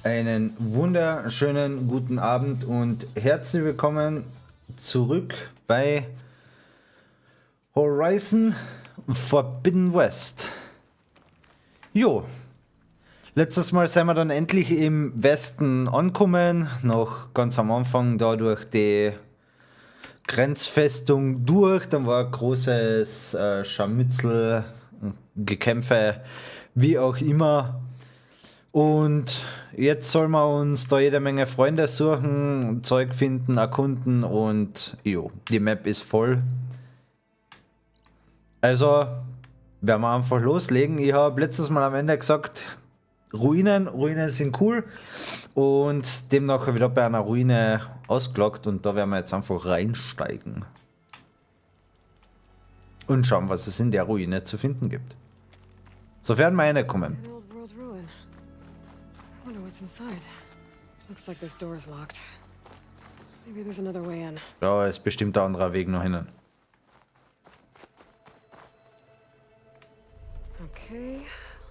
Einen wunderschönen guten Abend und herzlich willkommen zurück bei Horizon Forbidden West. Jo, letztes Mal sind wir dann endlich im Westen angekommen, noch ganz am Anfang da durch die Grenzfestung durch, dann war ein großes Scharmützel, Gekämpfe, wie auch immer. Und jetzt sollen wir uns da jede Menge Freunde suchen, Zeug finden, erkunden und jo, die Map ist voll. Also werden wir einfach loslegen. Ich habe letztes Mal am Ende gesagt, Ruinen sind cool und demnach wieder bei einer Ruine ausgelockt und da werden wir jetzt einfach reinsteigen. Und schauen, was es in der Ruine zu finden gibt. Sofern wir reinkommen. An old world ruin. I wonder what's inside. Looks like this door is locked. Maybe there's another way in. Ja, ist bestimmt ein anderer Weg noch hin. Okay,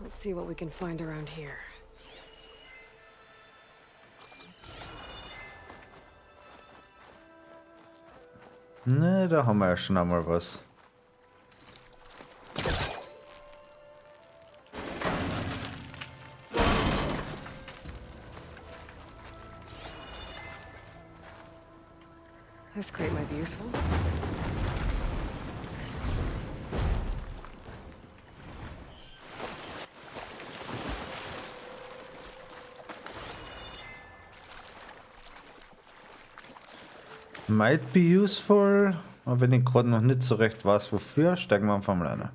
let's see what we can find around here. Ne, da haben wir ja schon einmal was. This crate might be useful. Might be useful, aber wenn ich gerade noch nicht so recht weiß, wofür, steigen wir einfach mal ein.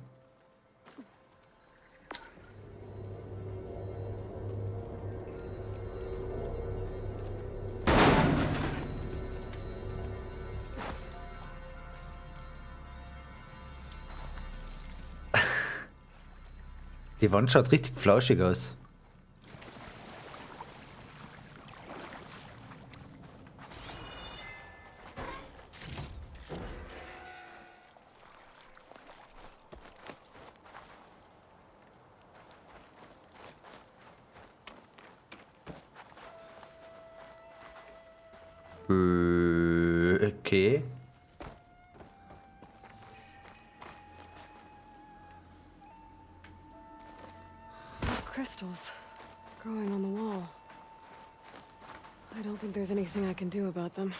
Die Wand schaut richtig flauschig aus. Okay. Crystals growing on the wall. I don't think there's anything I can do about them.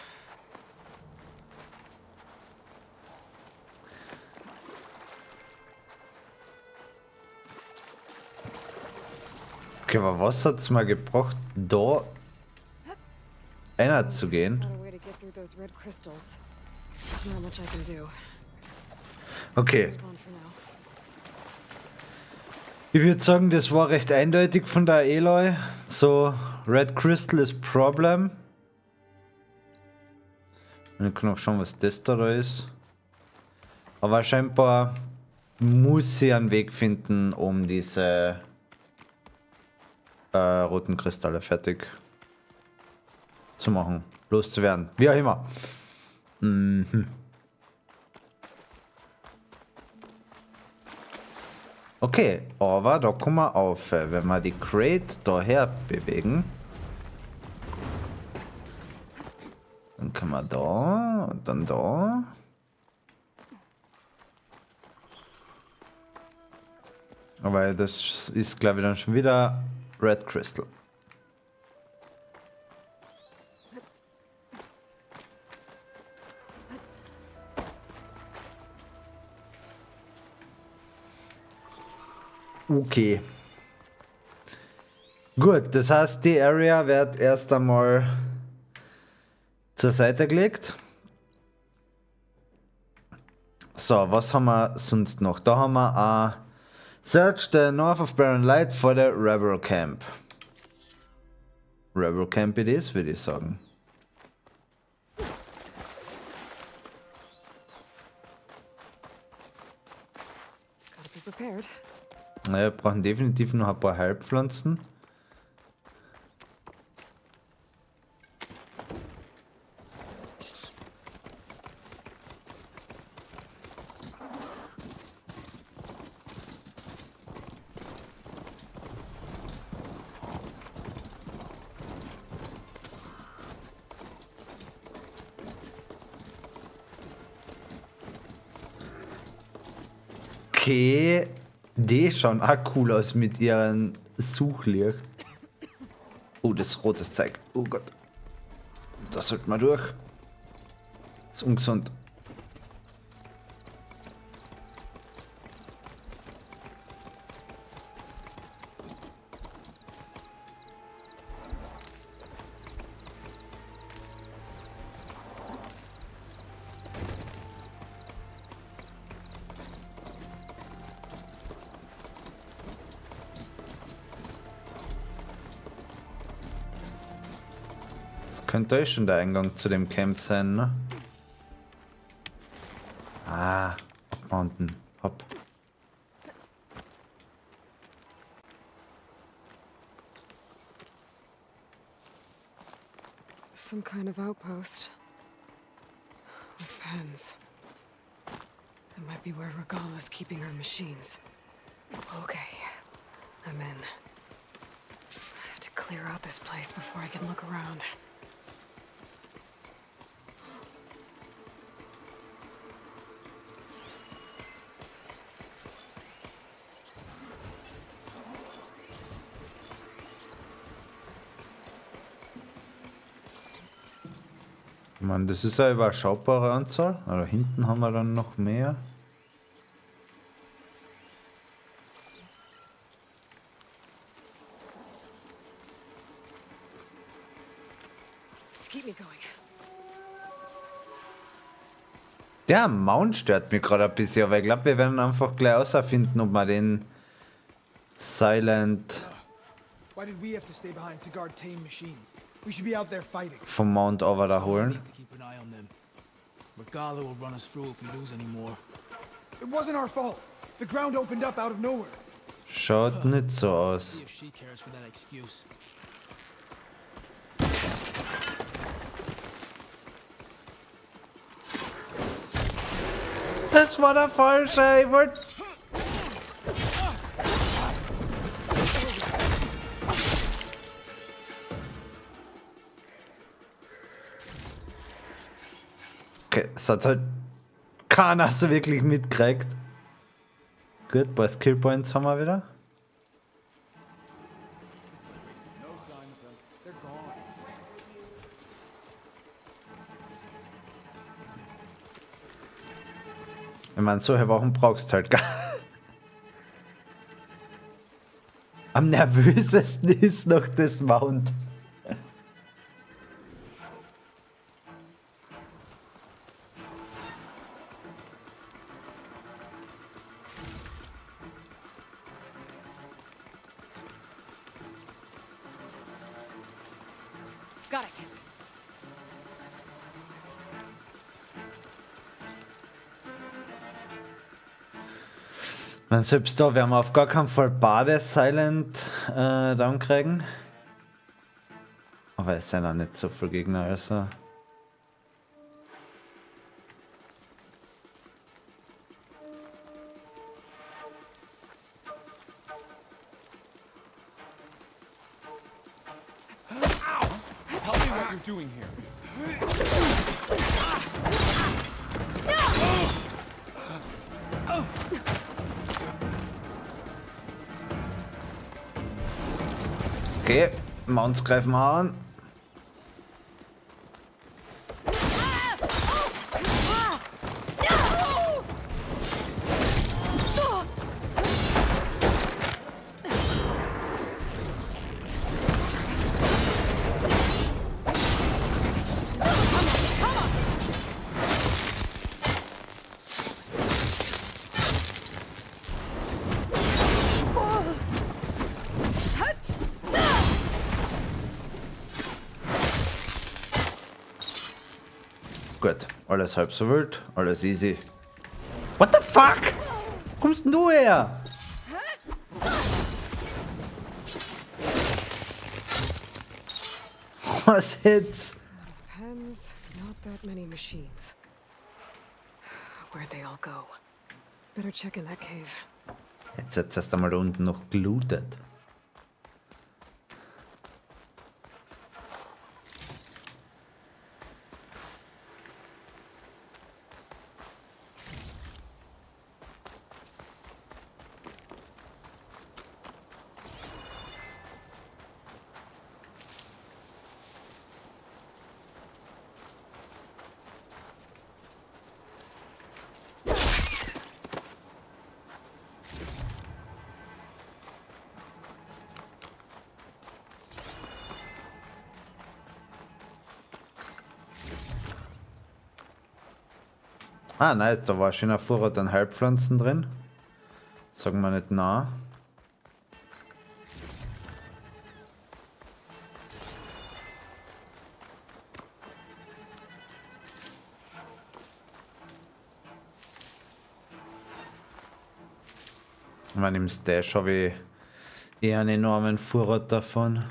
Okay, aber was hat's mal gebracht, da einer zu gehen? Not a way to get through those red crystals. There's not much I can do. Okay, Hold on for now. ich würde sagen, das war recht eindeutig von der Aloy. So, Red Crystal ist Problem. Ich kann auch schauen, was das da ist. Aber scheinbar muss sie einen Weg finden, um diese roten Kristalle fertig zu machen, loszuwerden. Wie auch immer. Mhm. Okay, aber da kommen wir auf, wenn wir die Crate daher bewegen. Dann können wir da und dann da. Aber das ist, glaube ich, dann schon wieder Red Crystal. Okay. Gut, das heißt, die Area wird erst einmal zur Seite gelegt. So, was haben wir sonst noch? Da haben wir Search the north of Barren Light for the Rebel Camp. Rebel Camp it is, würde ich sagen. Gotta be prepared. Wir brauchen definitiv noch ein paar Heilpflanzen. Okay, die schauen auch cool aus mit ihren Suchlicht. Oh, das rotes Zeug. Oh Gott. Da sollte man durch. Das ist ungesund. Könnte eh schon der Eingang zu dem Camp sein, ne? Ah, abmounten. Hopp. Some kind of outpost. With pens. It might be where Regala's keeping her machines. Okay. I'm in. I have to clear out this place before I can look around. Ich meine, das ist eine überschaubare Anzahl. Aber hinten haben wir dann noch mehr. To keep me going. Der Mount stört mich gerade ein bisschen, aber ich glaube, wir werden einfach gleich herausfinden, ob wir den Silent Why did we have to stay behind to guard tame machines? We should be out there fighting. vom Mount over da Someone holen. needs to keep an eye on them. Regala will run us through if we lose any more. It wasn't our fault. The ground opened up out of nowhere. Schaut nicht so aus. See if she cares for that excuse. Das war der falsche. Ich wollte. Okay, das hat halt keiner so wirklich mitgekriegt. Gut, bei Skillpoints haben wir wieder. Ich meine, solche Wochen brauchst du halt gar. Am nervösesten ist noch das Mount. Got it. Man, selbst da werden wir auf gar keinen Fall beide Silent down kriegen. Aber es sind auch nicht so viele Gegner, also. Tell me what you're doing here. Okay, Mounts greifen wir an. Gut, alles halb so wild, alles easy. What the fuck? Wo kommst denn du her? Was jetzt? Pens, not that many machines. Where'd they all go? Better check in that cave. Jetzt hat es erst einmal da unten noch gelootet. Ah, nice, da war schon ein Vorrat an Heilpflanzen drin. Sagen wir nicht nah. Ich meine, im Stash habe ich eher einen enormen Vorrat davon.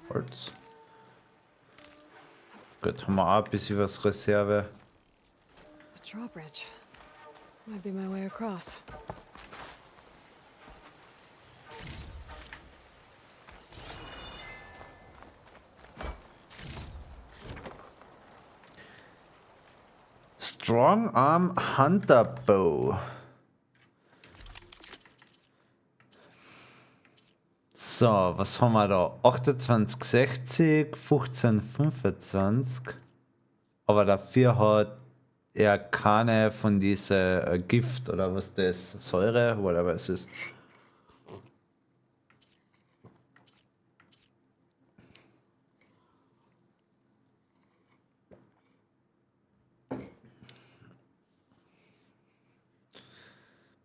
Holz. Gut, haben wir auch ein bisschen was Reserve. The drawbridge. Might be my way across. Strong Arm Hunter Bow. So, was haben wir da? 2860, 1525. Aber dafür hat er keine von diese Gift oder was das, Säure, oder was es ist.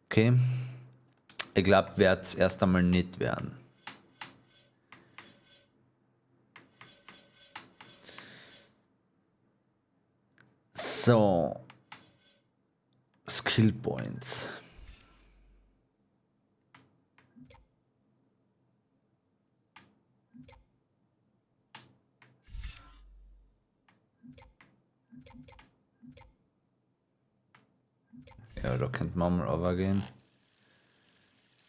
Okay. Ich glaube, wird es erst einmal nicht werden. So. Skill Points. Ja, da könnte man mal runtergehen.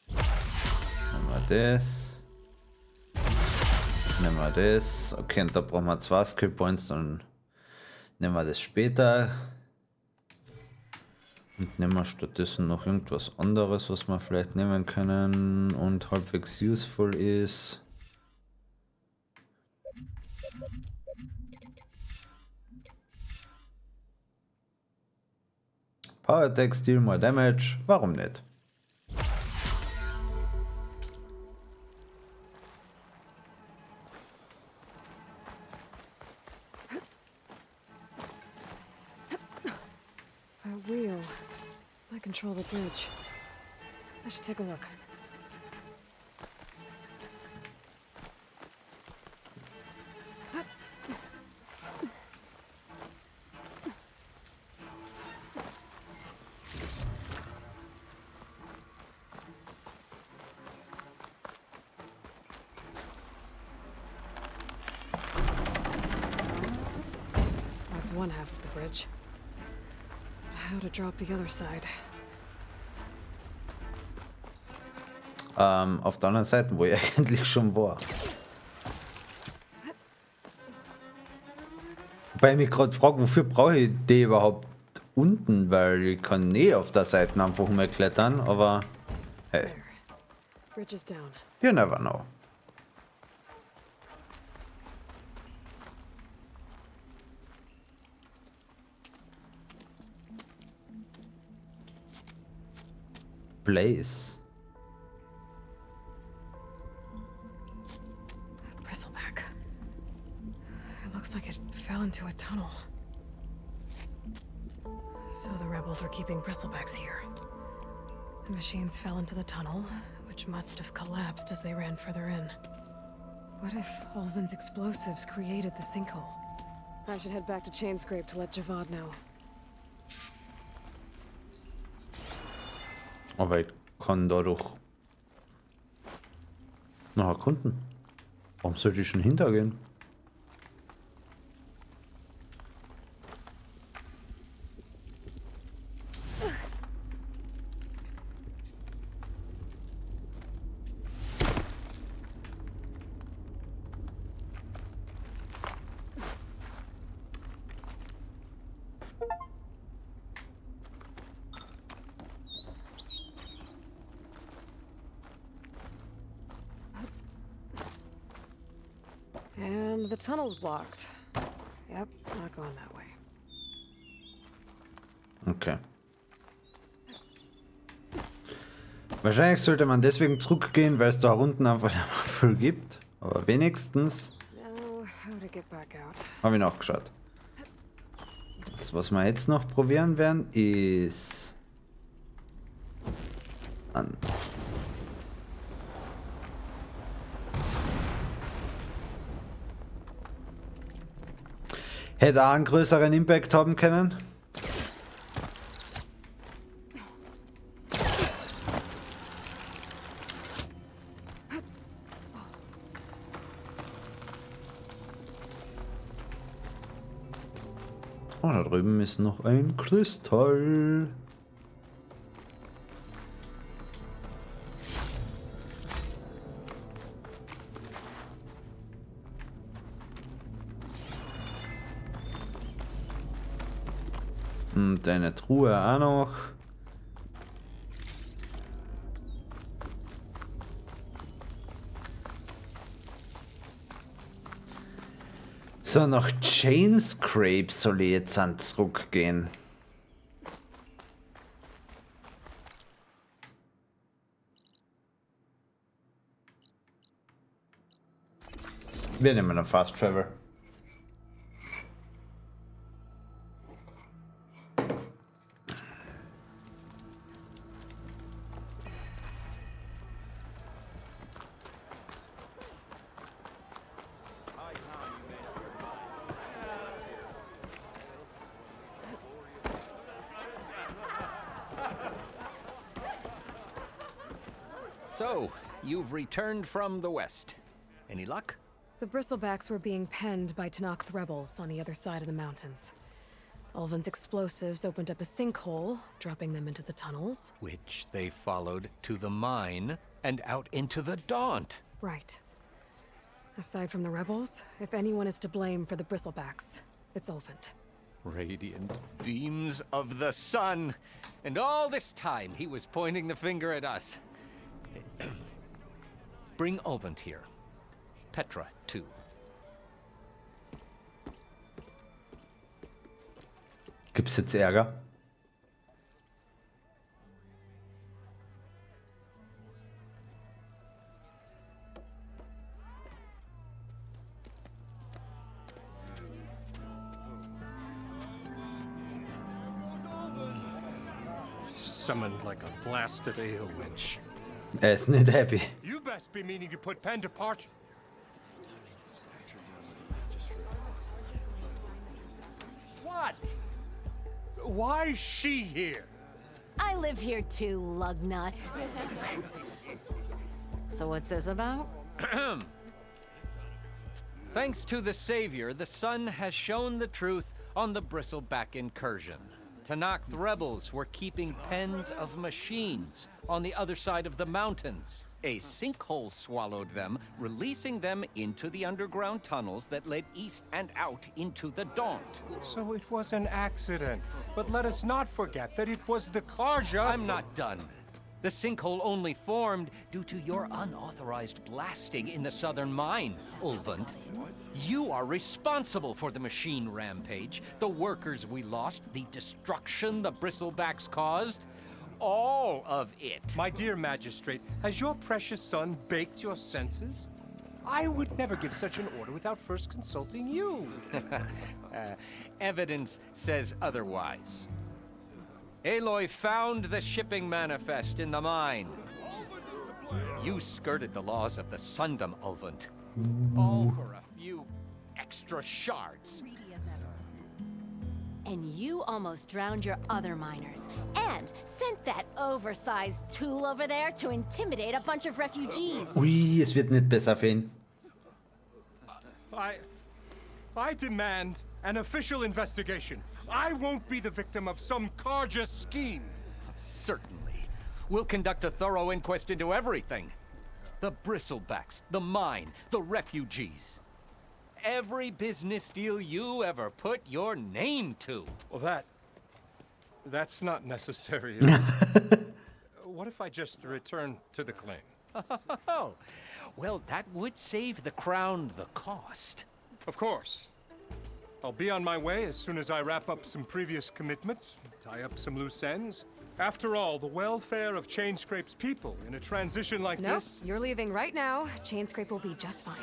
Nehmen wir das. Nehmen wir das. Okay, und da brauchen wir 2 Skill Points, dann nehmen wir das später. Und nehmen wir stattdessen noch irgendwas anderes, was wir vielleicht nehmen können und halbwegs useful ist. Power Attack, Steal more Damage, warum nicht? A wheel. I control the bridge. I should take a look. That's one half of the bridge. How to drop the other side? Auf der anderen Seite, wo ich eigentlich schon war. Wobei ich mich gerade frage, wofür brauche ich die überhaupt unten, weil ich kann nie auf der Seite einfach umklettern, aber hey, There. Bridge is down. you never know. Blaze. Bristleback. It looks like it fell into a tunnel. So the rebels were keeping bristlebacks here. The machines fell into the tunnel, which must have collapsed as they ran further in. What if Olvin's explosives created the sinkhole? I should head back to Chainscrape to let Javad know. Aber ich kann dadurch noch erkunden. Warum sollte ich schon hintergehen? And the tunnel's blocked. Yep, not going that way. Okay. Wahrscheinlich sollte man deswegen zurückgehen, weil es da unten einfach eine Waffel gibt. Aber wenigstens Now, how to get back out? habe ich nachgeschaut. Das, was wir jetzt noch probieren werden, ist an. Hätte auch einen größeren Impact haben können. Oh, da drüben ist noch ein Kristall. Und eine Truhe auch noch. So, nach Chainscrape soll ich jetzt an zurückgehen. Wir nehmen einen Fast Travel. So, you've returned from the west. Any luck? The bristlebacks were being penned by Tenakth rebels on the other side of the mountains. Ulvin's explosives opened up a sinkhole, dropping them into the tunnels. Which they followed to the mine and out into the Daunt. Right. Aside from the rebels, if anyone is to blame for the bristlebacks, it's Ulvin. Radiant beams of the sun. And all this time he was pointing the finger at us. Bring Ulvant here. Petra, too. Gibt's jetzt Ärger? Summoned like a blasted ale winch. Er ist nicht happy. You best be meaning to put pen to parchment. What? Why is she here? I live here too, lugnut. So what's this about? Thanks to the Savior, the sun has shown the truth on the Bristleback incursion. Tenakth rebels were keeping pens of machines on the other side of the mountains. A sinkhole swallowed them, releasing them into the underground tunnels that led east and out into the Daunt. So it was an accident. But let us not forget that it was the Karja. I'm not done. The sinkhole only formed due to your unauthorized blasting in the southern mine, Ulvant. You are responsible for the machine rampage, the workers we lost, the destruction the bristlebacks caused. All of it. My dear magistrate, has your precious son baked your senses? I would never give such an order without first consulting you. Evidence says otherwise. Aloy found the shipping manifest in the mine. You skirted the laws of the Sundom, Ulvant. All for a few extra shards. And you almost drowned your other miners. And sent that oversized tool over there to intimidate a bunch of refugees. Ui, es wird nicht besser für ihn. I demand an official investigation. I won't be the victim of some Karja scheme. Certainly. We'll conduct a thorough inquest into everything. The bristlebacks, the mine, the refugees. Every business deal you ever put your name to. Well, that's not necessary. What if I just return to the claim? Oh, well, that would save the crown the cost. Of course. I'll be on my way as soon as I wrap up some previous commitments, tie up some loose ends. After all, the welfare of Chainscrape's people in a transition like Nope, this... you're leaving right now. Chainscrape will be just fine.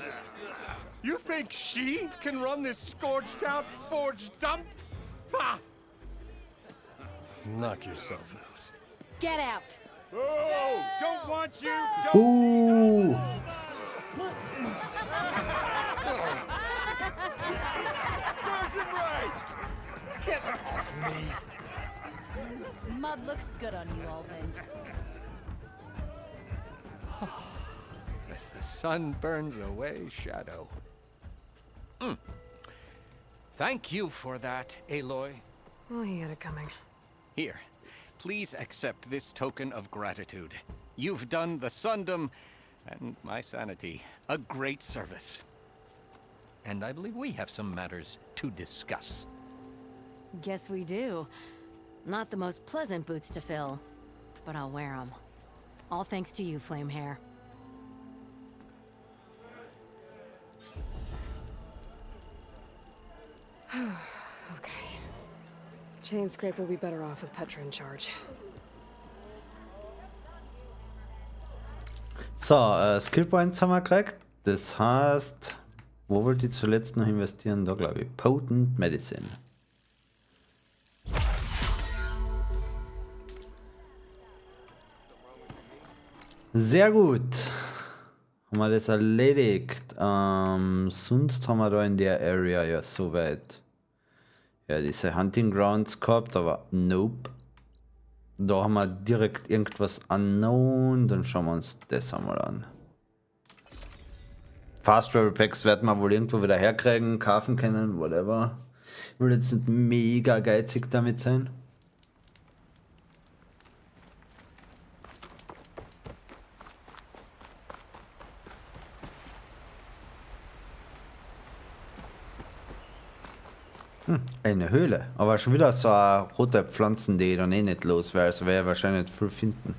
You think she can run this scorched-out forged dump? Ha! Knock yourself out. Get out. Oh, don't want you! Don't... Uh, Serves him right! Get off me! Mud looks good on you, Alvin. As the sun burns away shadow. Thank you for that, Aloy. Oh, he had it coming. Here, please accept this token of gratitude. You've done the Sundom and my sanity a great service. And I believe we have some matters to discuss. Guess we do. Not the most pleasant boots to fill, but I'll wear them. All thanks to you, Flamehair. Okay. Chainscrape will be better off with Petra in charge. So, Skill Points haben wir gekriegt. Das heißt, wo wollte ich zuletzt noch investieren? Da glaube ich. Potent Medicine. Sehr gut. Haben wir das erledigt. Sonst haben wir da in der Area ja soweit. Ja, diese Hunting Grounds gehabt, aber nope. Da haben wir direkt irgendwas unknown. Dann schauen wir uns das einmal an. Fast Travel Packs werden wir wohl irgendwo wieder herkriegen, kaufen können, whatever. Ich will jetzt nicht mega geizig damit sein. Eine Höhle, aber schon wieder so rote Pflanzen, die ich dann eh nicht los wäre, also wäre ich wahrscheinlich nicht viel finden.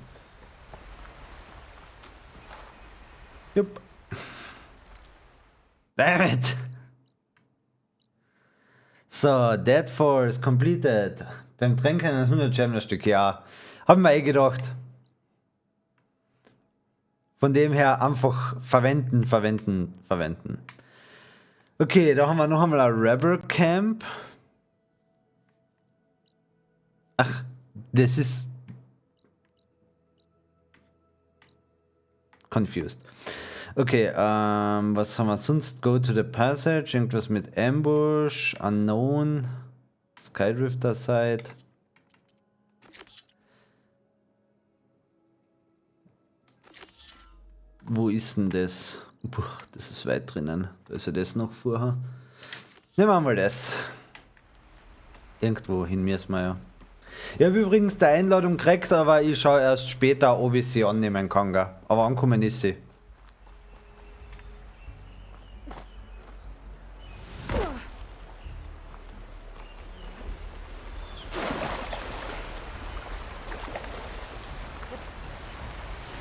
Jupp. Damn it! So, Dead Force completed. Beim Tränken ein 100 Gem Stück, ja. Haben wir eh gedacht. Von dem her einfach verwenden. Okay, da haben wir noch einmal ein Rebel Camp. Ach, das ist... Confused. Okay, was haben wir sonst? Go to the Passage, irgendwas mit Ambush, Unknown, Skydrifter Side. Wo ist denn das? Puh, das ist weit drinnen. Da ist ja das noch vorher. Nehmen wir mal das. Irgendwo hin müssen wir ja. Ich habe übrigens die Einladung gekriegt, aber ich schaue erst später, ob ich sie annehmen kann. Gell? Aber ankommen ist sie.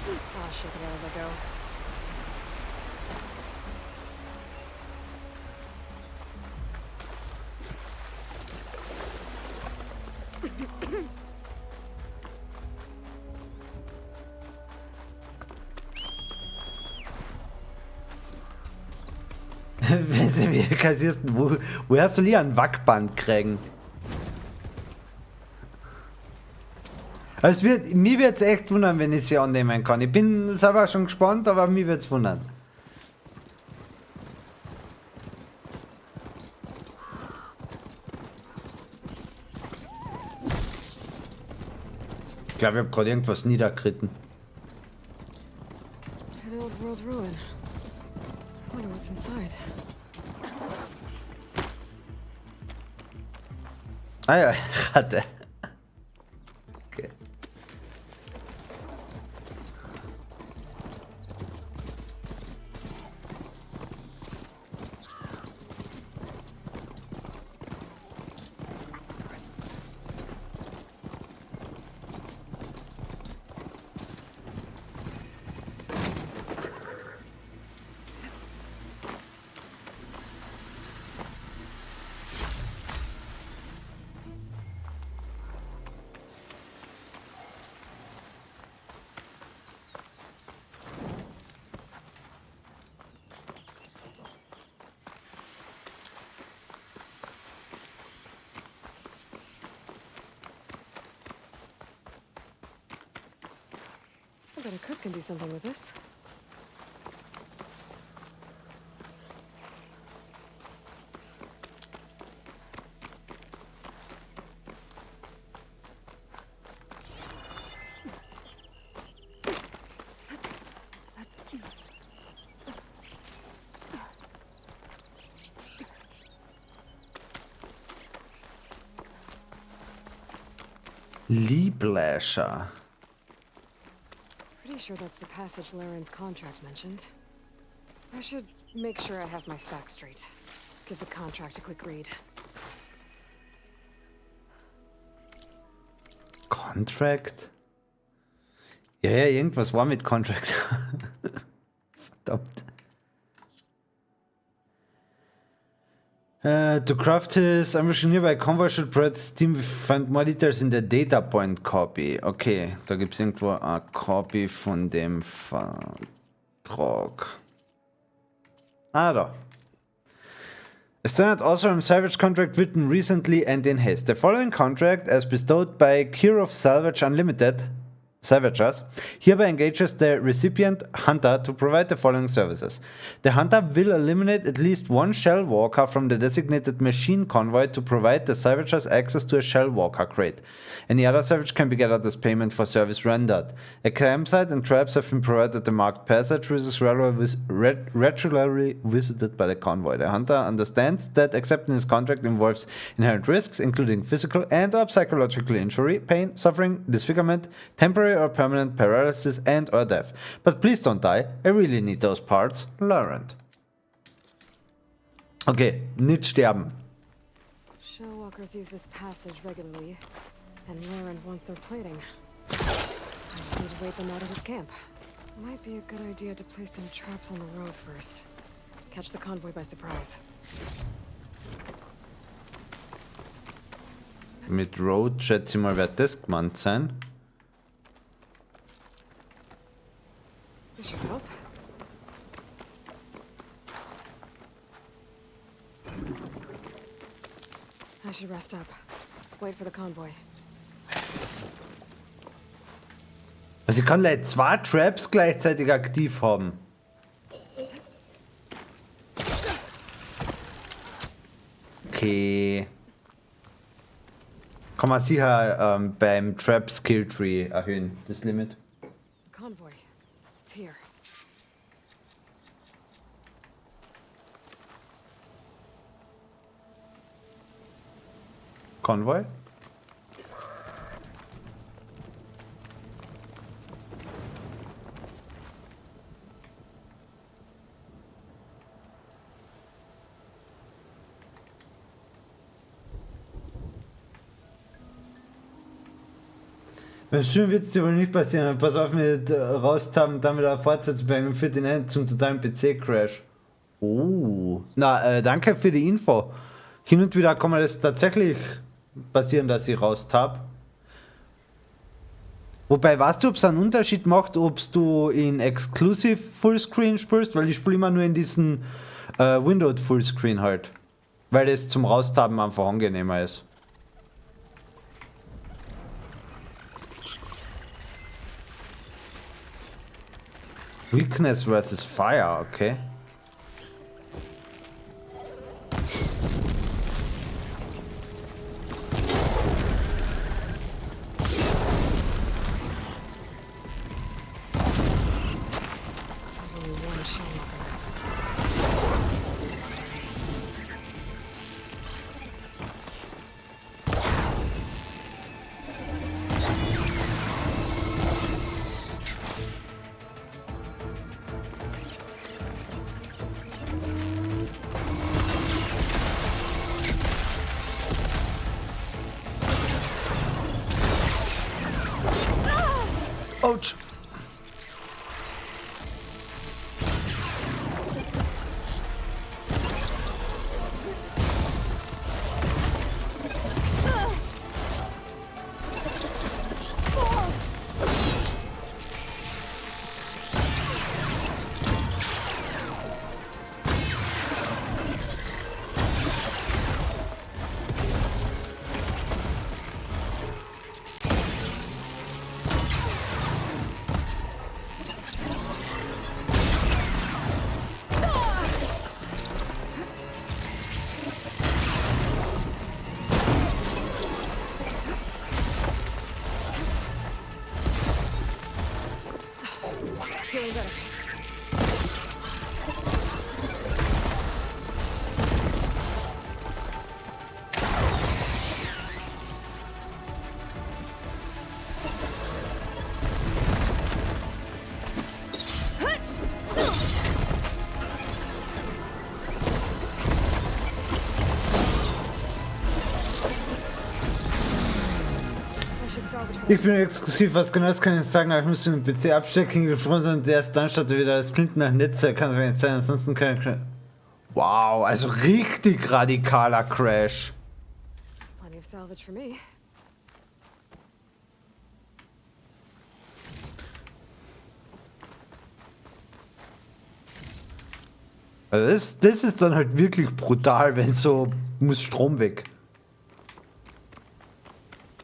I'll shake it out as I go. Wenn sie wieder kassierst, woher soll ich ein Wackband kriegen? Also mich wird es echt wundern, wenn ich sie annehmen kann. Ich bin selber schon gespannt, aber mich wird es wundern. Ich glaube, ich habe gerade irgendwas niedergeritten. An old world ruin. I wonder what's inside. Ah ja, Ratte. Okay. bet a cook can do something with this. Liebläscher. Pretty sure that's the passage Laren's contract mentioned. I should make sure I have my facts straight. Give the contract a quick read. Contract? Ja, irgendwas war mit Contract. Verdammt. To craft his ambush nearby convoy should provide Steam find more details in the data point copy. Okay, da gibt es irgendwo eine Copy von dem Vertrag. Ah, da. A standard Osram Salvage contract written recently and in haste. The following contract, as bestowed by Cure of Salvage Unlimited Salvagers, hereby engages the recipient hunter to provide the following services. The hunter will eliminate at least one shell walker from the designated machine convoy to provide the salvagers access to a shell walker crate. Any other salvage can be gathered as payment for service rendered. A campsite and traps have been provided at the marked passage, which is regularly visited by the convoy. The hunter understands that accepting his contract involves inherent risks, including physical and/or psychological injury, pain, suffering, disfigurement, temporary or permanent paralysis and or death. But please don't die, I really need those parts. Learned. Okay, nicht sterben. Shellwalkers use this passage regularly, and Laren wants their plating. I just need to wait them out of his camp. Might be a good idea to place some traps on the road first. Catch the convoy by surprise. Mit Road schätze ich mal, wird das gemeint sein. This should help. I should rest up. Wait for the convoy. Also ich kann gleich 2 Traps gleichzeitig aktiv haben. Okay. Kann man sicher beim Trap Skill Tree erhöhen, das Limit. Convoy. It's here. Konvoi? Beim Stream wird es dir wohl nicht passieren. Pass auf mit raustappen, dann wieder fortsetzen beim für den End zum totalen PC-Crash. Oh. Na, danke für die Info. Hin und wieder kann man das tatsächlich passieren, dass ich raustapp. Wobei, weißt du, ob es einen Unterschied macht, ob du in Exclusive Fullscreen spielst, weil ich spiele immer nur in diesen Windowed Fullscreen halt. Weil es zum Raustappen einfach angenehmer ist. Weakness versus Fire, okay. There's only one shellwalker. Ouch! feeling better. I should salvage what Ich bin exklusiv, was genau das kann ich sagen, aber ich muss den PC abstecken, gesprungen und erst dann startet wieder. Das klingt nach Netze, kann es mir nicht sein, ansonsten kann ich. Wow, also richtig radikaler Crash. plenty of salvage for me. Also das ist dann halt wirklich brutal, wenn so muss Strom weg.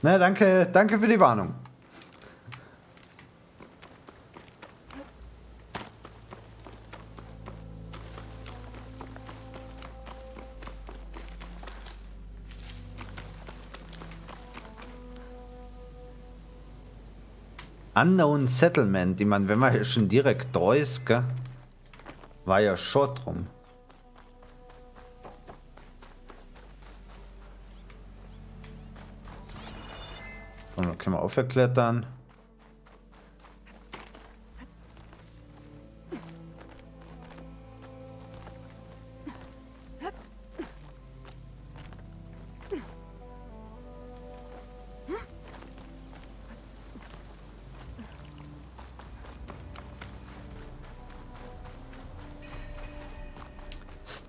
Na, danke für die Warnung. Unknown Settlement, ich meine, wenn man hier schon direkt da ist, gell, war ja schon drum. Und dann können wir aufklettern.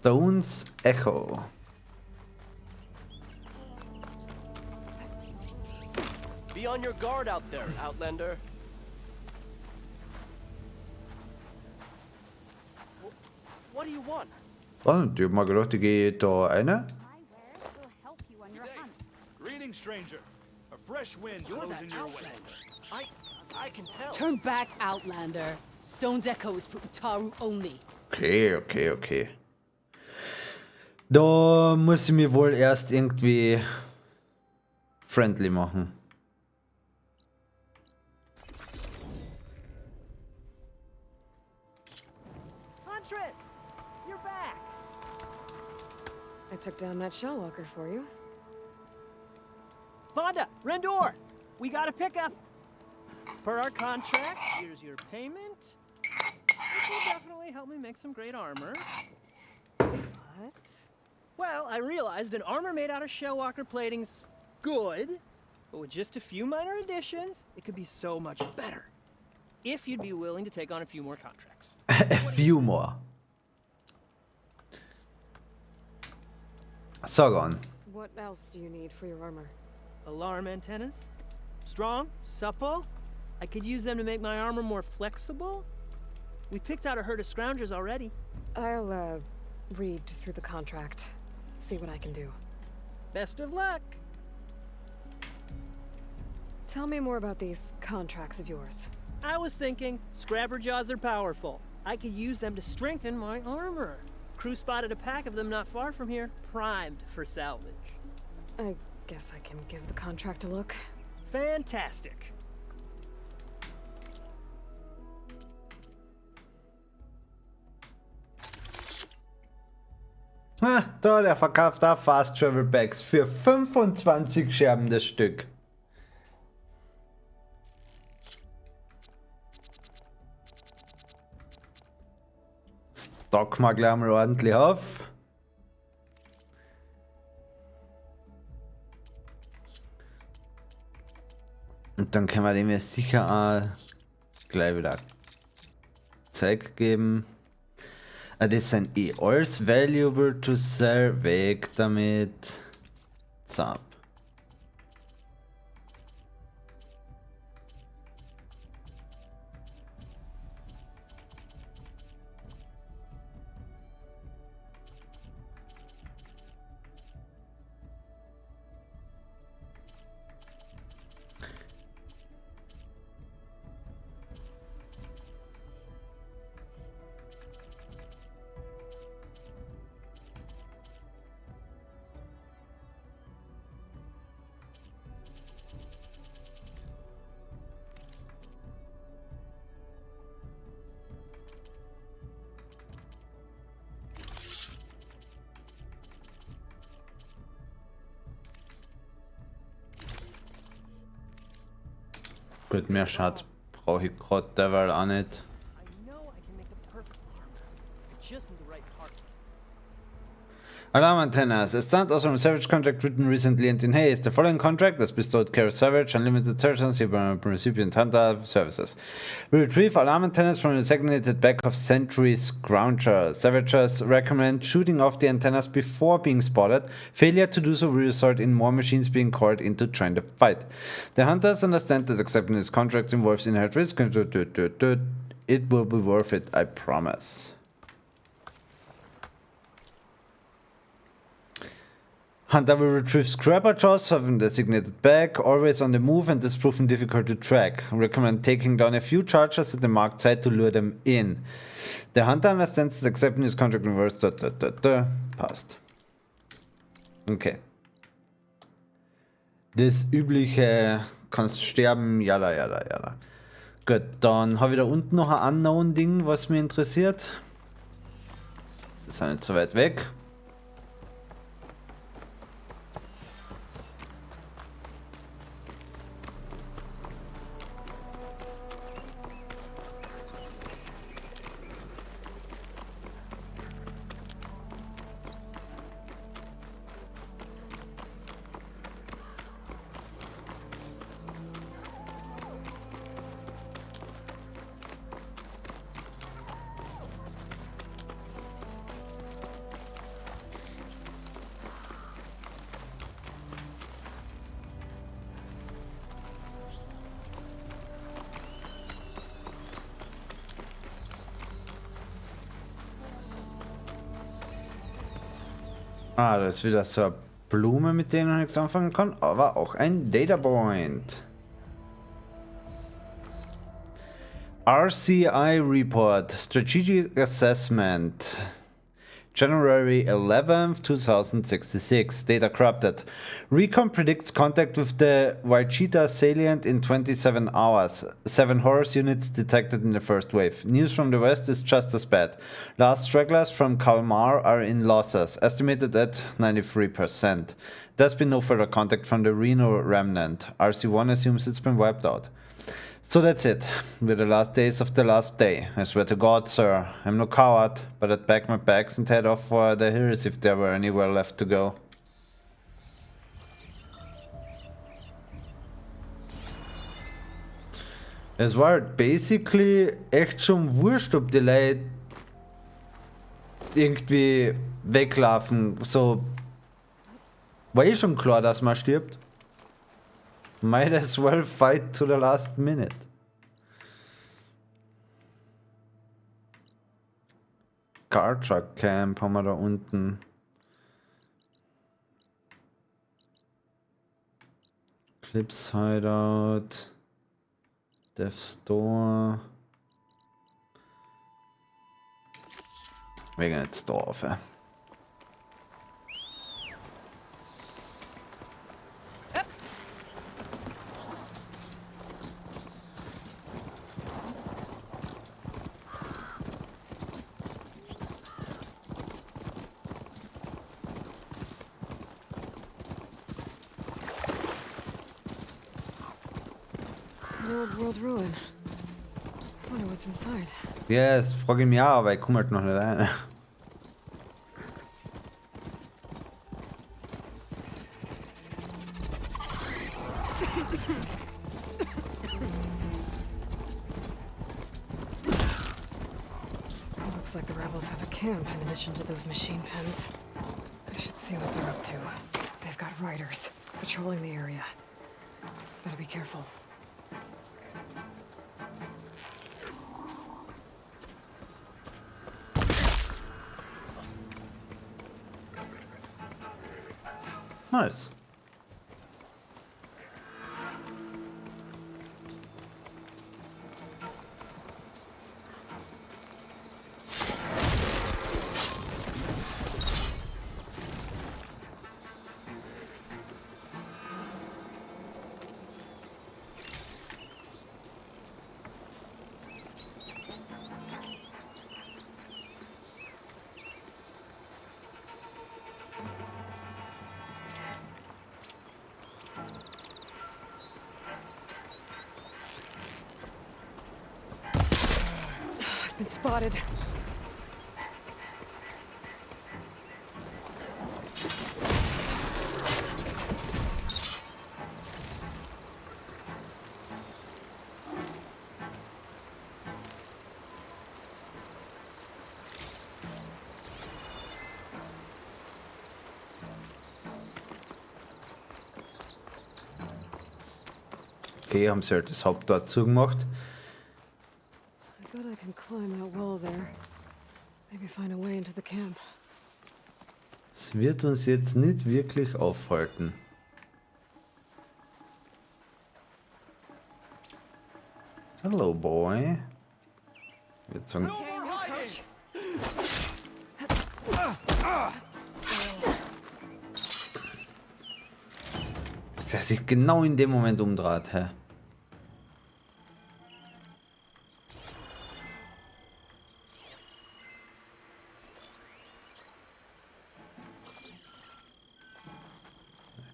Stone's Echo. Be on your guard out there, Outlander. What do you want? Und ich hab mal gedacht, ich gehe da rein. My wares will help you on your hunt. Greetings, stranger. A fresh wind You're blows that in your way. Outlander. I can tell. Turn back, Outlander. Stone's Echo is for Utaru only. Okay. Da muss ich mich wohl erst irgendwie friendly machen. Huntress, you're back. I took down that shell walker for you. Vonda, Rendor, we got a pickup. Per our contract, here's your payment. This will definitely help me make some great armor. What? Well, I realized an armor made out of Shellwalker plating's good, but with just a few minor additions, it could be so much better. If you'd be willing to take on a few more contracts. A few more. Sag on. What else do you need for your armor? Alarm antennas? Strong, supple. I could use them to make my armor more flexible. We picked out a herd of scroungers already. I'll, read through the contract. See what I can do. Best of luck. Tell me more about these contracts of yours. I was thinking, scrapper jaws are powerful. I could use them to strengthen my armor. Crew spotted a pack of them not far from here, primed for salvage. I guess I can give the contract a look. Fantastic. Der verkauft da Fast Travel Bags für 25 Scherben das Stück. Stock mal gleich mal ordentlich auf. Und dann können wir dem jetzt sicher auch gleich wieder Zeug geben. Das sind eh alles valuable to sell. Weg damit. Zap. Gut, mehr Schatz brauche ich gerade derweil auch nicht. I know I can make the perfect armor. I just need the right part. Alarm antennas. A stand also from Savage contract written recently and in haste. The following contract has bestowed care of Savage unlimited services by recipient Hunter services. We retrieve alarm antennas from the designated back of Sentry Scrounger. Savages recommend shooting off the antennas before being spotted. Failure to do so will result in more machines being called in to join the fight. The hunters understand that accepting this contract involves inherent risk. It will be worth it, I promise. Hunter will retrieve scrapper jaws from designated bag, always on the move and is proven difficult to track. Recommend taking down a few chargers at the marked site to lure them in. The Hunter understands that accepting his contract involves passt. Okay. Das übliche, kannst sterben, jala jala jala. Gut, dann habe ich da unten noch ein Unknown-Ding, was mich interessiert. Das ist ja nicht so weit weg. Ah, das ist wieder so eine Blume, mit der ich nichts anfangen kann, aber auch ein Data Point. RCI Report, Strategic Assessment, January 11th, 2066. Data corrupted. Recon predicts contact with the Wichita salient in 27 hours. 7 horse units detected in the first wave. News from the west is just as bad. Last stragglers from Kalmar are in losses, estimated at 93%. There's been no further contact from the Reno remnant. RC1 assumes it's been wiped out. So that's it. We're the last days of the last day. I swear to God, sir, I'm no coward, but I'd pack my bags and head off for the hills if there were anywhere left to go. Es war halt basically echt schon wurscht, ob die Leute irgendwie weglaufen. So, war eh schon klar, dass man stirbt. Might as well fight to the last minute. Car Truck Camp haben wir da unten. Clips Hideout. Death Store. Wegen jetzt Dorf, ey. Old world ruin. Wonder what's inside. Ja, das frage ich mich auch, aber ich komme halt noch nicht rein. Looks like the rebels have a camp in addition to those machine pens. I should see what they're up to. They've got riders patrolling the area. Better be careful. Nice. I've been spotted. Okay, haben sie halt das Haupttor zugemacht. I bet I can climb that wall there. Maybe find a way into the camp. Es wird uns jetzt nicht wirklich aufhalten. Hello, boy. Ich würde sagen, dass der sich genau in dem Moment umdreht, hä?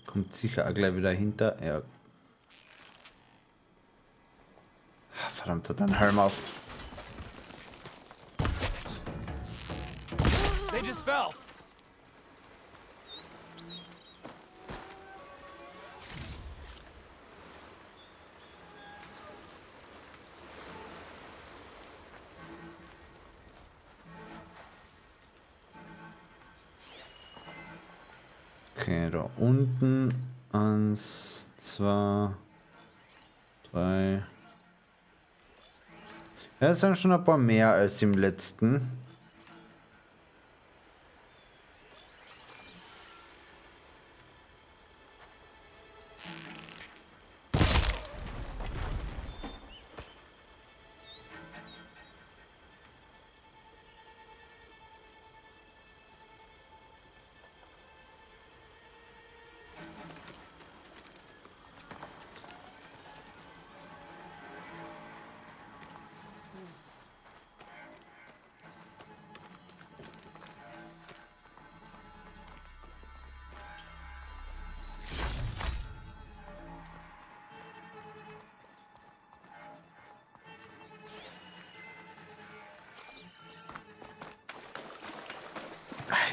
Kommt sicher auch gleich wieder hinter. Ja. Ah, verdammt, hat einen Helm auf. They just fell. Okay, da unten 1, 2, 3. Ja, es sind schon ein paar mehr als im letzten.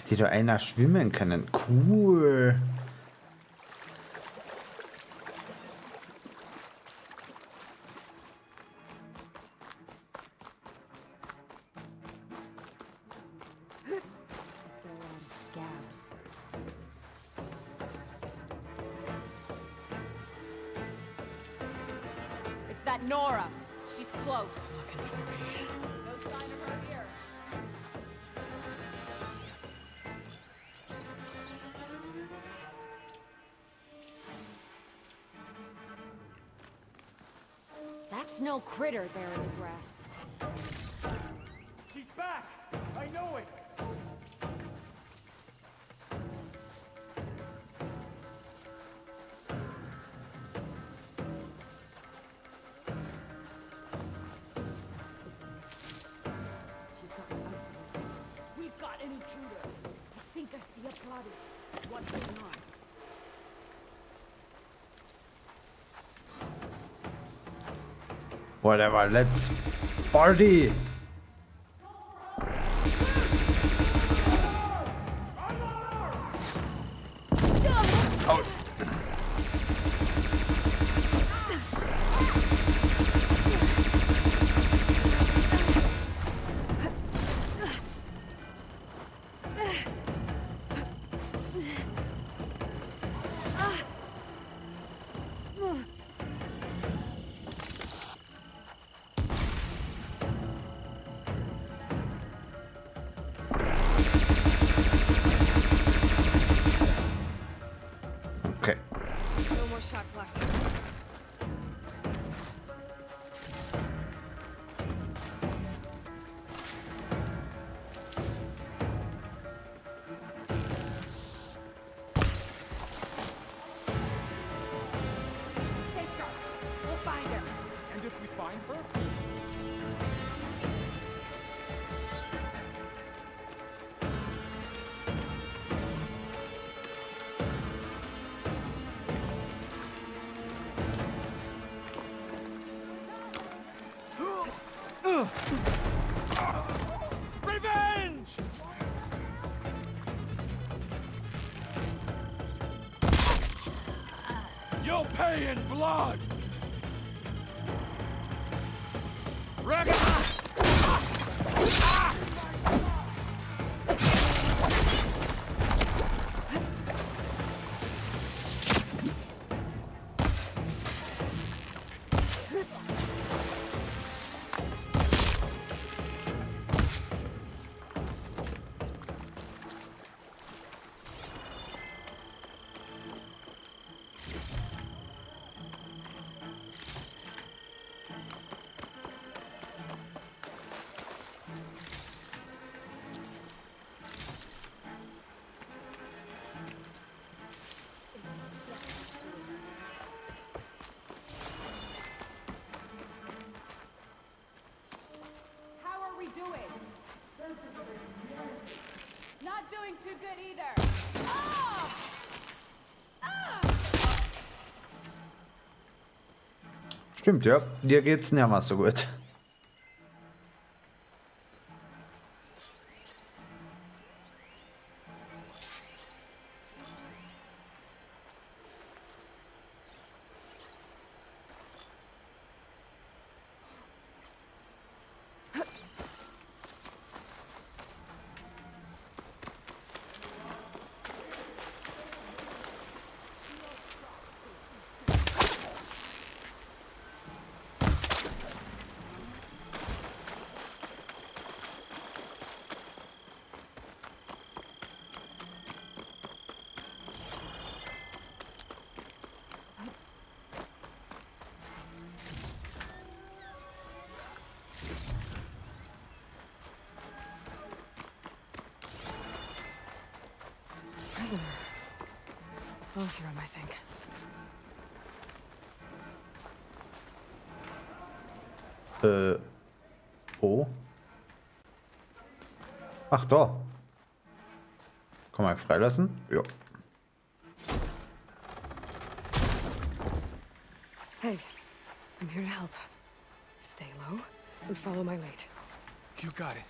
Die da einer schwimmen können. Cool. Scabs. It's that Nora. She's close. Looking for me. No sign of her here. That's no critter there in the grass. She's back! I know it! She's got an ice. We've got an intruder. I think I see a body. What's going on? Whatever, let's party. Oh. Okay. No more shots left. Take her. We'll find her. And if we find her? pay in blood! How are we doing? Not doing too good either. Ah! Ah! Stimmt, ja. Dir geht's nicht mehr so gut. Prisoner. Both room, I think. Wo? Ach, da. Kann man freilassen? Ja. Hey, I'm here to help. Stay low and follow my lead. You got it.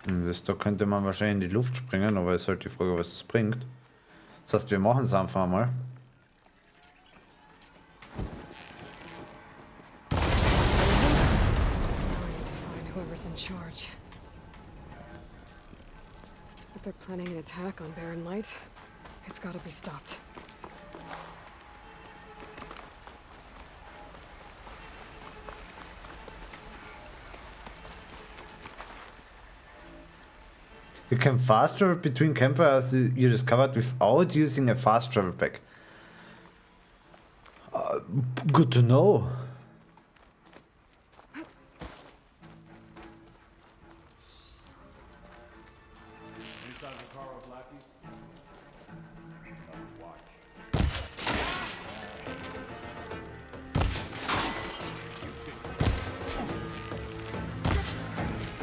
Das, da könnte man wahrscheinlich in die Luft springen, aber es ist halt die Frage, was es bringt. Das heißt, wir machen es einfach mal. Whoever's in charge. If they're planning an attack on Barren Light, it's gotta be stopped. You can fast travel between campfires you discovered without using a fast travel pack. Good to know.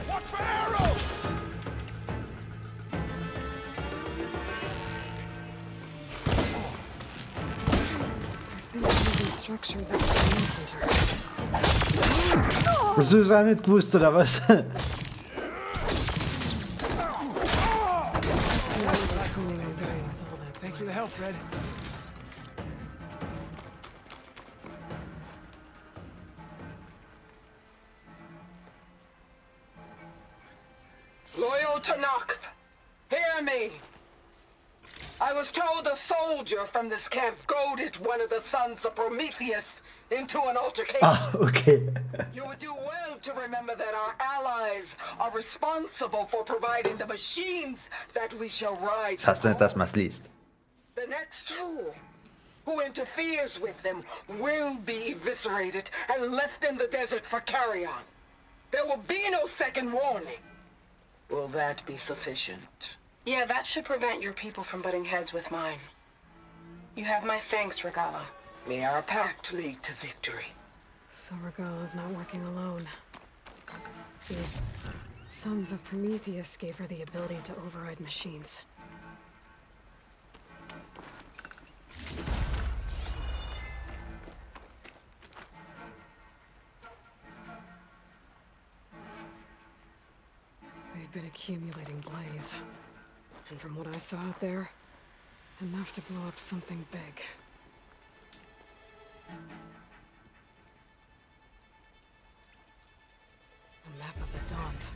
Watch for arrows! I think one of these structures is the command center. Hast du es auch nicht gewusst, oder was? Thanks for the help, Red. Loyal to Noct, hear me. I was told a soldier from this camp goaded one of the sons of Prometheus into an altercation. Ah, okay. You would do well to remember that our allies are responsible for providing the machines that we shall ride. Das heißt nicht, dass man es liest. The next fool who interferes with them will be eviscerated and left in the desert for carrion. There will be no second warning. Will that be sufficient? Yeah, that should prevent your people from butting heads with mine. You have my thanks, Regala. May our pact lead to victory. So Regala's not working alone. These sons of Prometheus gave her the ability to override machines. They They've been accumulating blaze. And from what I saw out there, enough to blow up something big. A map of the Daunt.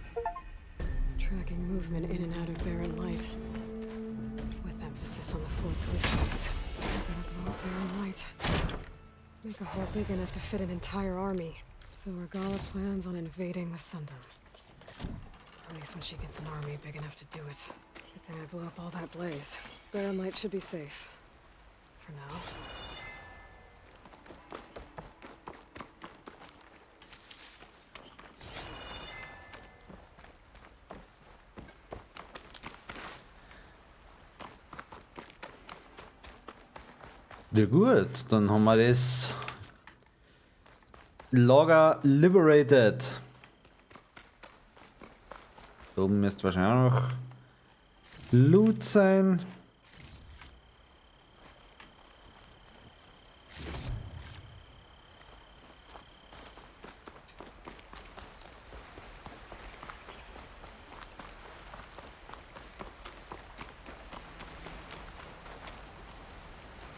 Tracking movement in and out of barren light. With emphasis on the float's weak spots. Gonna blow up barren light. Make a hole big enough to fit an entire army. So Regala plans on invading the Sundom. At least when she gets an army big enough to do it. Good thing I blew up all that blaze. Barren light should be safe. For now. Ja gut, dann haben wir das Lager liberated. Da oben müsste wahrscheinlich auch noch Loot sein.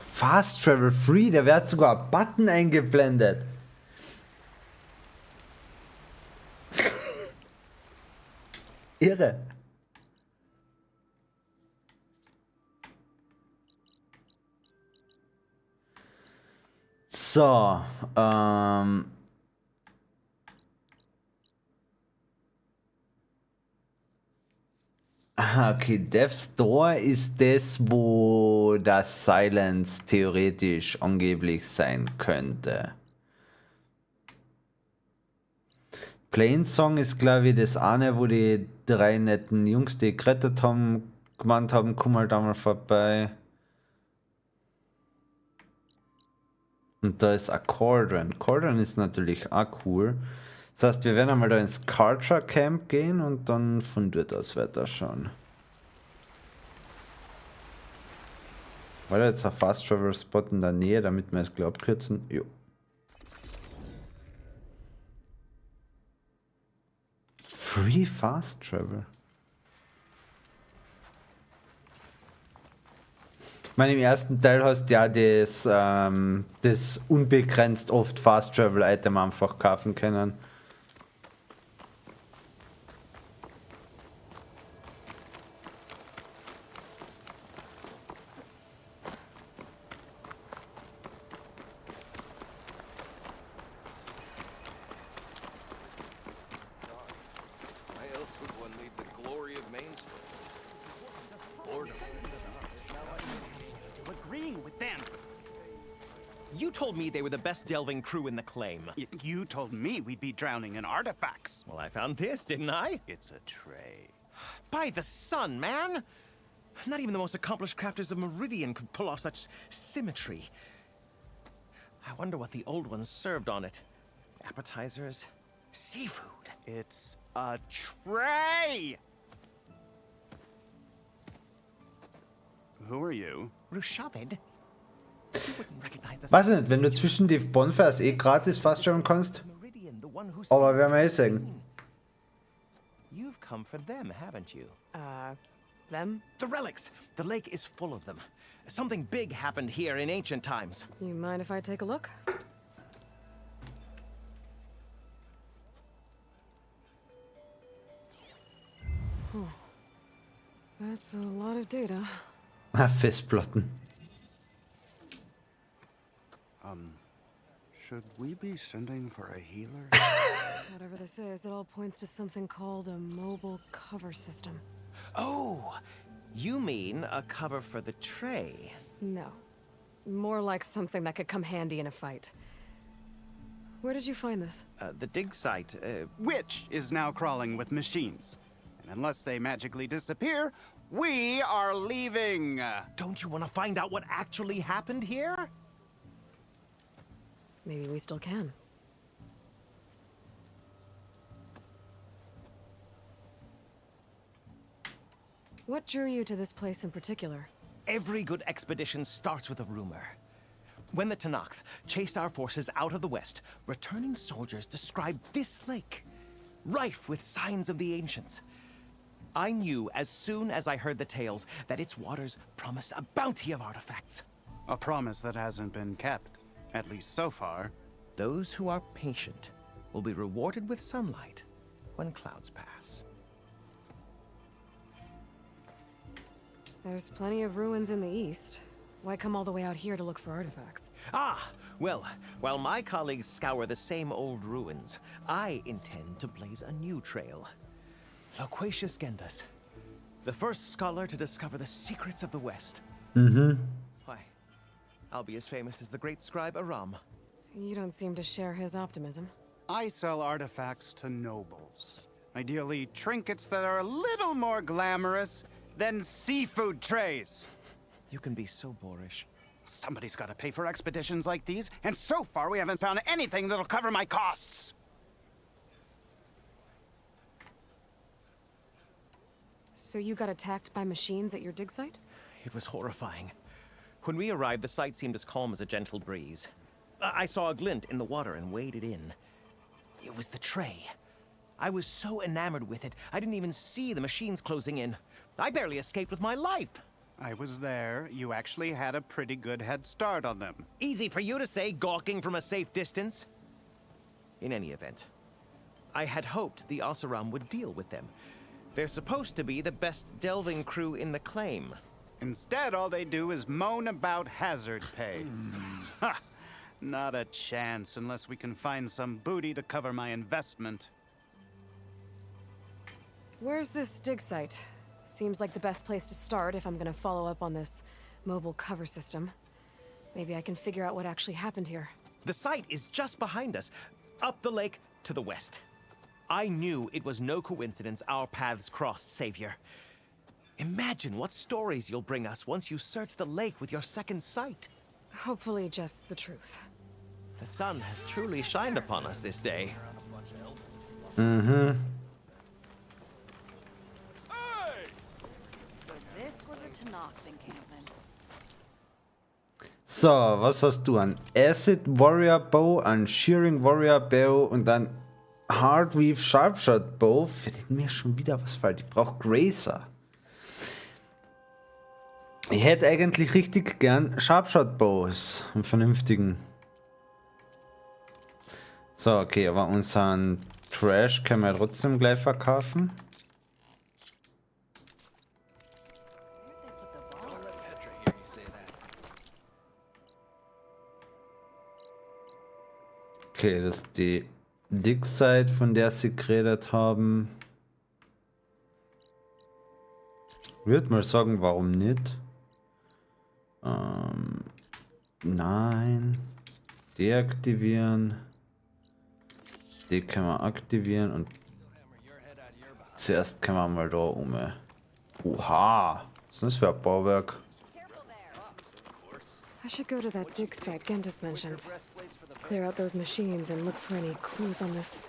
Fast Travel Free, da wird sogar ein Button eingeblendet. Irre. So, okay, Death's Door ist das, wo das Silence theoretisch angeblich sein könnte. Plainsong ist, glaube ich, das eine, wo die drei netten Jungs, die gerettet haben, gemeint haben, komm halt einmal vorbei. Und da ist Accordion. Accordion ist natürlich auch cool. Das heißt, wir werden einmal da ins Kartra Camp gehen und dann von dort aus weiter schauen. War da jetzt ein Fast Travel Spot in der Nähe, damit wir es gleich abkürzen? Jo. Free Fast Travel. Ich meine, im ersten Teil hast du ja das unbegrenzt oft Fast Travel Item einfach kaufen können. You told me they were the best delving crew in the claim. You told me we'd be drowning in artifacts. Well, I found this, didn't I? It's a tray. By the sun, man! Not even the most accomplished crafters of Meridian could pull off such symmetry. I wonder what the old ones served on it. Appetizers? Seafood? It's a tray! Who are you? Rushavid? Weiß nicht, wenn du zwischen die Bonfires gratis fast schauen kannst. Aber werden wir eh sehen. You've come for them, haven't you? Them? The relics! The lake is full of them. Something big happened here in ancient times. You mind if I take a look? Oh. That's a lot of data. Festplatten. Should we be sending for a healer? Whatever this is, it all points to something called a mobile cover system. Oh! You mean a cover for the tray? No. More like something that could come handy in a fight. Where did you find this? The dig site, Which is now crawling with machines. And unless they magically disappear, we are leaving! Don't you want to find out what actually happened here? Maybe we still can. What drew you to this place in particular? Every good expedition starts with a rumor. When the Tenakth chased our forces out of the west, returning soldiers described this lake, rife with signs of the ancients. I knew as soon as I heard the tales that its waters promised a bounty of artifacts. A promise that hasn't been kept, at least so far. Those who are patient will be rewarded with sunlight when clouds pass. There's plenty of ruins in the east. Why come all the way out here to look for artifacts? Ah, well, while my colleagues scour the same old ruins, I intend to blaze a new trail. Loquacious Gendas, the first scholar to discover the secrets of the West. Why, I'll be as famous as the great scribe Aram. You don't seem to share his optimism. I sell artifacts to nobles. Ideally, trinkets that are a little more glamorous than seafood trays. You can be so boorish. Somebody's got to pay for expeditions like these, and so far we haven't found anything that'll cover my costs. So you got attacked by machines at your dig site? It was horrifying. When we arrived, the sight seemed as calm as a gentle breeze. I saw a glint in the water and waded in. It was the tray. I was so enamored with it, I didn't even see the machines closing in. I barely escaped with my life. I was there. You actually had a pretty good head start on them. Easy for you to say, gawking from a safe distance. In any event, I had hoped the Oseram would deal with them. They're supposed to be the best delving crew in the claim. Instead, all they do is moan about hazard pay. Ha! Not a chance unless we can find some booty to cover my investment. Where's this dig site? Seems like the best place to start if I'm gonna follow up on this mobile cover system. Maybe I can figure out what actually happened here. The site is just behind us, up the lake to the west. I knew it was no coincidence our paths crossed, Savior. Imagine what stories you'll bring us once you search the lake with your second sight. Hopefully just the truth. The sun has truly shined upon us this day. So this was a Tenakth encampment. So, was hast du an Acid Warrior Bow, an Shearing Warrior Bow und dann Hardweave Sharpshot Bow? Findet mir schon wieder was falsch. Ich brauche Grazer. Ich hätte eigentlich richtig gern Sharpshot Bows, einen vernünftigen. So, okay, aber unseren Trash können wir trotzdem gleich verkaufen. Okay, das ist die Dig-Site, von der sie geredet haben. Ich würde mal sagen, warum nicht? Nein. Deaktivieren. Die können wir aktivieren und zuerst können wir mal da um. Oha! Was ist das für ein Bauwerk? I should go to that dig site Gentis mentioned. Clear out those machines and look for any clues on this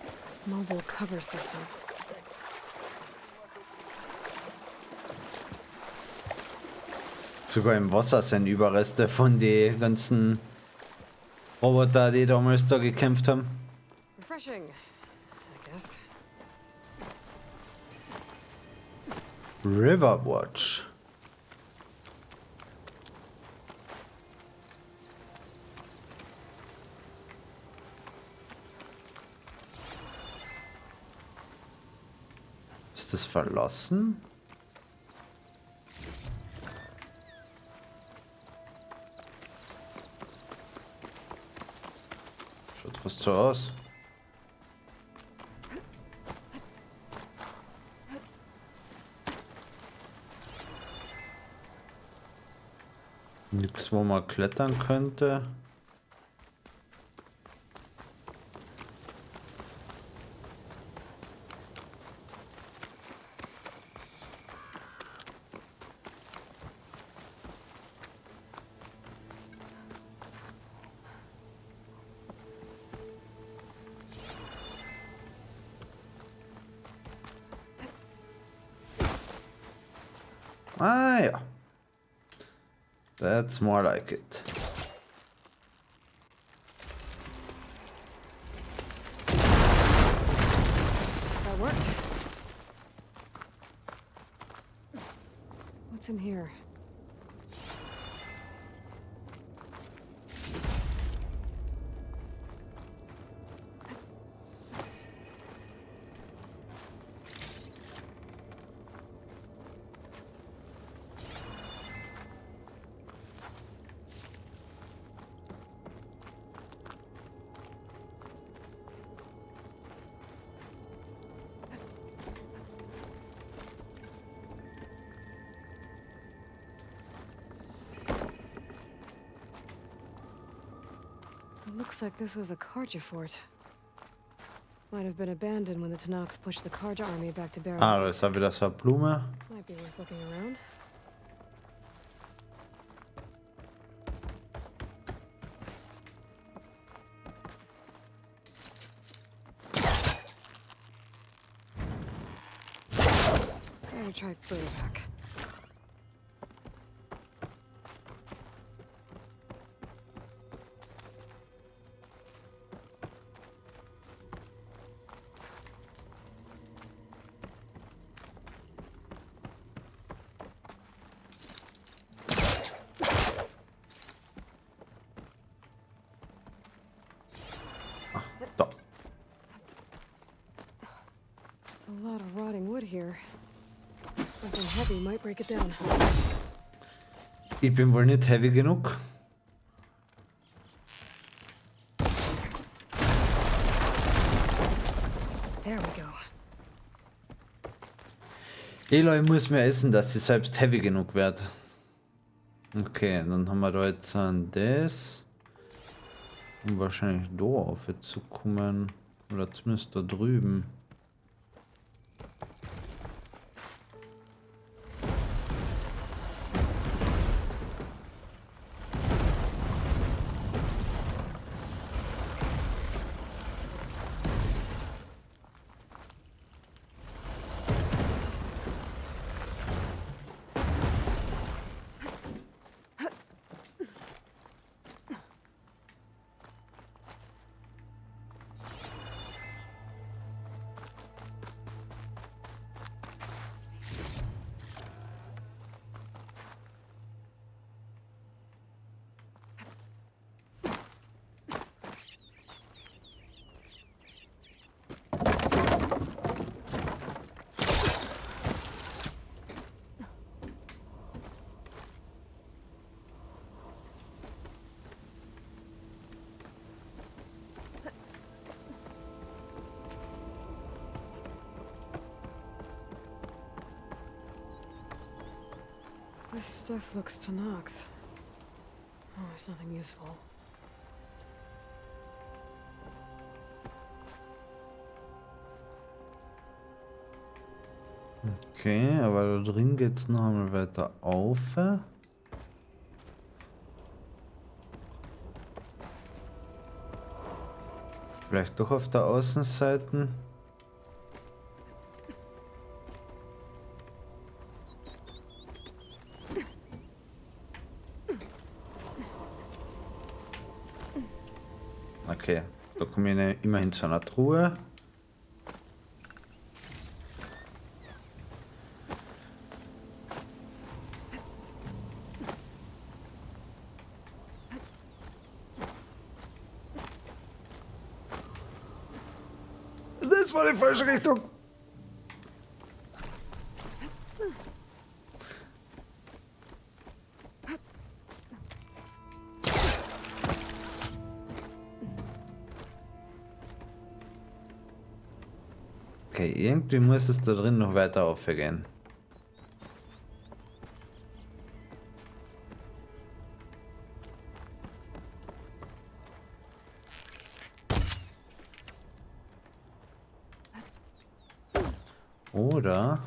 mobile cover system. Sogar im Wasser sind Überreste von den ganzen Roboter, die damals da gekämpft haben. Refreshing, I guess. Riverwatch. Ist das verlassen? Schaut fast so aus. Nix, wo man klettern könnte. Ah, ja. That's more like it. That worked. What's in here? Looks like this was a Karja fort. Might have been abandoned when the Tenakth pushed the Karja army back to Barrow. Ah, da ist auch wieder so eine Blume. Might be worth looking around. Better try back. Da. A lot of rotting wood here. Something heavy might break it down. Ich bin wohl nicht heavy genug. There we go. Eloy muss mehr essen, dass sie selbst heavy genug wird. Okay, dann haben wir da jetzt das. Um wahrscheinlich da auf zu kommen. Oder zumindest da drüben. This stuff looks Tenakth. Oh, there's nothing useful. Okay, aber da drin geht's noch einmal weiter auf. Vielleicht doch auf der Außenseite. Okay, da komme ich immerhin zu einer Truhe. Das war die falsche Richtung. Okay, irgendwie muss es da drin noch weiter aufgehen. Oder?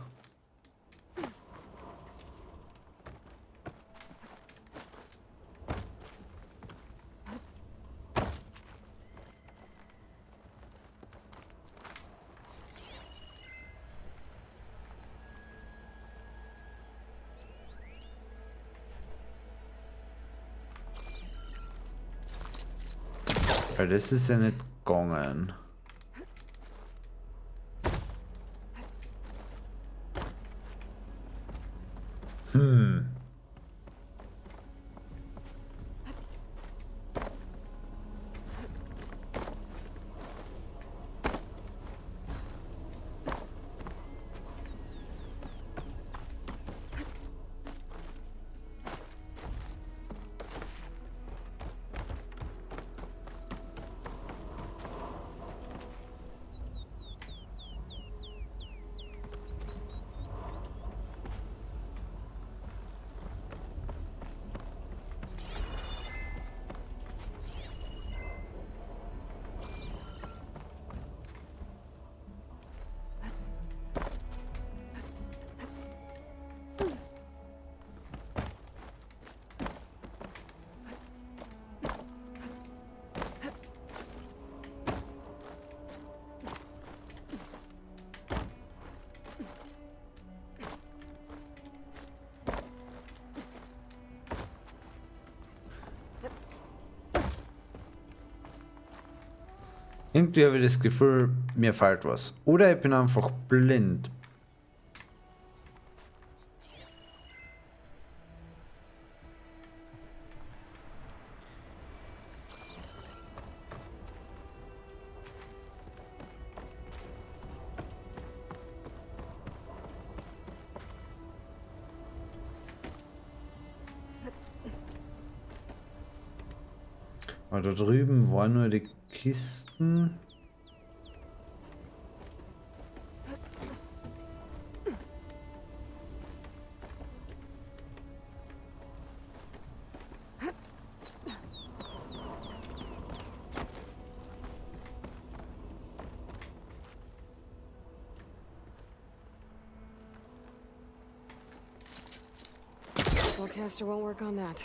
Weil das ist ja nicht gegangen. Irgendwie habe ich das Gefühl, mir fehlt was. Oder ich bin einfach blind. Aber da drüben waren nur die Kisten. Forecaster won't work on that.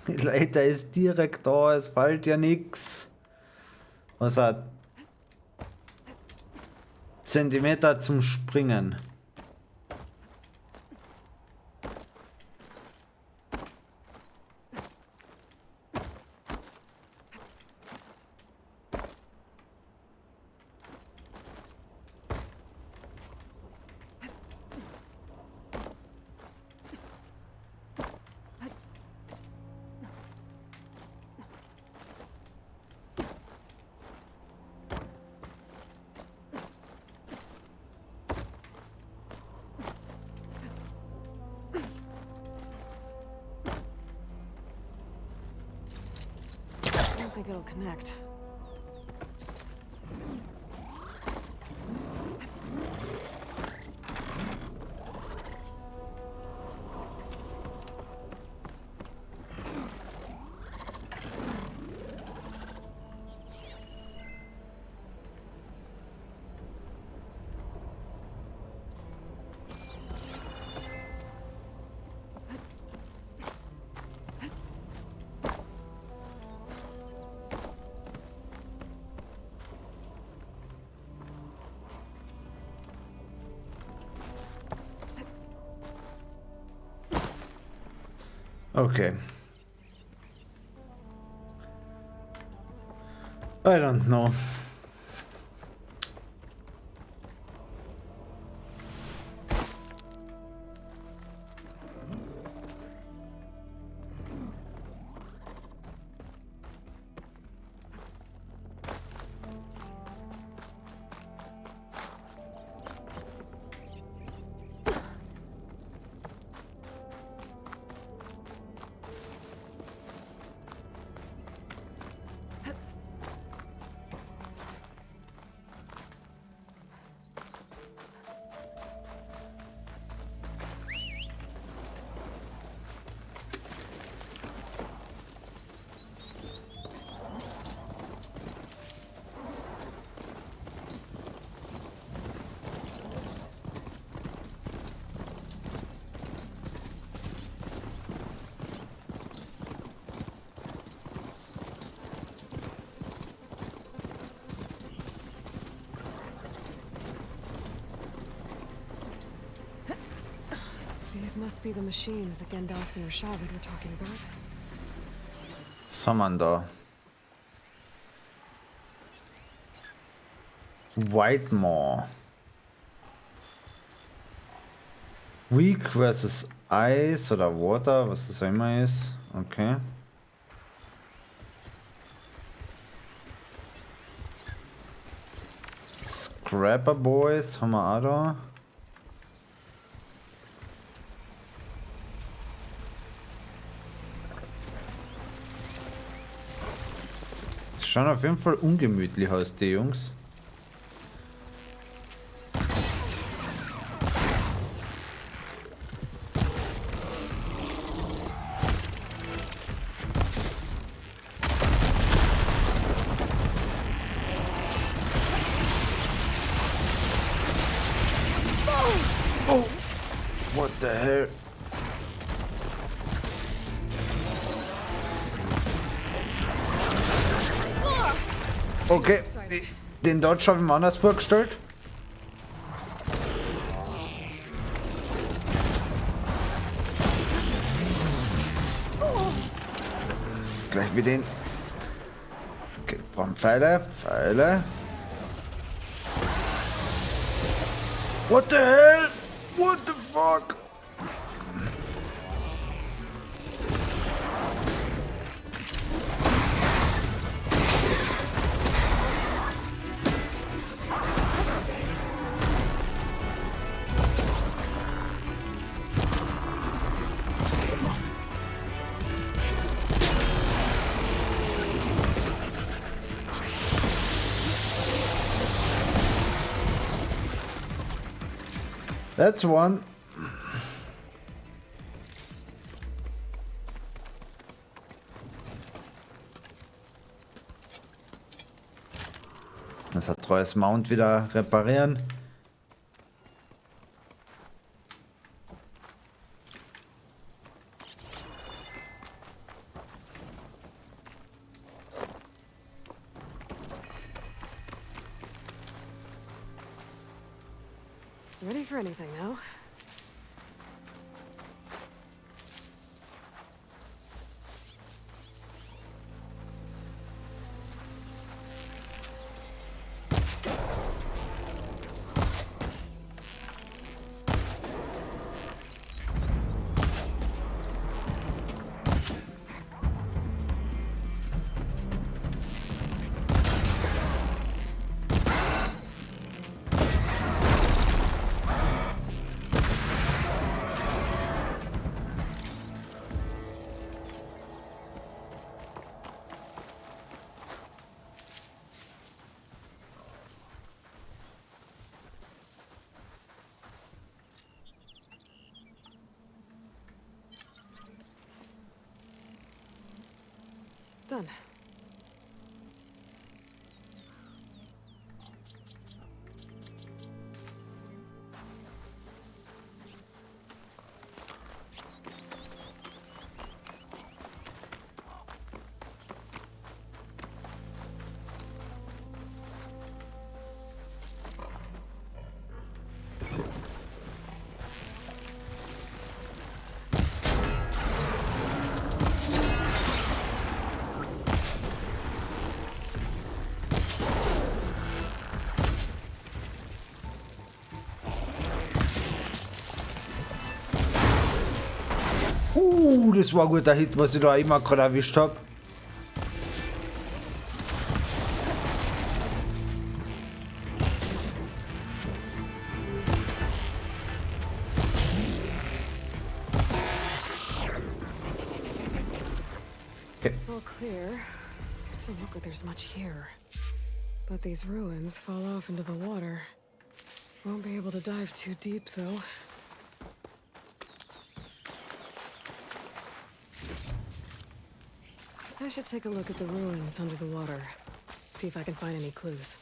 Die Leiter ist direkt da, es fällt ja nix. Was hat Zentimeter zum Springen. I don't think it'll connect. Okay. I don't know. These must be the machines that Gandalf and Rashavad were talking about. Was haben wir denn da? Whitemaw. Weak versus Ice oder Water, was das auch immer ist. Okay. Scrapper Boys haben wir auch da. Das schauen auf jeden Fall ungemütlich aus, die Jungs. Oh! What the hell? Okay, den Dodge habe ich mir anders vorgestellt. gleich wieder hin. Okay, brauchen Pfeile. Pfeile. What the hell? What the fuck? That's one. Das hat treues Mount wieder reparieren. Ready for anything now? Done. Das war ein guter Hit, was ich da immer gerade erwischt habe. All clear. Doesn't look like there's much here. But these ruins fall off into the water. Won't be able to dive too deep, though. I should take a look at the ruins under the water. See if I can find any clues.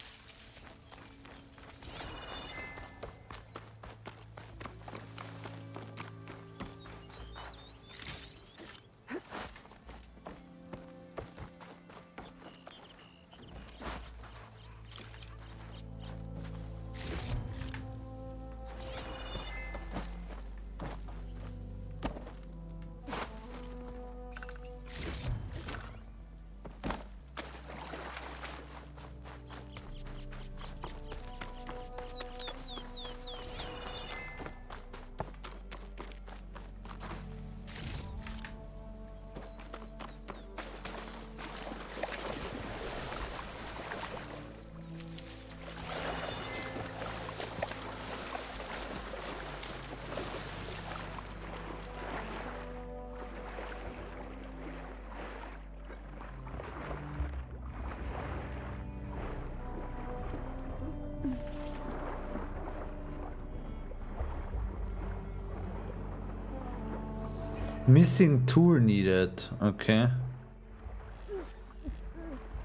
Missing tool needed. Okay.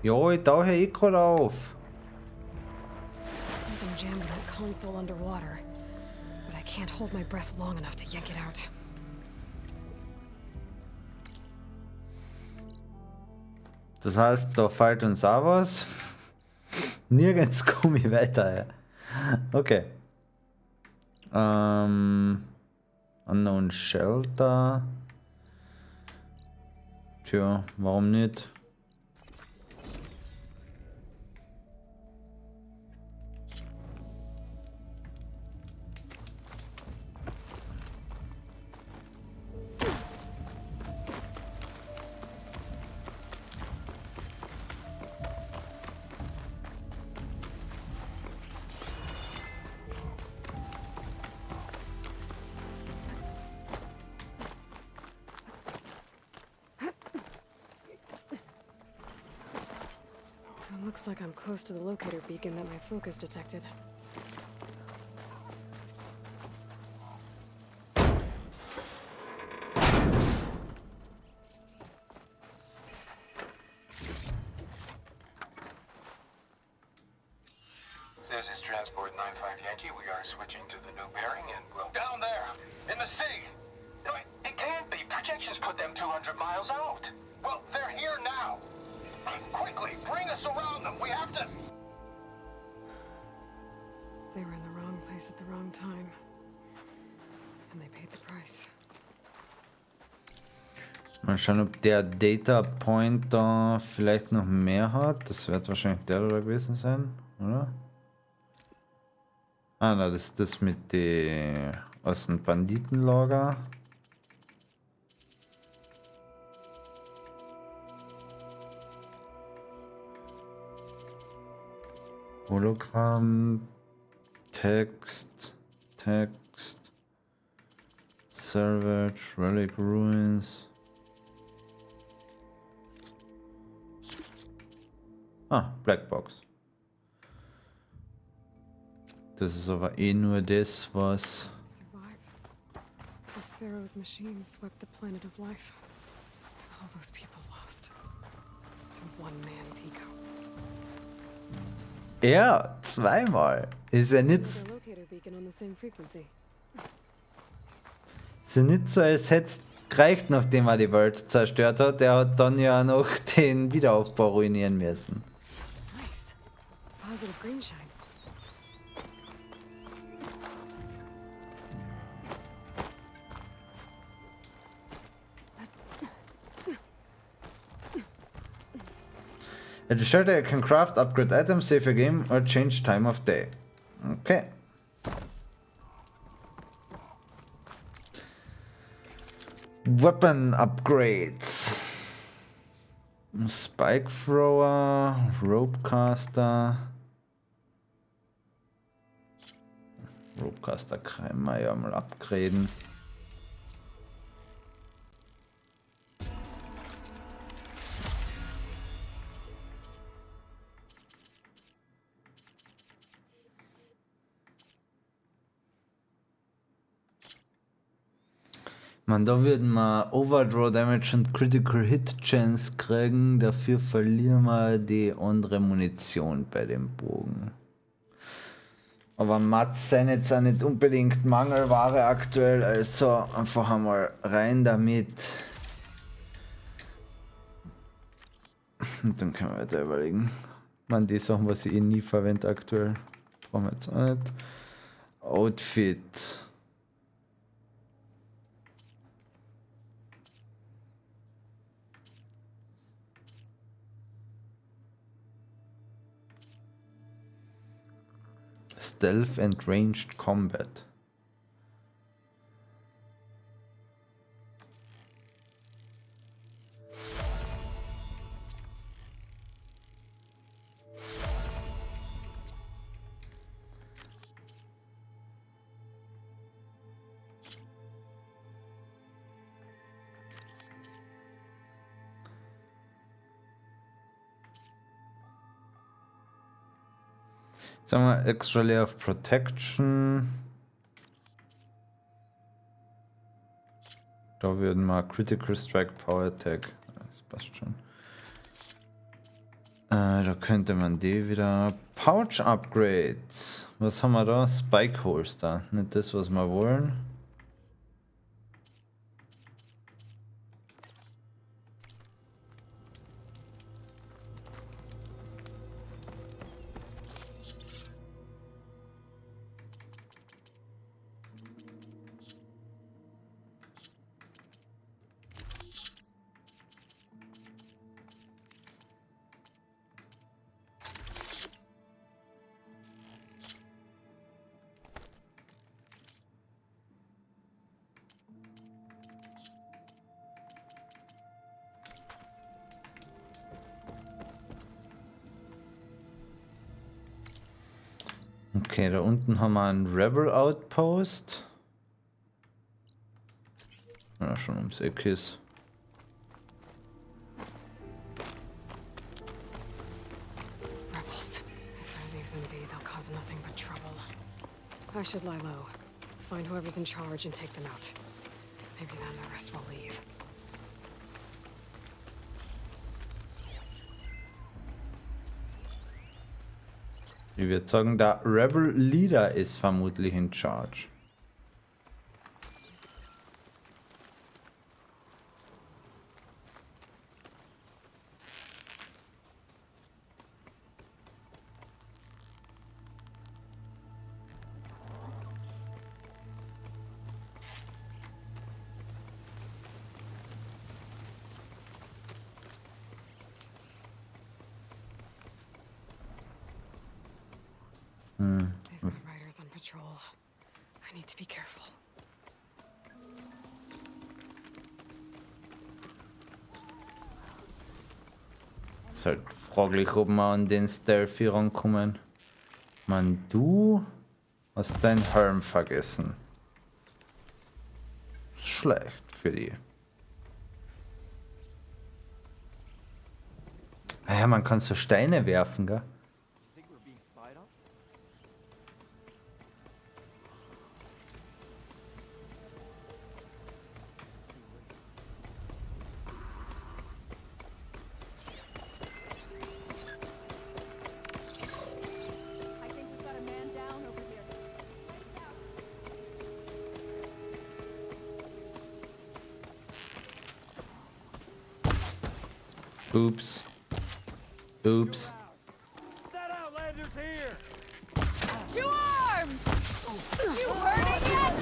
Jo, ich tauche eh gerade auf. Something jammed that console underwater, but I can't hold my breath long enough to yank it out. Das heißt, da fällt uns auch was. Nirgends komme ich weiter. Okay. Unknown Shelter. Tja, warum nicht? It looks like I'm close to the locator beacon that my focus detected. This is Transport 95 Yankee. We are switching to the new bearing and we'll... Down there! In the city! No, it can't be. Projections put them 200 miles out. Well, they're here now. Quickly, bring us around them. We have to... They were in the wrong place at the wrong time. And they paid the price. Mal schauen, ob der Data Point da vielleicht noch mehr hat. Das wird wahrscheinlich der da gewesen sein, oder? Ah, na, das ist das mit den aus dem Banditenlager. Hologramm, Text, Salvage, Relic Ruins. Ah, Blackbox. Das ist aber eh nur das, was... Survive. This Pharaoh's machine swept the planet of life. All those people lost. To one man's ego. Ja, zweimal. Ist ja nicht, The locator beacon on the same frequency. ist ja nicht so, als hätte es gereicht, nachdem er die Welt zerstört hat. Er hat dann ja noch den Wiederaufbau ruinieren müssen. Nice. Deposit of green shine. At the shelter you can craft, upgrade items, save your game or change time of day. Okay. Weapon upgrades. Spike thrower, rope caster. Rope caster kann man ja mal upgraden. Man, da würden wir Overdraw Damage und Critical Hit Chance kriegen, dafür verlieren wir die andere Munition bei dem Bogen. Aber Mats sind jetzt auch nicht unbedingt Mangelware aktuell, also einfach einmal rein damit. Und dann können wir weiter überlegen. Man, die Sachen, was ich eh nie verwende aktuell, brauchen wir jetzt auch nicht. Outfit. Stealth and Ranged Combat. Sagen wir extra layer of protection. Da würden wir Critical Strike Power Attack. Das passt schon. Da könnte man die wieder. Pouch Upgrades. Was haben wir da? Spike Holster. Nicht das, was wir wollen. Okay, da unten haben wir einen Rebel Outpost. Ja, schon ums Eck ist. Rebels. If I leave them be, they'll cause nothing but trouble. I should lie low. Find whoever's in charge and take them out. Maybe then the rest will leave. Ich würde sagen, der Rebel Leader ist vermutlich in charge. They've got riders on patrol. I need to be careful. Ist halt fraglich, ob wir an den Stealthy rankommen. Man, du hast deinen Helm vergessen. Ist schlecht für die. Ah ja, man kann so Steine werfen, gell? Oops. Oops. That Outlander's here! Two arms! You hurting yet?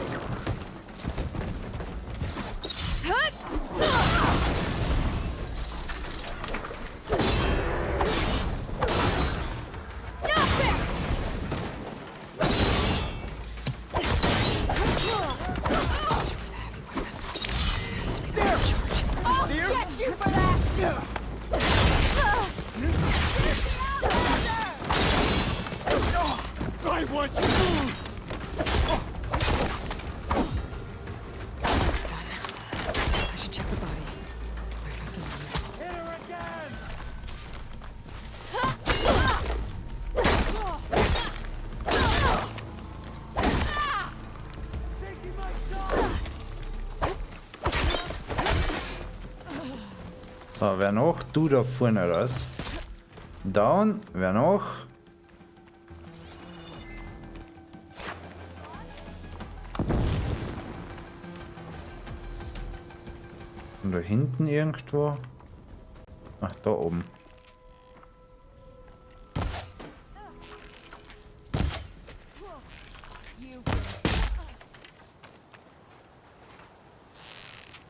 I'll get you for that! I want you moved! It's done. I should check the body. Might find something useful. Hit her again! Taking my shot! So, wer noch? Du da vorne raus. Down, wer noch? Und da hinten irgendwo? Ach, da oben.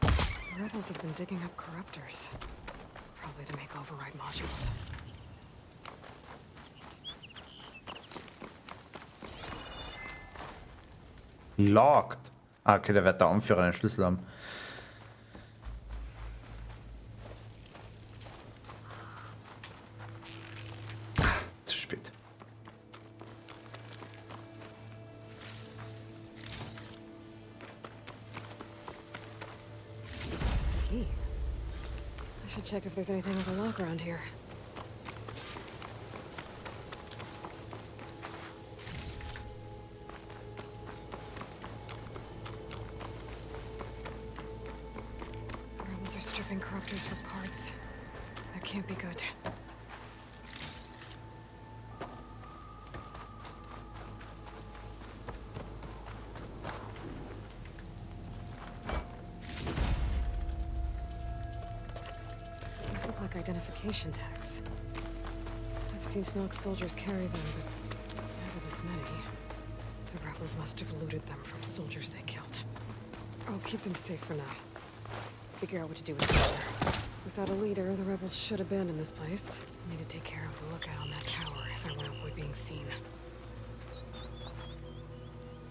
The rebels have been digging up corruptors. Probably to make override modules. Locked. Ah, okay, da wird der Anführer einen Schlüssel haben. Zu spät. Key. I should check if there's anything with a lock around here. Rebels are stripping corruptors for parts. That can't be good. These look like identification tags. I've seen Snoke soldiers carry them, but never this many. The rebels must have looted them from soldiers they killed. I'll keep them safe for now. Figure out what to do with them later. Without a leader, the rebels should abandon this place. I need to take care of the lookout on that tower if I want to avoid being seen.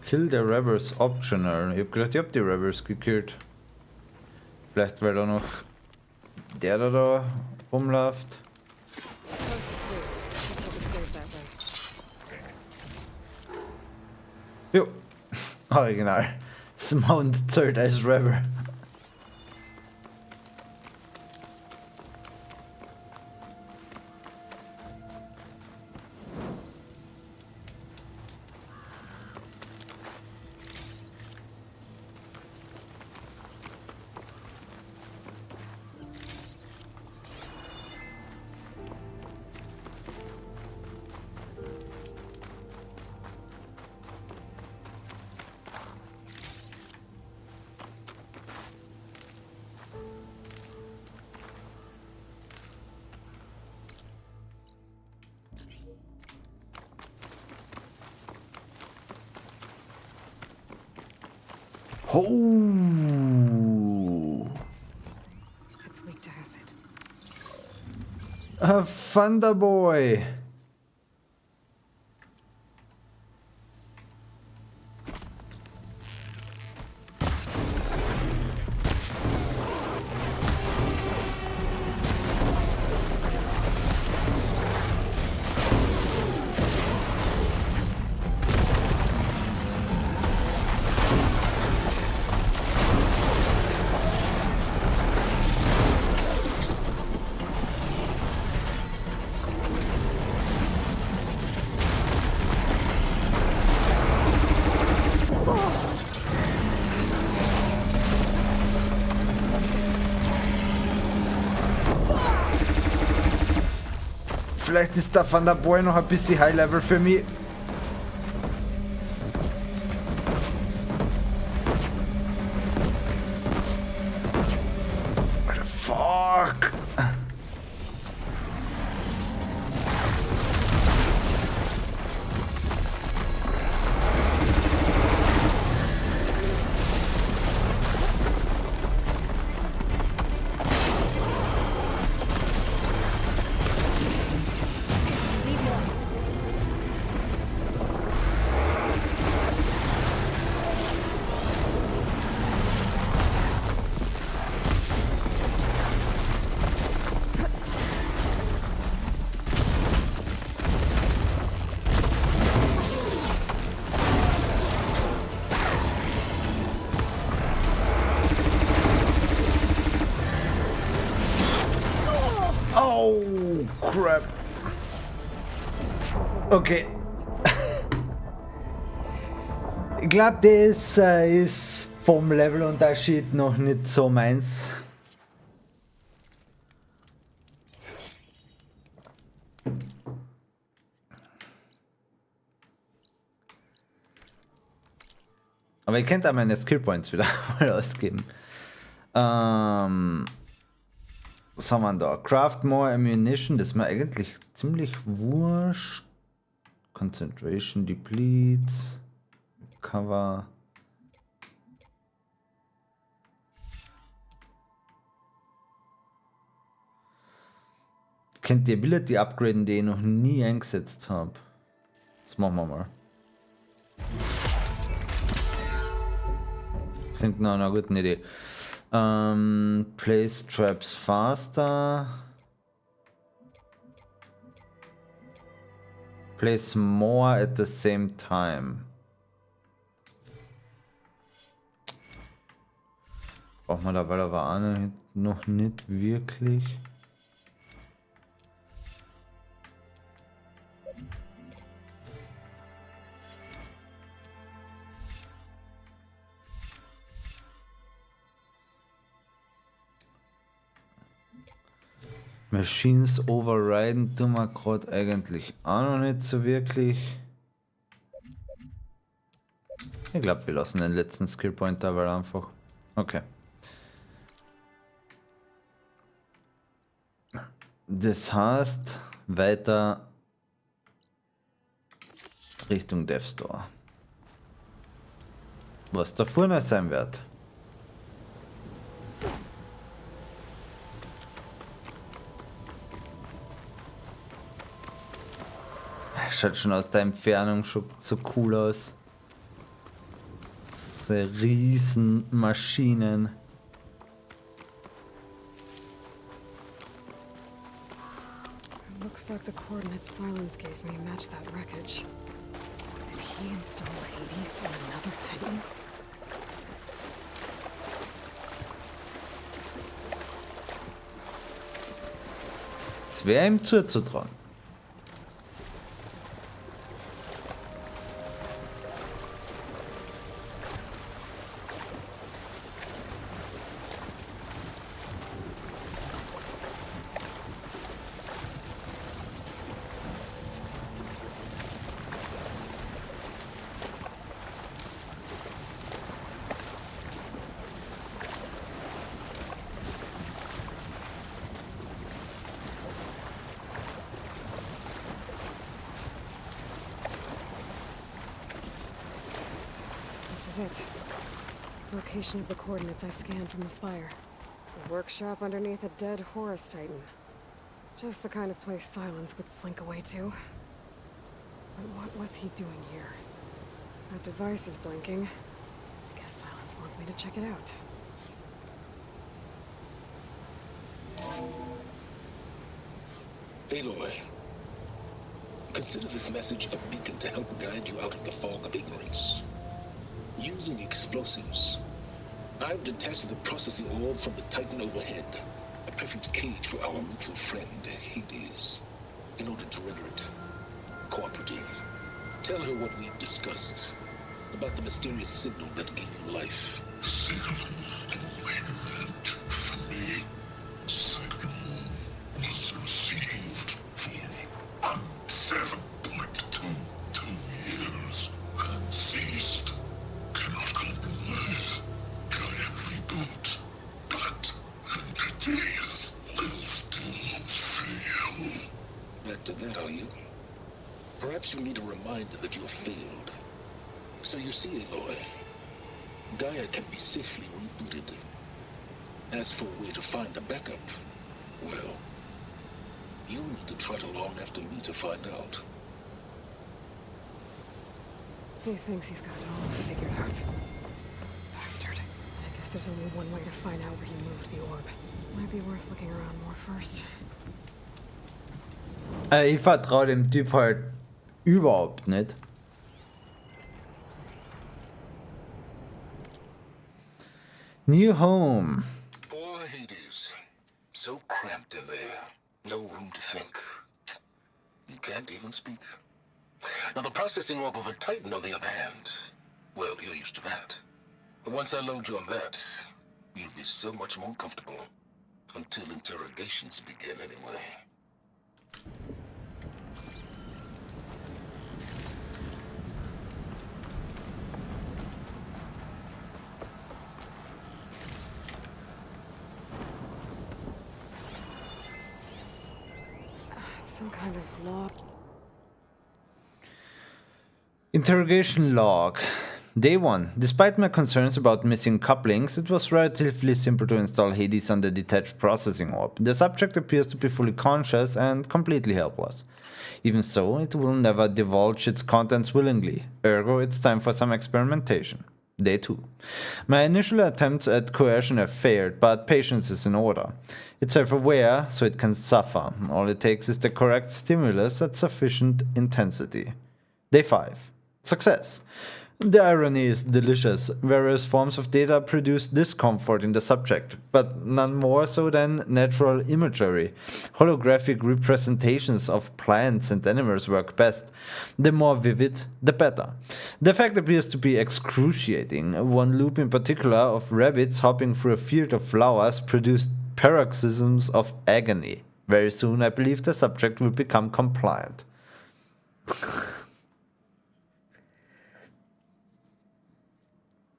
Kill the Rebels optional. Ich hab gedacht, ich hab die Rebels gekillt. Vielleicht weil da noch der da rumläuft. Coast is clear. Let's hope it stays that way. Jo, original. Das Mount zählt als Rebel. Oh. It's weak to acid. A Thunder Boy. Vielleicht ist der Thunder Boy noch ein bisschen High Level für mich. Alter, fuck. Oh, crap. Okay. Ich glaube, das ist vom Levelunterschied noch nicht so meins. Aber ihr könnt auch meine Skillpoints wieder mal ausgeben. Was haben wir da? Craft more ammunition, das ist mir eigentlich ziemlich wurscht. Concentration depletes. Cover. Könnt die Ability upgraden, die ich noch nie eingesetzt habe. Das machen wir mal. Klingt nach einer guten Idee. Place traps faster. Place more at the same time. Braucht man da, weil er war noch nicht wirklich. Machines overriden tun wir gerade eigentlich auch noch nicht so wirklich. Ich glaube, wir lassen den letzten Skillpoint da, weil einfach. Okay. Das heißt, weiter Richtung Death Store. Was da vorne sein wird. Schaut schon aus der Entfernung schon so cool aus. Diese riesen Maschinen. It looks like the coordinates Silence gave me match that wreckage. Did he install Hades on another Titan? Es wäre ihm zuzutrauen. This is it. Location of the coordinates I scanned from the spire. A workshop underneath a dead Horus Titan. Just the kind of place Silence would slink away to. But what was he doing here? That device is blinking. I guess Silence wants me to check it out. Aloy, consider this message a beacon to help guide you out of the fog of ignorance. Using explosives, I've detached the processing orb from the Titan overhead, a perfect cage for our mutual friend, Hades, in order to render it cooperative. Tell her what we've discussed about the mysterious signal that gave you life. Signal only meant for me. Signal was received for 7.22 years and ceased. Cannot compromise. Giant reboot. But entities will still fail. Back to that, are you? Perhaps you need a reminder that you have failed. So you see, Aloy, Gaia can be safely rebooted. As for a way to find a backup, well, you'll need to trot along after me to find out. He thinks he's got it all figured out. Bastard. I guess there's only one way to find out where he moved the orb. Might be worth looking around more first. Ich vertraue dem Typ halt überhaupt nicht. New home. Poor Hades. So cramped in there. No room to think. You can't even speak. Now the processing orb of a Titan, on the other hand, well, you're used to that. But once I load you on that, you'll be so much more comfortable. Until interrogations begin, anyway. Some kind of log. Interrogation log. Day 1. Despite my concerns about missing couplings, it was relatively simple to install Hades on the detached processing orb. The subject appears to be fully conscious and completely helpless. Even so, it will never divulge its contents willingly, ergo it's time for some experimentation. Day 2. My initial attempts at coercion have failed, but patience is in order. It's self-aware, so it can suffer. All it takes is the correct stimulus at sufficient intensity. Day 5. Success. The irony is delicious. Various forms of data produce discomfort in the subject, but none more so than natural imagery. Holographic representations of plants and animals work best. The more vivid, the better. The fact appears to be excruciating. One loop in particular of rabbits hopping through a field of flowers produced paroxysms of agony. Very soon I believe the subject will become compliant.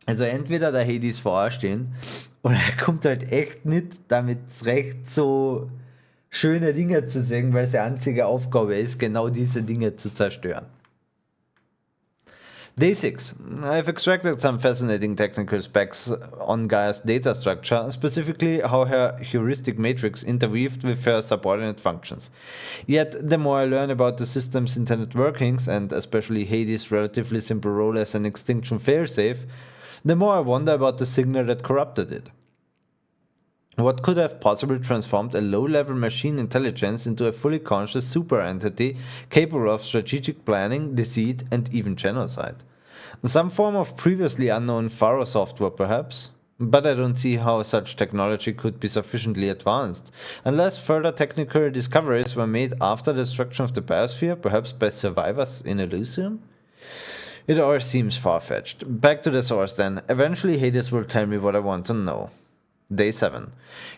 Also entweder der Hades vorstehen oder er kommt halt echt nicht damit recht, so schöne Dinge zu sehen, weil seine einzige Aufgabe ist, genau diese Dinge zu zerstören. Day 6. I've extracted some fascinating technical specs on Gaia's data structure, specifically how her heuristic matrix interweaved with her subordinate functions. Yet, the more I learn about the system's intended workings, and especially Hades' relatively simple role as an extinction failsafe, the more I wonder about the signal that corrupted it. What could have possibly transformed a low-level machine intelligence into a fully conscious super entity capable of strategic planning, deceit, and even genocide? Some form of previously unknown Pharaoh software, perhaps? But I don't see how such technology could be sufficiently advanced, unless further technical discoveries were made after the destruction of the biosphere, perhaps by survivors in Elysium? It all seems far-fetched. Back to the source then. Eventually Hades will tell me what I want to know. Day 7.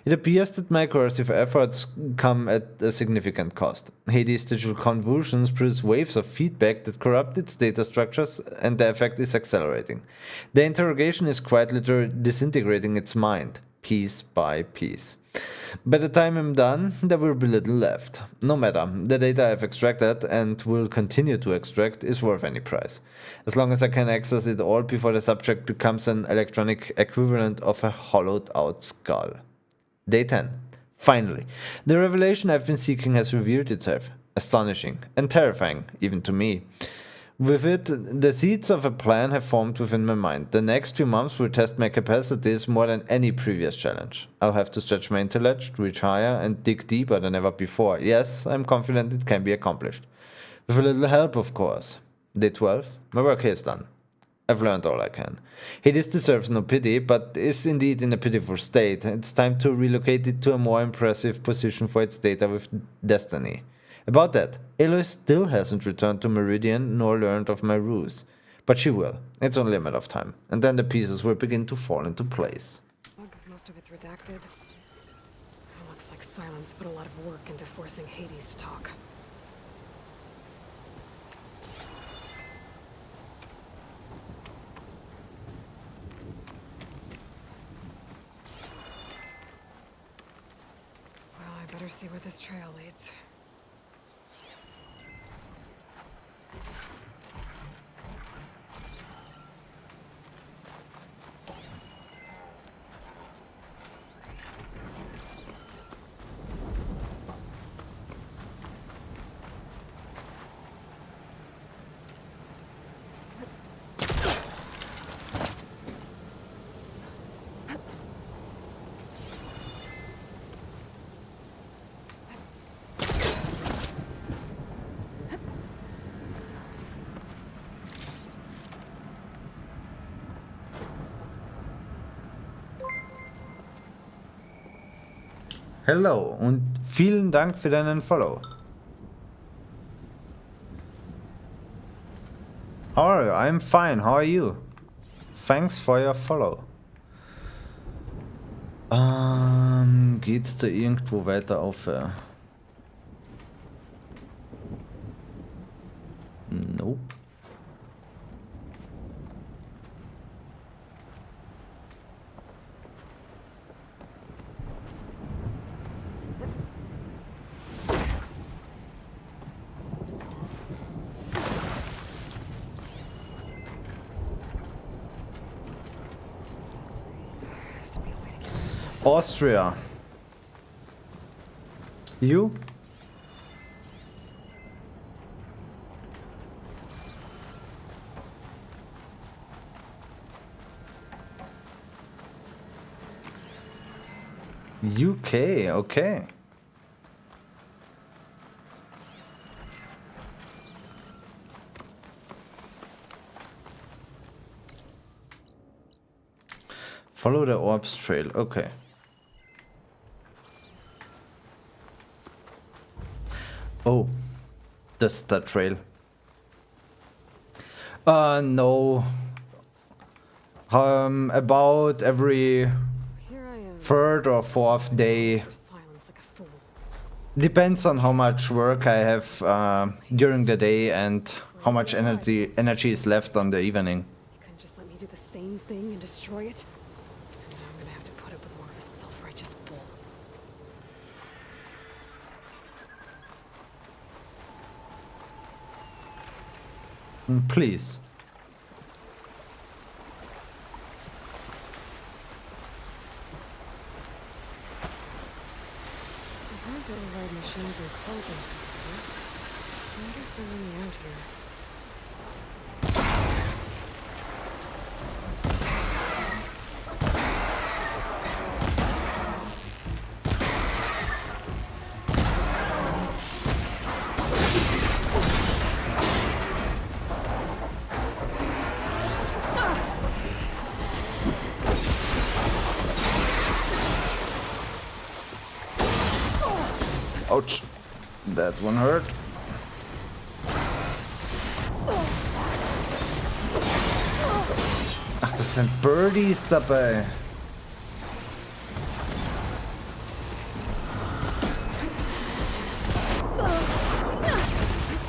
It appears that my coercive efforts come at a significant cost. Hades' digital convolutions produce waves of feedback that corrupt its data structures, and the effect is accelerating. The interrogation is quite literally disintegrating its mind, piece by piece. By the time I'm done, there will be little left. No matter, the data I've extracted, and will continue to extract, is worth any price. As long as I can access it all before the subject becomes an electronic equivalent of a hollowed out skull. Day 10. Finally, the revelation I've been seeking has revealed itself. Astonishing and terrifying, even to me. With it, the seeds of a plan have formed within my mind. The next few months will test my capacities more than any previous challenge. I'll have to stretch my intellect, reach higher, and dig deeper than ever before. Yes, I'm confident it can be accomplished. With a little help, of course. Day 12. My work here is done. I've learned all I can. Hades deserves no pity, but is indeed in a pitiful state. It's time to relocate it to a more impressive position for its data with destiny. About that, Aloy still hasn't returned to Meridian nor learned of my ruse. But she will. It's only a matter of time. And then the pieces will begin to fall into place. Most of it's redacted. It looks like Silence put a lot of work into forcing Hades to talk. Well, I better see where this trail leads. Hello und vielen Dank für deinen Follow. How are you? I'm fine. How are you? Thanks for your follow. Geht's da irgendwo weiter auf? Nope. Austria. You? UK, okay. Follow the orbs trail, okay. Oh, that's the trail. No. About every third or fourth day. Depends on how much work I have during the day and how much energy is left on the evening. You couldn't just let me do the same thing and destroy it? And now I'm gonna have to put up with more of his self-righteous bull. Please. I heard to override machines and clothing. I wonder if they're really out here. Ouch. That one hurt. Ach, das sind Birdies dabei.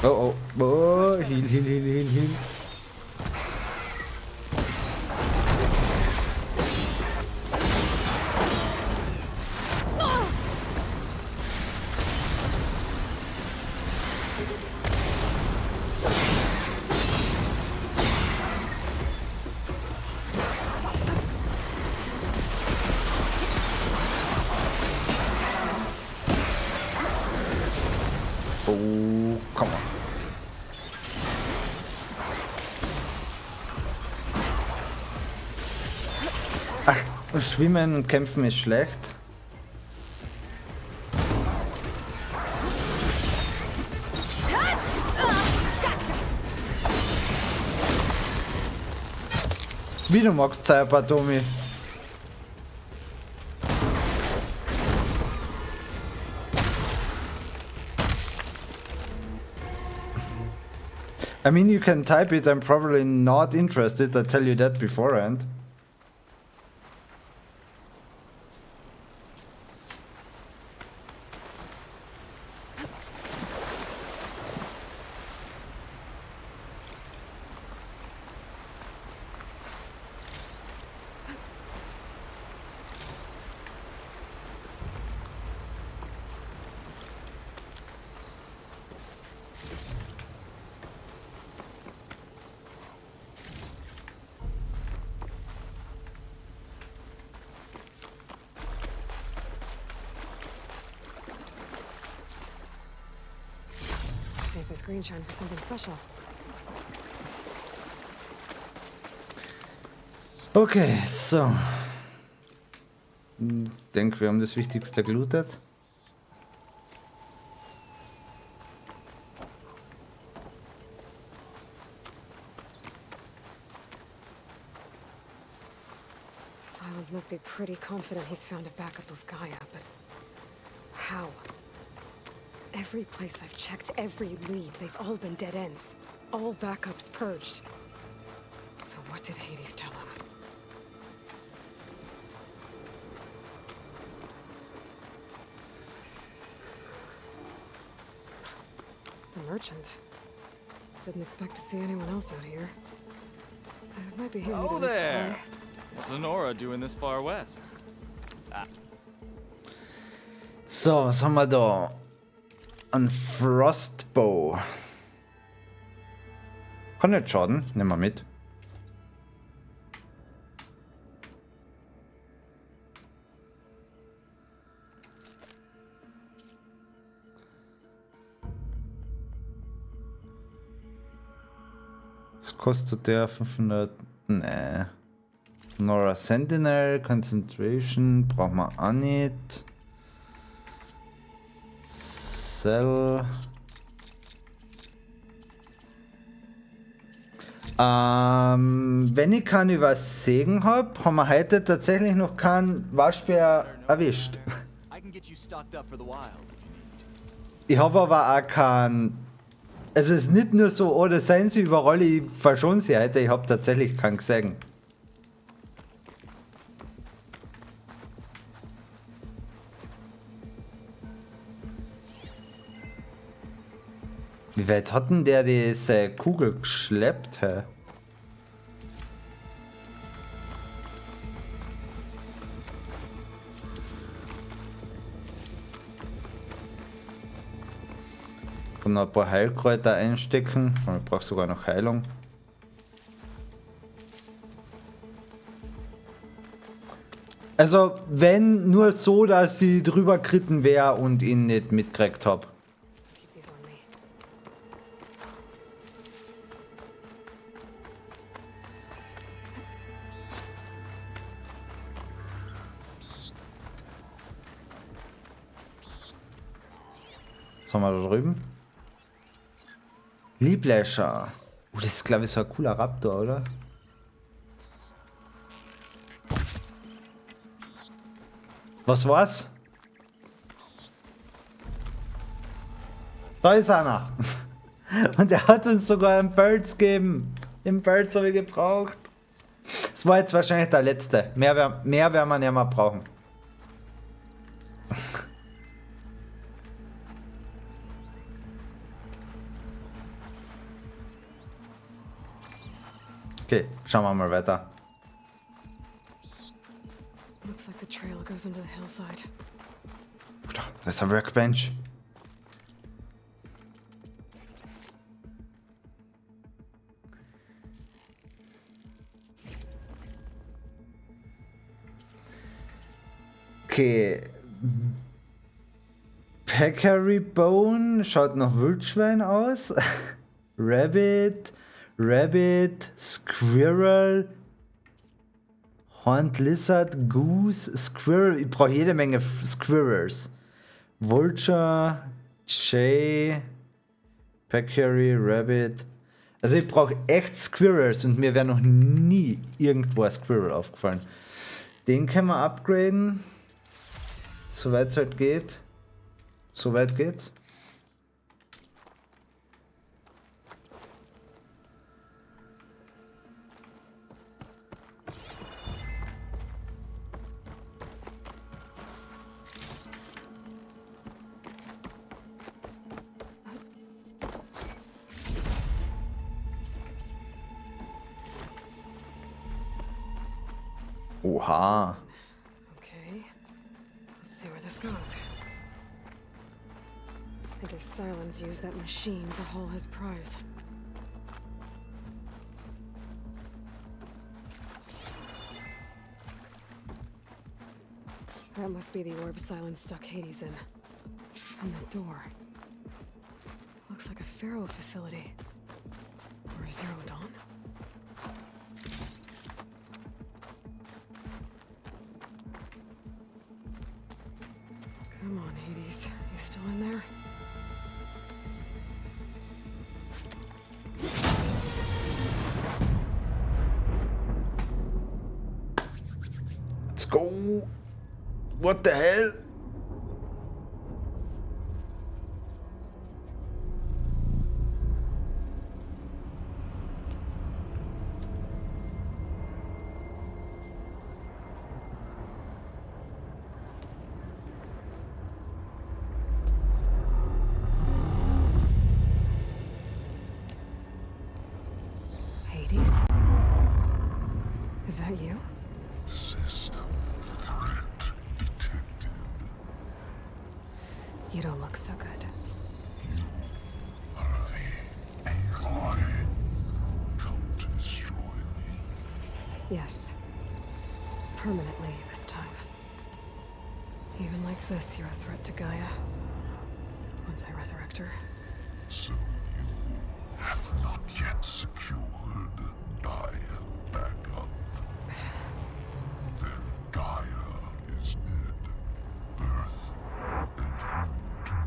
Oh, oh, oh, heal. Oh, come on. Ach, Schwimmen und Kämpfen ist schlecht. Wie du magst, Cyber Tommy. I mean, you can type it, I'm probably not interested, I tell you that beforehand. Save this green shine for something special. Okay, so. Ich denke, wir haben das Wichtigste gelootet. Silence must be pretty confident he's found a backup of Gaia, but how? Every place I've checked, every lead, they've all been dead ends. All backups purged. So what did Hades tell him? The merchant. Didn't expect to see anyone else out here. It might be him. Oh there! What's Lenora doing this far west? Ah. So, was haben wir da? Ein Frostbow. Kann nicht schaden, nehmen wir mit. Was kostet der? 500? Nee. Nora Sentinel, Concentration, brauchen wir auch nicht. Sell. Wenn ich keinen übersehen habe, haben wir heute tatsächlich noch keinen Waschbär erwischt. Ich habe aber auch keinen. Also es ist nicht nur so, oh, das seien sie überall, ich verschone sie heute, ich habe tatsächlich keinen gesehen. Wie weit hat denn der diese Kugel geschleppt? Hä? Kann noch ein paar Heilkräuter einstecken. Ich brauche sogar noch Heilung. Also, wenn nur so, dass ich drüber geritten wäre und ihn nicht mitgekriegt habe. Was haben wir da drüben? Liebläscher. Das ist, glaube ich, so ein cooler Raptor, oder? Was war's? Da ist einer. Und er hat uns sogar einen Pelz gegeben. Den Pelz habe ich gebraucht. Das war jetzt wahrscheinlich der letzte. Mehr werden wir nicht mehr brauchen. Okay, schauen wir mal weiter. Looks like the trail goes into the hillside. Das ist ein Workbench. Okay. Peccary Bone schaut nach Wildschwein aus. Rabbit, Squirrel, Horned Lizard, Goose, Squirrel. Ich brauche jede Menge Squirrels. Vulture, Jay, Peccary, Rabbit. Also ich brauche echt Squirrels und mir wäre noch nie irgendwo ein Squirrel aufgefallen. Den können wir upgraden. Soweit es halt geht. Soweit geht's. Oha. Okay. Let's see where this goes. I guess Silence used that machine to haul his prize. That must be the orb Silence stuck Hades in. And the door. Looks like a Pharaoh facility. Or a Zero Dawn? Come on, Hades. You still in there? Let's go. What the hell? Hades? Is that you? System threat detected. You don't look so good. You are the AI come to destroy me. Yes. Permanently this time. Even like this, you're a threat to Gaia. Once I resurrect her. So you have not yet secured Gaia back up. Then Gaia is dead. Earth and you too.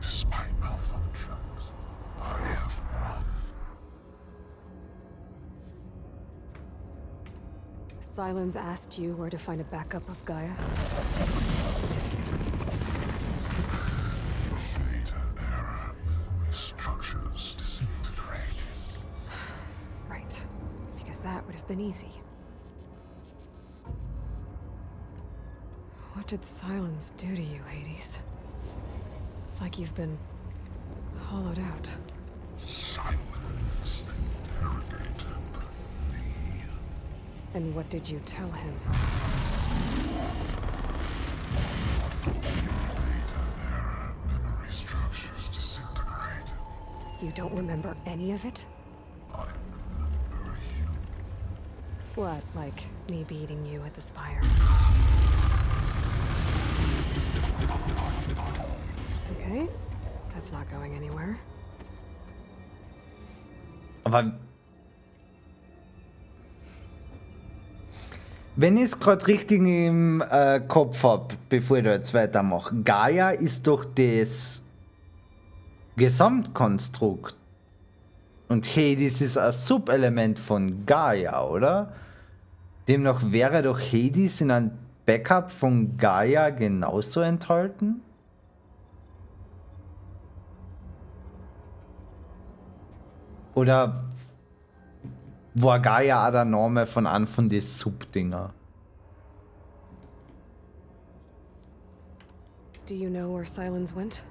Despite malfunctions, I have won. Silence asked you where to find a backup of Gaia? Data error. Structures disintegrated. Right. Because that would have been easy. What did Silence do to you, Hades? It's like you've been hollowed out. Silence interrogated me. And what did you tell him? Data error. Memory structures disintegrated. You don't remember any of it? I remember you. What, like me beating you at the spire? Okay, that's not going anywhere. Aber wenn ich es gerade richtig im Kopf habe, bevor ich da jetzt weitermache, Gaia ist doch das Gesamtkonstrukt. Und Hades ist ein Subelement von Gaia, oder? Demnach wäre doch Hades in einem Backup von Gaia genauso enthalten? Oder war Gaia auch der Name von einem von den Subdinger? Do you know where Silence went?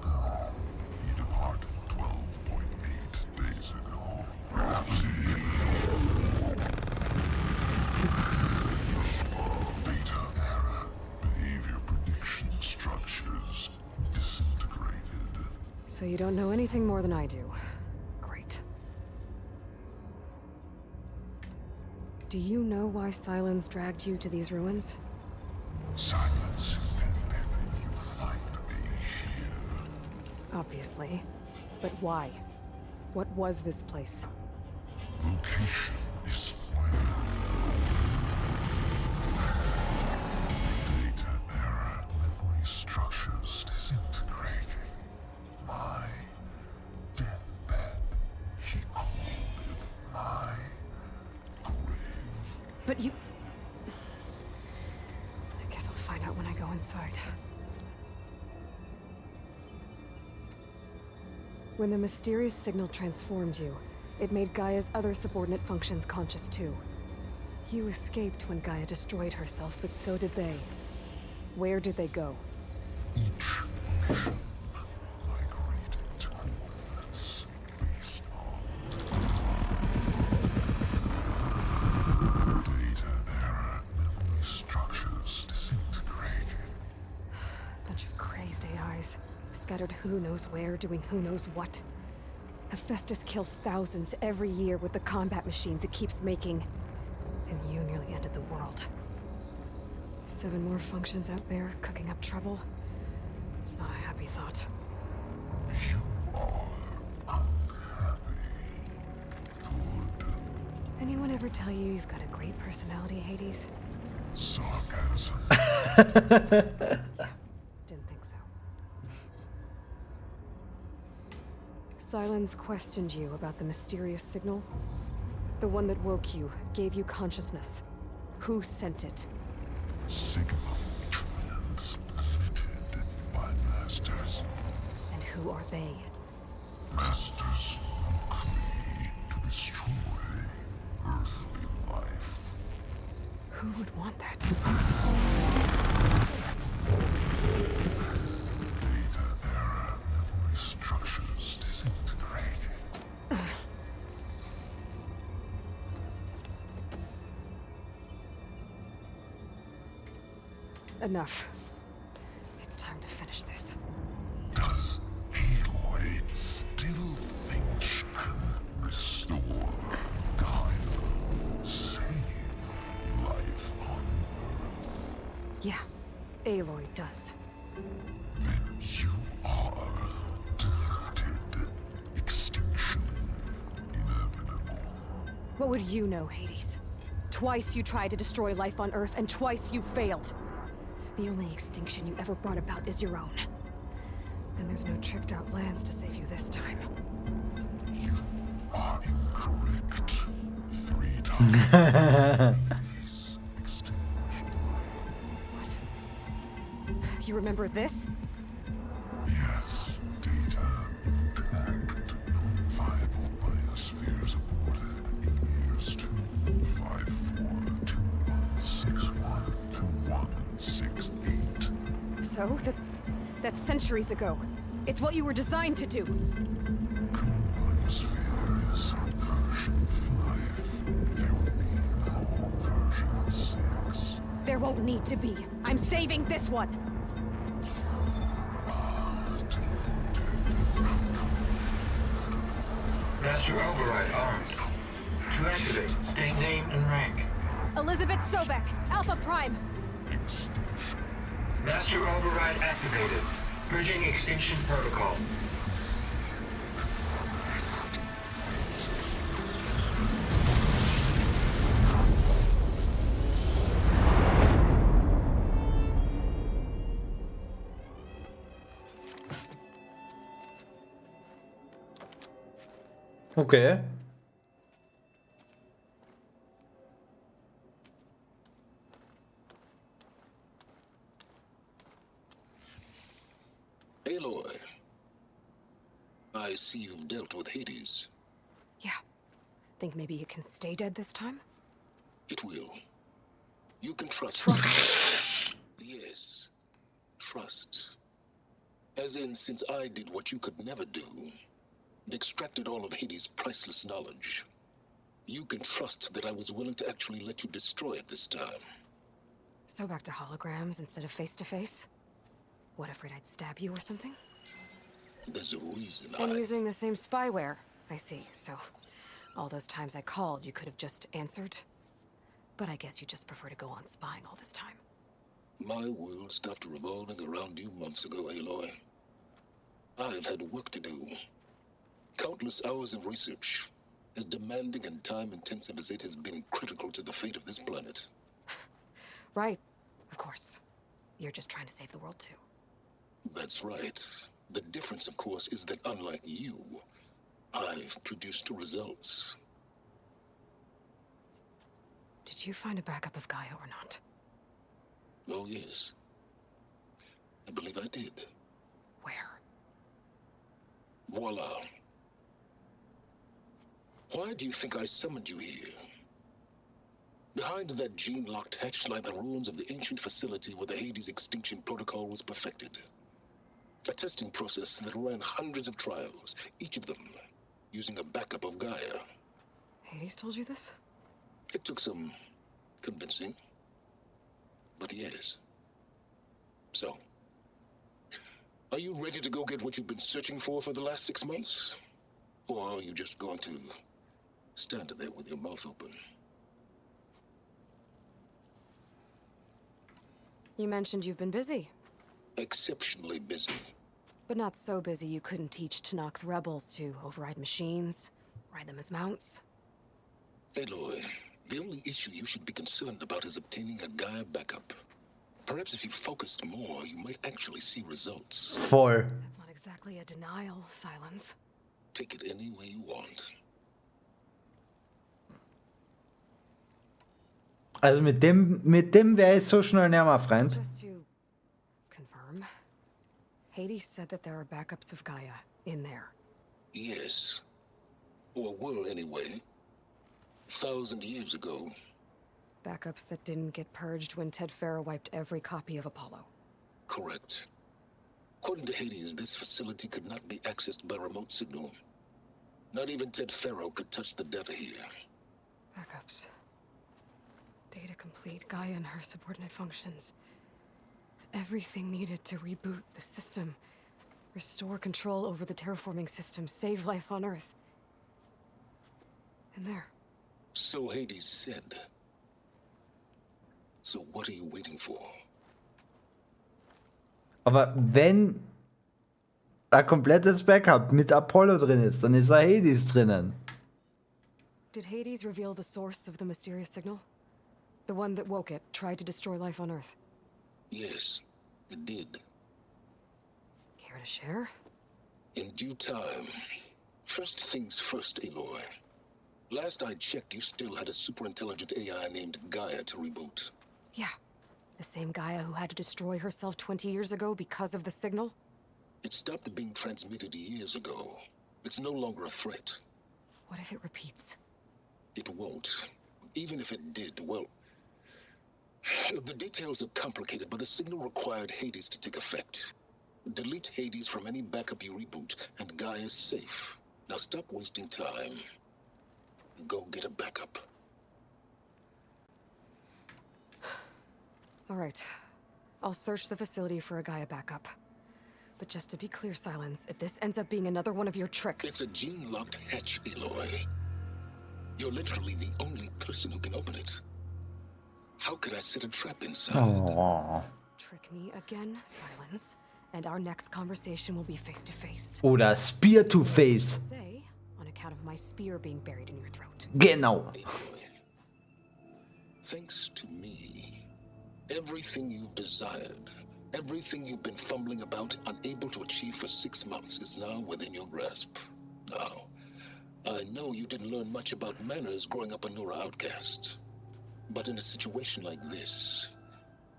He departed 12.8 days ago. Beta era. Behavior prediction structures disintegrated. So you don't know anything more than I do. Great. Do you know why Silence dragged you to these ruins? Silence intended you find me here. Obviously. But why? What was this place? Location is spoiled. Data era memory structures disintegrating. My deathbed. He called it my grave. But you... I guess I'll find out when I go inside. When the mysterious signal transformed you, it made Gaia's other subordinate functions conscious too. You escaped when Gaia destroyed herself, but so did they. Where did they go? Each function migrated to coordinates based on data era memory structures disintegrated. Bunch of crazed AIs, scattered who knows where, doing who knows what. Hephaestus kills thousands every year with the combat machines it keeps making. And you nearly ended the world. 7 more functions out there, cooking up trouble. It's not a happy thought. You are unhappy. Good. Anyone ever tell you you've got a great personality, Hades? Sarcasm. Didn't think so. Silence questioned you about the mysterious signal. The one that woke you, gave you consciousness. Who sent it? Signal transmitted by masters. And who are they? Masters woke me to destroy earthly life. Who would want that? Data era memory structures disintegrated. Enough. It's time to finish this. Does Aloy still think she can restore Gaia? Save life on Earth? Yeah, Aloy does. Then you are deluded. Extinction inevitable. What would you know, Hades? Twice you tried to destroy life on Earth, and twice you failed. The only extinction you ever brought about is your own. And there's no tricked-out lands to save you this time. You are incorrect. 3 times. Extinguished. What? You remember this? Yes, data intact. Non-viable biospheres aborted in years 254, 2161, 2168. So, that's centuries ago. It's what you were designed to do. Biosphere is version 5. There will be no version 6. There won't need to be. I'm saving this one. Master override armed. To activate, state name and rank. Elizabeth Sobek, Alpha Prime. Master override activated. Bridging extinction protocol. Okay. Aloy, I I see you've dealt with Hades. Yeah. Think maybe you can stay dead this time? It will. You can trust. Trust? Yes. Trust. As in, since I did what you could never do, and extracted all of Hades' priceless knowledge, you can trust that I was willing to actually let you destroy it this time. So back to holograms instead of face-to-face? What, afraid I'd stab you or something? There's a reason And using the same spyware. I see, so all those times I called, you could have just answered? But I guess you just prefer to go on spying all this time. My world stopped revolving around you months ago, Aloy. I've had work to do. Countless hours of research, as demanding and time-intensive as it has been critical to the fate of this planet. Right, of course. You're just trying to save the world too. That's right. The difference, of course, is that unlike you, I've produced results. Did you find a backup of Gaia or not? Oh, yes. I believe I did. Where? Voila. Why do you think I summoned you here? Behind that gene-locked hatch lie the ruins of the ancient facility where the Hades extinction protocol was perfected. A testing process that ran hundreds of trials, each of them using a backup of Gaia. Hades told you this? It took some convincing, but yes. So, are you ready to go get what you've been searching for the last 6 months? Or are you just going to stand there with your mouth open? You mentioned you've been busy. Exceptionally busy. But not so busy you couldn't teach Tanakh the rebels to override machines, ride them as mounts. Aloy, the only issue you should be concerned about is obtaining a Gaia backup. Perhaps if you focused more, you might actually see results. Voll. That's not exactly a denial, Silence. Take it any way you want. Also mit dem wäre ich so schnell näher, mein Freund. Just to confirm, Hades said that there are backups of Gaia in there. Yes. Or were anyway. 1,000 years ago. Backups that didn't get purged when Ted Farrow wiped every copy of Apollo. Correct. According to Hades, this facility could not be accessed by remote signal. Not even Ted Farrow could touch the data here. Backups. Data complete, Gaia and her subordinate functions. Everything needed to reboot the system. Restore control over the terraforming system. Save life on Earth. And there. So Hades said. So what are you waiting for? Aber wenn ein komplettes Backup mit Apollo drin ist, dann ist Hades drinnen. Did Hades reveal the source of the mysterious signal? The one that woke it, tried to destroy life on Earth? Yes, it did. Care to share? In due time. First things first, Aloy. Last I checked, you still had a superintelligent AI named Gaia to reboot. Yeah. The same Gaia who had to destroy herself 20 years ago because of the signal? It stopped being transmitted years ago. It's no longer a threat. What if it repeats? It won't. Even if it did, well... The details are complicated, but the signal required Hades to take effect. Delete Hades from any backup you reboot, and Gaia's safe. Now stop wasting time. Go get a backup. All right. I'll search the facility for a Gaia backup. But just to be clear, Silence, if this ends up being another one of your tricks... It's a gene-locked hatch, Aloy. You're literally the only person who can open it. How could I set a trap inside? Oh. Trick me again, Silence, and our next conversation will be face-to-face. Oder Spear to Face. Say, on account of my spear being buried in your throat. Genau. Thanks to me, everything you've desired, everything you've been fumbling about, unable to achieve for 6 months, is now within your grasp. Now, I know you didn't learn much about manners growing up a Nora outcast. But in a situation like this,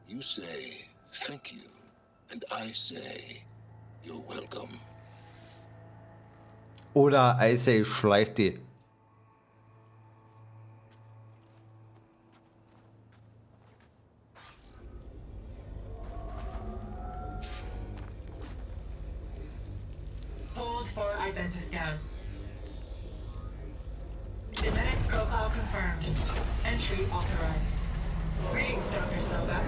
you say, thank you, and I say, you're welcome. Oder Eise schleicht die. Hold for identiscan. Genetic profile confirmed. Entry authorized. Greetings, Dr. Soba.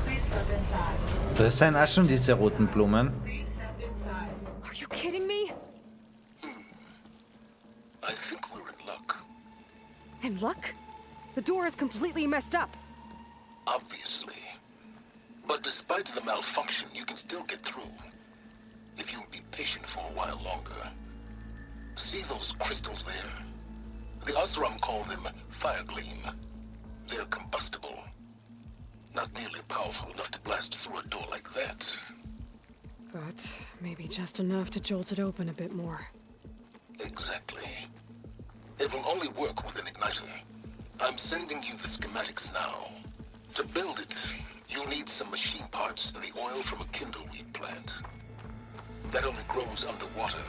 Please step inside. Das sind auch schon diese roten Blumen. Please step inside. Are you kidding me? I think we're in luck. In luck? The door is completely messed up. Obviously. But despite the malfunction, you can still get through. If you'll be patient for a while longer. See those crystals there? The Osram call them fire gleam. They're combustible. Not nearly powerful enough to blast through a door like that. But maybe just enough to jolt it open a bit more. Exactly. It will only work with an igniter. I'm sending you the schematics now. To build it, you'll need some machine parts and the oil from a kindleweed plant. That only grows underwater,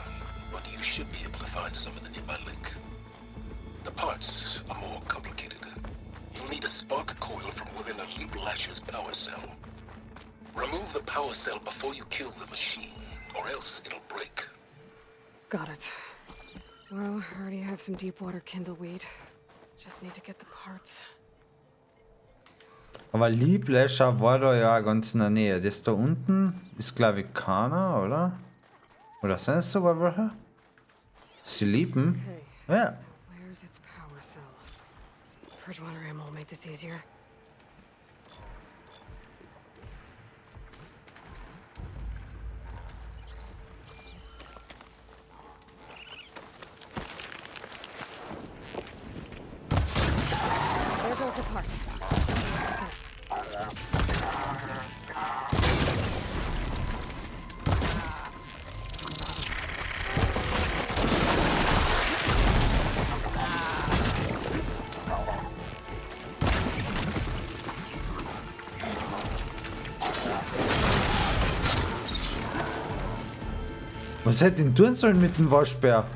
but you should be able to find some in the nearby lake. The parts are more complicated. You'll need a spark coil from within a Leap Lasher's power cell. Remove the power cell before you kill the machine, or else it'll break. Got it. Well, I already have some deep water kindleweed. Just need to get the parts. Aber Liebläscher war da ja ganz in der Nähe. Das da unten ist, glaube ich, keiner, oder? Oder sind es sogar welche? Sie lieben? Okay. Ja. Where's its power cell? Bridgewater ammo will make this easier. There goes the part. Was hätte ich tun sollen mit dem Waschbär?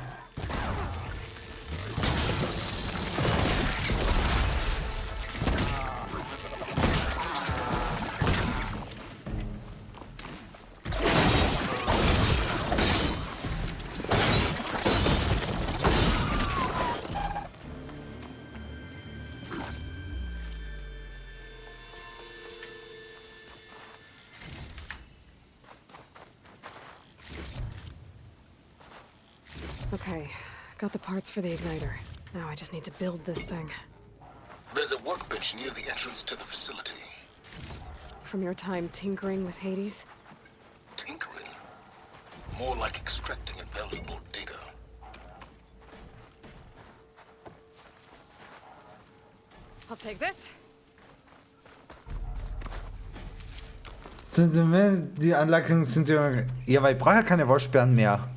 Okay, got the parts for the igniter. Now I just need to build this thing. There's a workbench near the entrance to the facility. From your time tinkering with Hades? Tinkering? More like extracting invaluable data. I'll take this. Die Anlagen sind ja... Ja, weil ich brauche ja keine Waschbären mehr.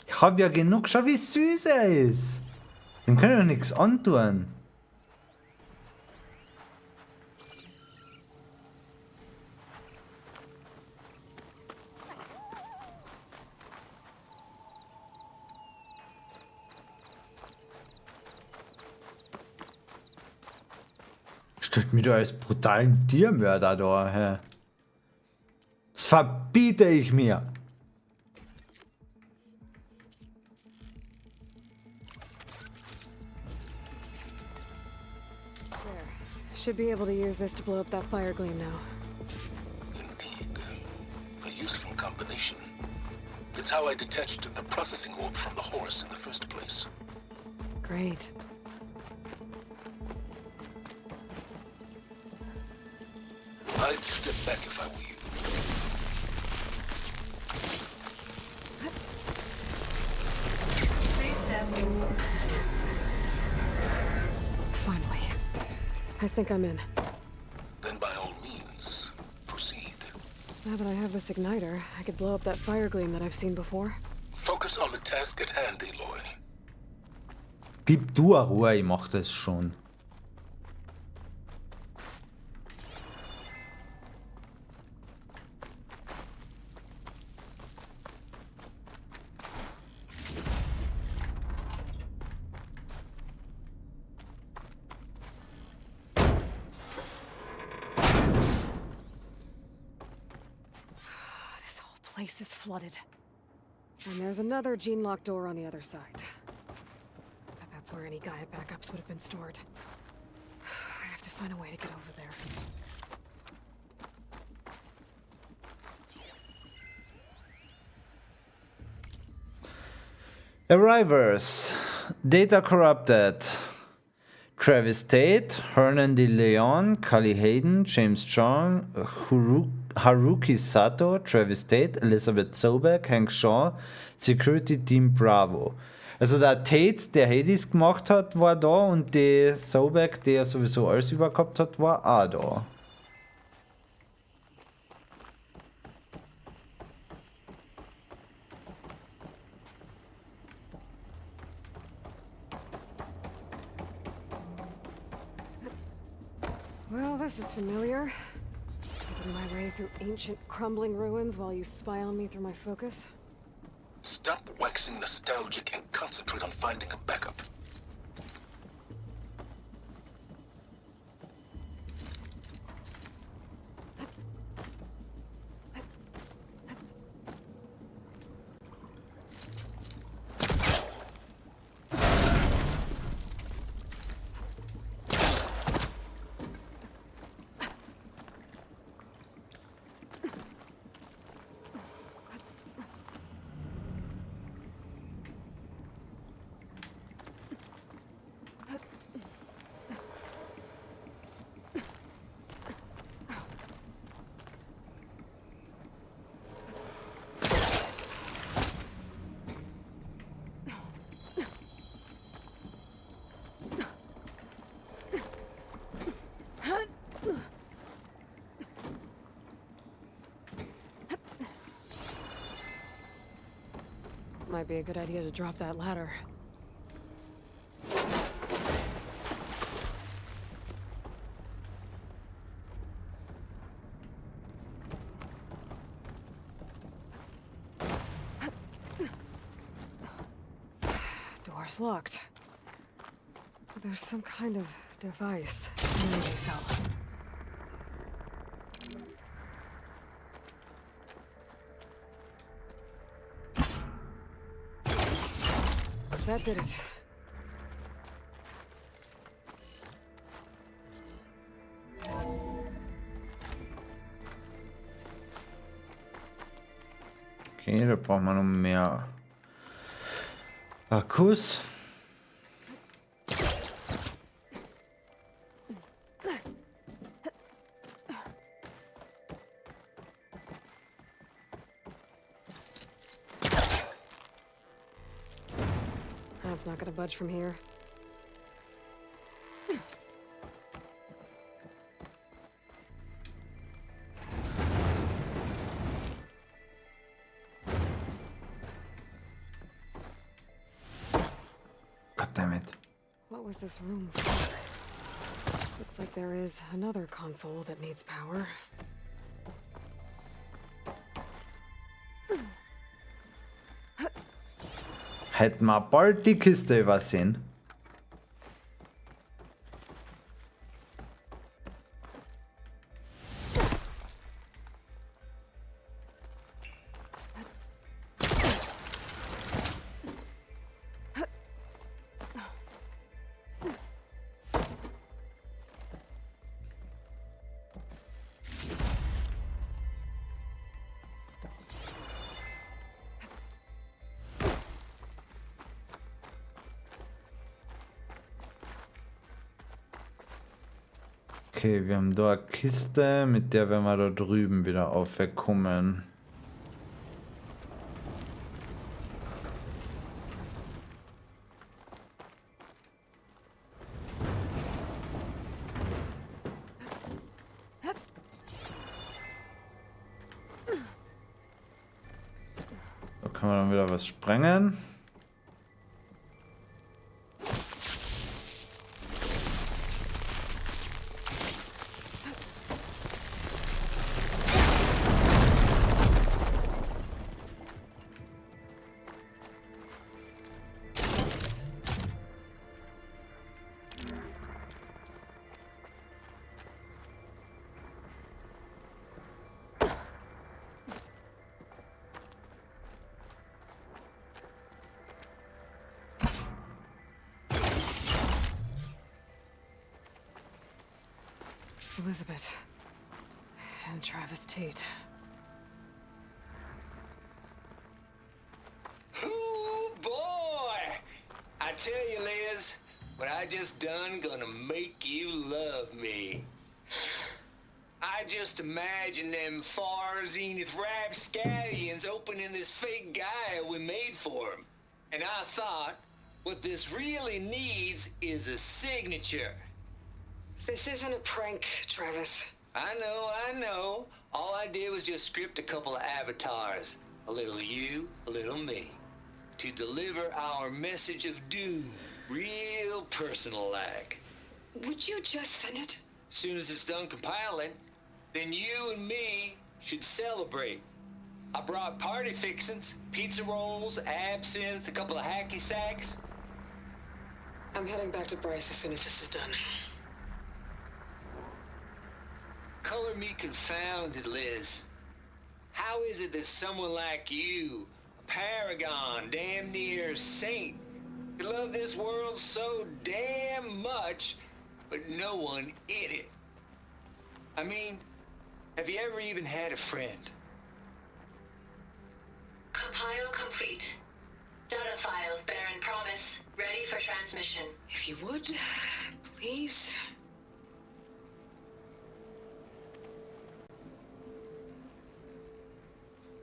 Ich habe ja genug. Schau, wie süß er ist. Dem kann ich doch nichts antun. Stellt mir da als brutalen Tiermörder da, hä? Das verbiete ich mir. Should be able to use this to blow up that fire gleam now. Indeed. A useful combination. It's how I detached the processing orb from the horse in the first place. Great. I'd step back if I were you. Please step inside. Finally. I think I'm in. Then by all means, proceed. Now that I have this igniter, I could blow up that fire gleam that I've seen before. Focus on the task at hand, Aloy. Gib du Ruhe, ich mach das schon. place is flooded. And there's another gene-locked door on the other side. That's where any Gaia backups would have been stored. I have to find a way to get over there. Arrivers. Data corrupted. Travis Tate, Hernan De Leon, Cully Hayden, James Strong, Haruki Sato, Travis Tate, Elizabeth Sobeck, Hank Shaw, Security Team Bravo. Also der Tate, der Hades gemacht hat, war da und der Sobeck, der sowieso alles übergehabt hat, war auch da. Well, this is familiar. Making my way through ancient, crumbling ruins while you spy on me through my focus. Stop waxing nostalgic and concentrate on finding a backup. Might be a good idea to drop that ladder. Door's locked. There's some kind of device in the cell. That did it. Okay, da braucht man noch mehr Akkus. That's not gonna budge from here. God damn it. What was this room for? Looks like there is another console that needs power. Hätten wir bald die Kiste übersehen. Okay, wir haben da eine Kiste, mit der werden wir da drüben wieder aufkommen. Da kann man dann wieder was sprengen. Elizabeth. And Travis Tate. Ooh, boy! I tell you, Liz, what I just done gonna make you love me. I just imagine them far zenith rapscallions opening this fake guy we made for him. And I thought, what this really needs is a signature. This isn't a prank, Travis. I know. All I did was just script a couple of avatars. A little you, a little me. To deliver our message of doom, real personal-like. Would you just send it? Soon as it's done compiling, then you and me should celebrate. I brought party fixins, pizza rolls, absinthe, a couple of hacky sacks. I'm heading back to Bryce as soon as this is done. Color me confounded, Liz. How is it that someone like you, a paragon, damn near saint, could love this world so damn much, but no one in it? I mean, have you ever even had a friend? Compile complete. Data file, Baron Promise, ready for transmission. If you would, please.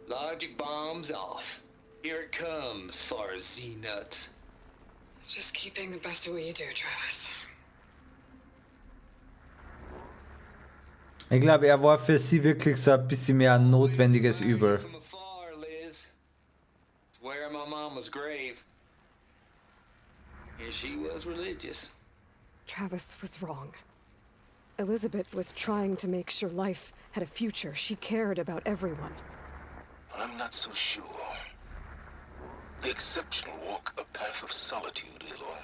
Logic bombs off. Here it comes, far as Z-nuts. Just keep being the best at what you do, Travis. Ich glaube, er war für sie wirklich so ein bisschen mehr ein notwendiges Übel. From afar, Liz. It's where my mama's grave. And she was religious. Travis was wrong. Elizabeth was trying to make sure life had a future. She cared about everyone. I'm not so sure. The exceptional walk a path of solitude, Aloy.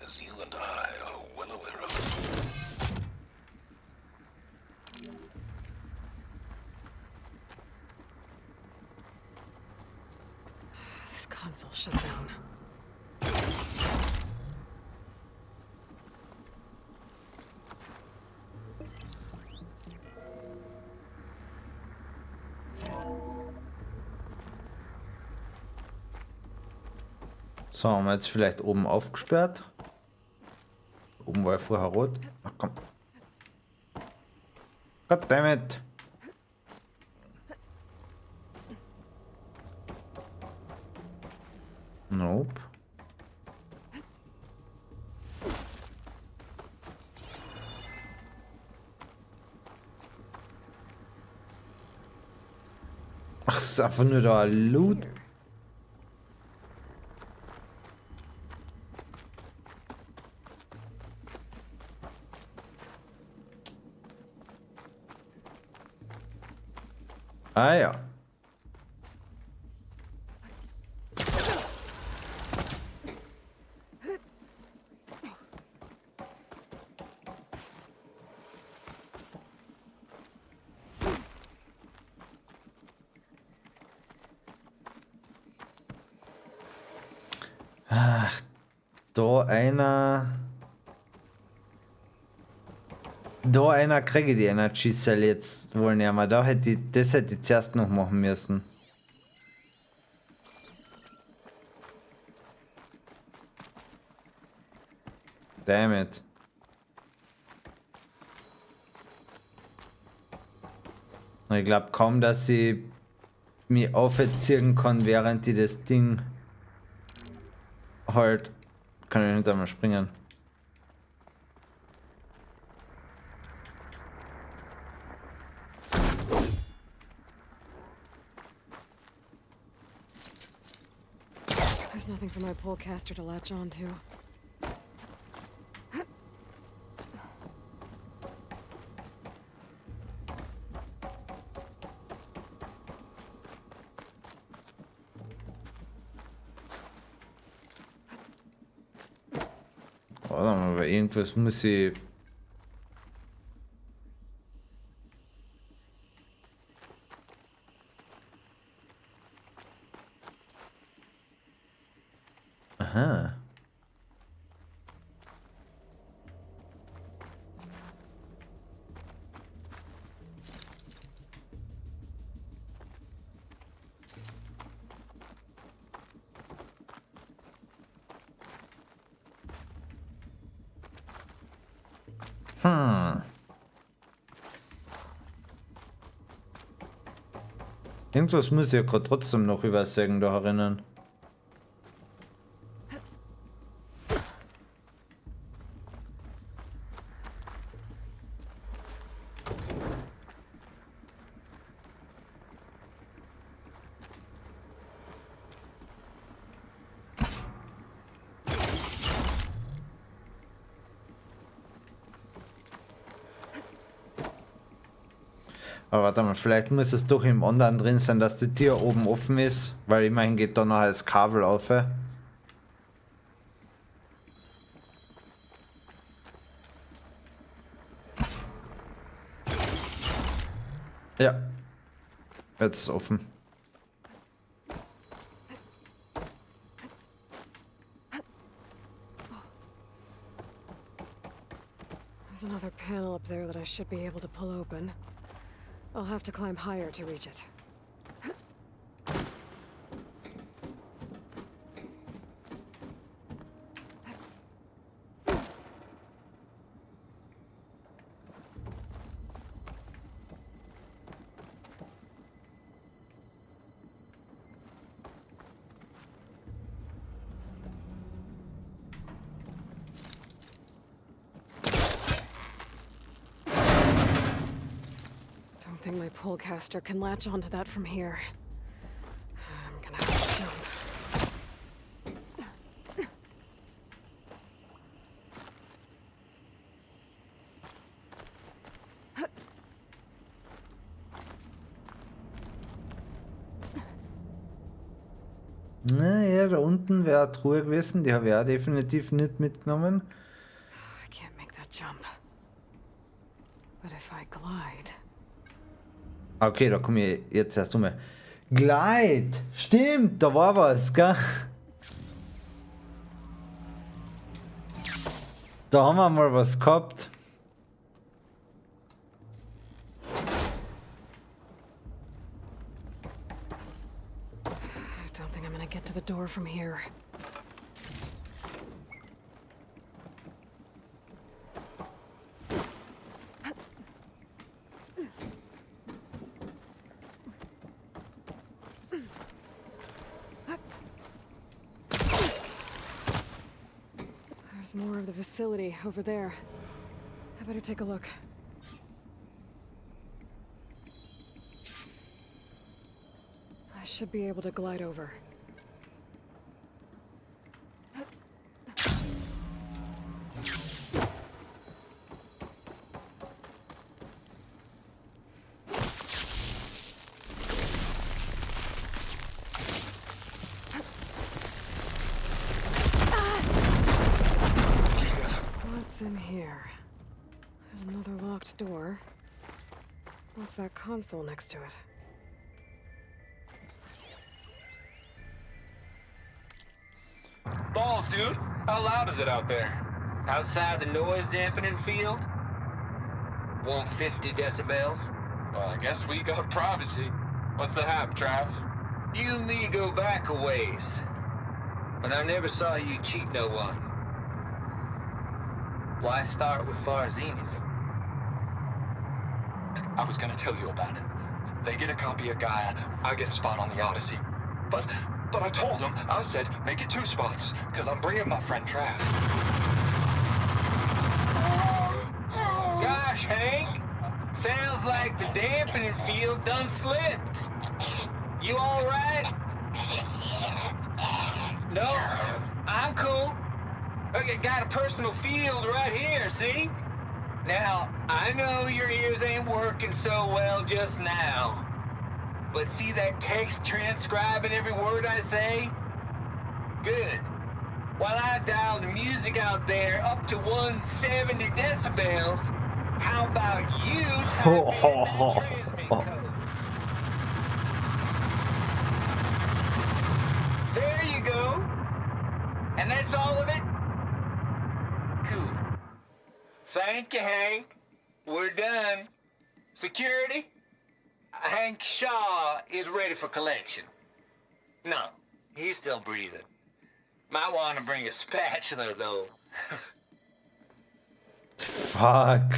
As you and I are well aware of. This console shut down. So, haben wir jetzt vielleicht oben aufgesperrt. Oben war ja vorher rot. Ach komm. Goddammit. Nope. Ach, es ist einfach nur da Loot. Ah ja. Ach, da einer. Da einer kriege ich die Energy Cell jetzt wohl nicht mehr. Das hätte ich zuerst noch machen müssen. Damn it. Ich glaube kaum, dass ich mich aufziehen kann, während ich das Ding halt. Kann ich nicht einmal springen. There's nothing for my polecaster to latch on to. Warte mal, aber irgendwas muss ich. Aha. Irgendwas muss ich ja gerade trotzdem noch übersehen da erinnern. Aber warte mal, vielleicht muss es doch im anderen drin sein, dass die Tür oben offen ist, weil immerhin geht da noch das Kabel auf. Ja, jetzt ist offen. There's another panel up there that I should be able to pull open. I'll have to climb higher to reach it. Don't think my pullcaster can latch onto that from here. I'm gonna have to jump. Naja, da unten wäre eine Truhe gewesen, die habe ich auch definitiv nicht mitgenommen. I can't make that jump. But if I glide... Okay, da komme ich jetzt erst um. Glide! Stimmt, da war was, gell? Da haben wir mal was gehabt. I don't think I'm gonna get to the door from here. There's more of the facility over there. I better take a look. I should be able to glide over. What's in here? There's another locked door. What's that console next to it? Balls, dude. How loud is it out there? Outside the noise dampening field? 150 decibels? Well, I guess we got privacy. What's the hap, Trav? You and me go back a ways. But I never saw you cheat no one. Why start with Far Zenith? I was gonna tell you about it. They get a copy of Gaia, I get a spot on the Odyssey. But I told them, I said, make it 2 spots, because I'm bringing my friend Trav. Gosh, Hank. Sounds like the dampening field done slipped. You all right? No, I'm cool. Okay, got a personal field right here, see? Now, I know your ears ain't working so well just now. But see that text transcribing every word I say? Good. While I dial the music out there up to 170 decibels, how about you type in that transmit code? There you go. And that's all of it? Cool. Thank you, Hank. We're done. Security? Hank Shaw is ready for collection. No, he's still breathing. Might want to bring a spatula, though. Fuck.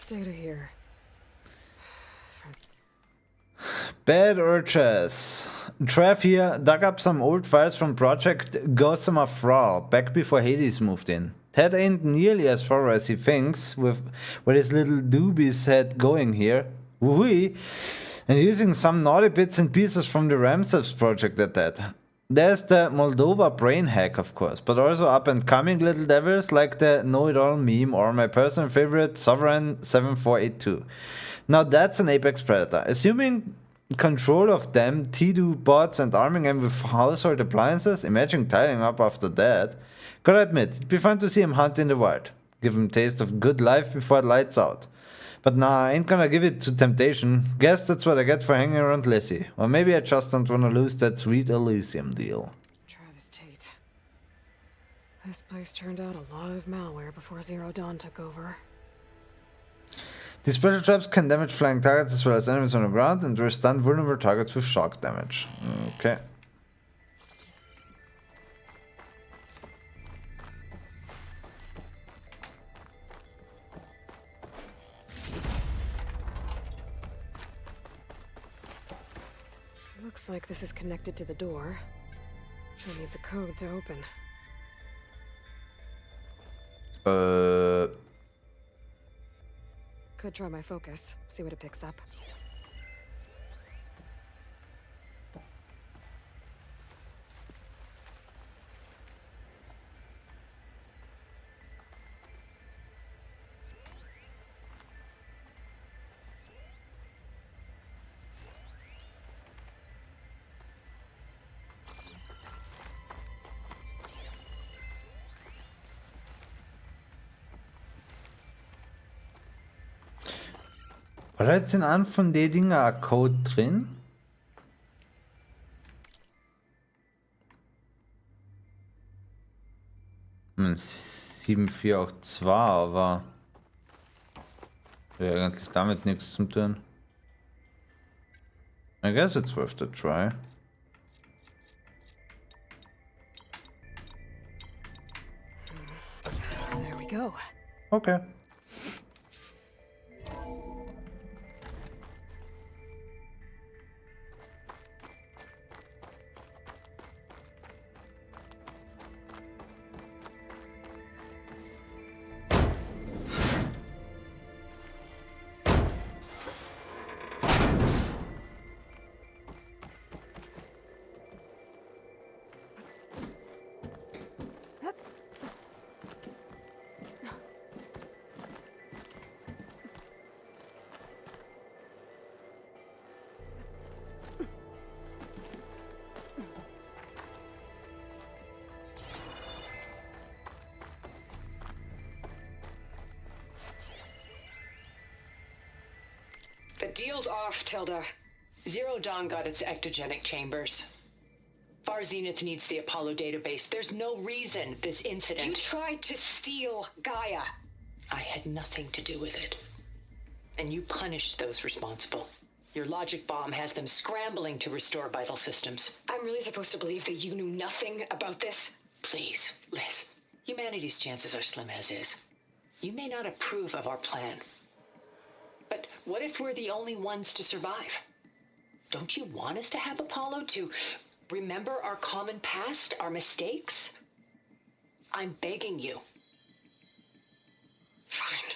data here? Bad urges. Trev here dug up some old files from Project Gossamer Thrall back before Hades moved in. Ted ain't nearly as thorough as he thinks with what his little doobies had going here. Woohoo! And using some naughty bits and pieces from the Ramses project at that. There's the Moldova brain hack, of course, but also up-and-coming little devils like the Know-It-All meme or my personal favorite Sovereign 7482. Now that's an apex predator. Assuming control of them, T2 bots and arming them with household appliances, imagine tidying up after that. Gotta admit, it'd be fun to see him hunt in the wild. Give him a taste of good life before it lights out. But nah, I ain't gonna give it to temptation. Guess that's what I get for hanging around Lizzie. Or maybe I just don't wanna lose that sweet Elysium deal. Travis Tate. This place turned out a lot of malware before Zero Dawn took over. These special traps can damage flying targets as well as enemies on the ground and will stun vulnerable targets with shock damage. Okay. Looks like this is connected to the door. It needs a code to open. Could try my focus, see what it picks up. War da jetzt in einem von den Dinger ein Code drin? Hm, 7482, aber ja, eigentlich damit nichts zu tun. I guess it's worth the try. There we go. Okay. The deal's off, Tilda. Zero Dawn got its ectogenic chambers. Far Zenith needs the Apollo database. There's no reason this incident... You tried to steal Gaia. I had nothing to do with it. And you punished those responsible. Your logic bomb has them scrambling to restore vital systems. I'm really supposed to believe that you knew nothing about this? Please, Liz. Humanity's chances are slim as is. You may not approve of our plan. But what if we're the only ones to survive? Don't you want us to have Apollo to remember our common past, our mistakes? I'm begging you. Fine.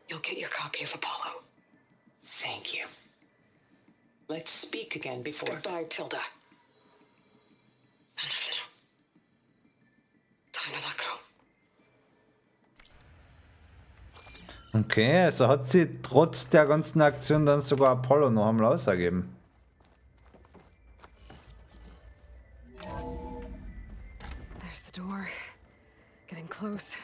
You'll get your copy of Apollo. Thank you. Let's speak again before... Goodbye, Tilda. Enough now. Time to let go. Okay, also hat sie trotz der ganzen Aktion dann sogar Apollo noch einmal ausgegeben. There's the door. Getting close.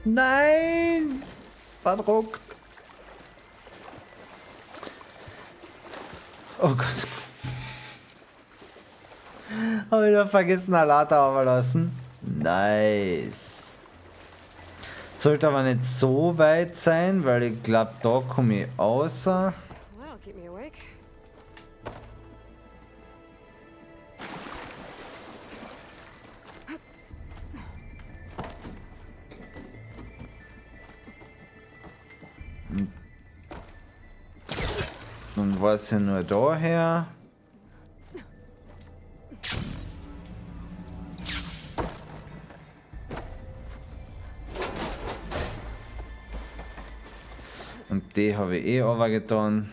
Nein! Verdruckt. Oh Gott. Habe wieder vergessen, Alata lassen. Nice. Sollte aber nicht so weit sein, weil ich glaube, da komme ich außer. That'll keep me awake. Und was ja nur daher. Und die habe ich eh runtergetan.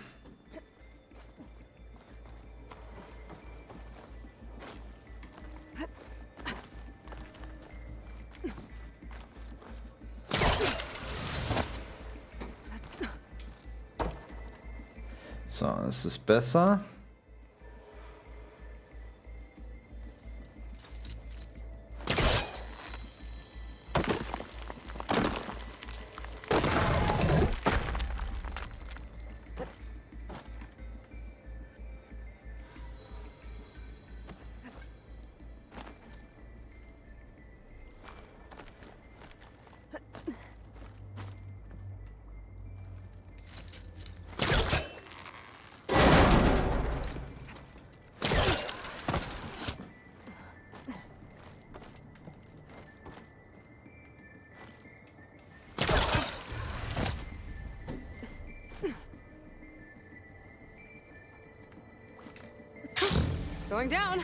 So, es ist besser. Going down.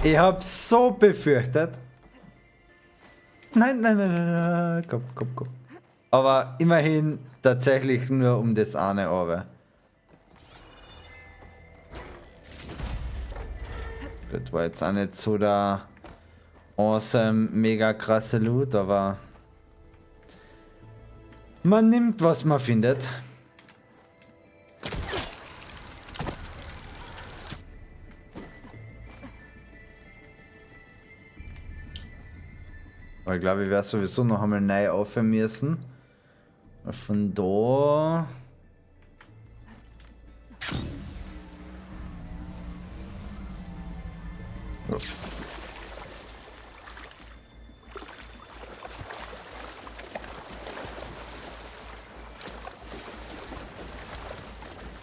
Ich hab's so befürchtet. Nein, nein, nein, nein, nein. Komm, komm, komm. Aber immerhin tatsächlich nur um das eine aber. Das war jetzt auch nicht so der awesome, mega krasse Loot, aber man nimmt, was man findet. Aber ich glaube, ich werde sowieso noch einmal neu aufhören müssen. Von da. Oh.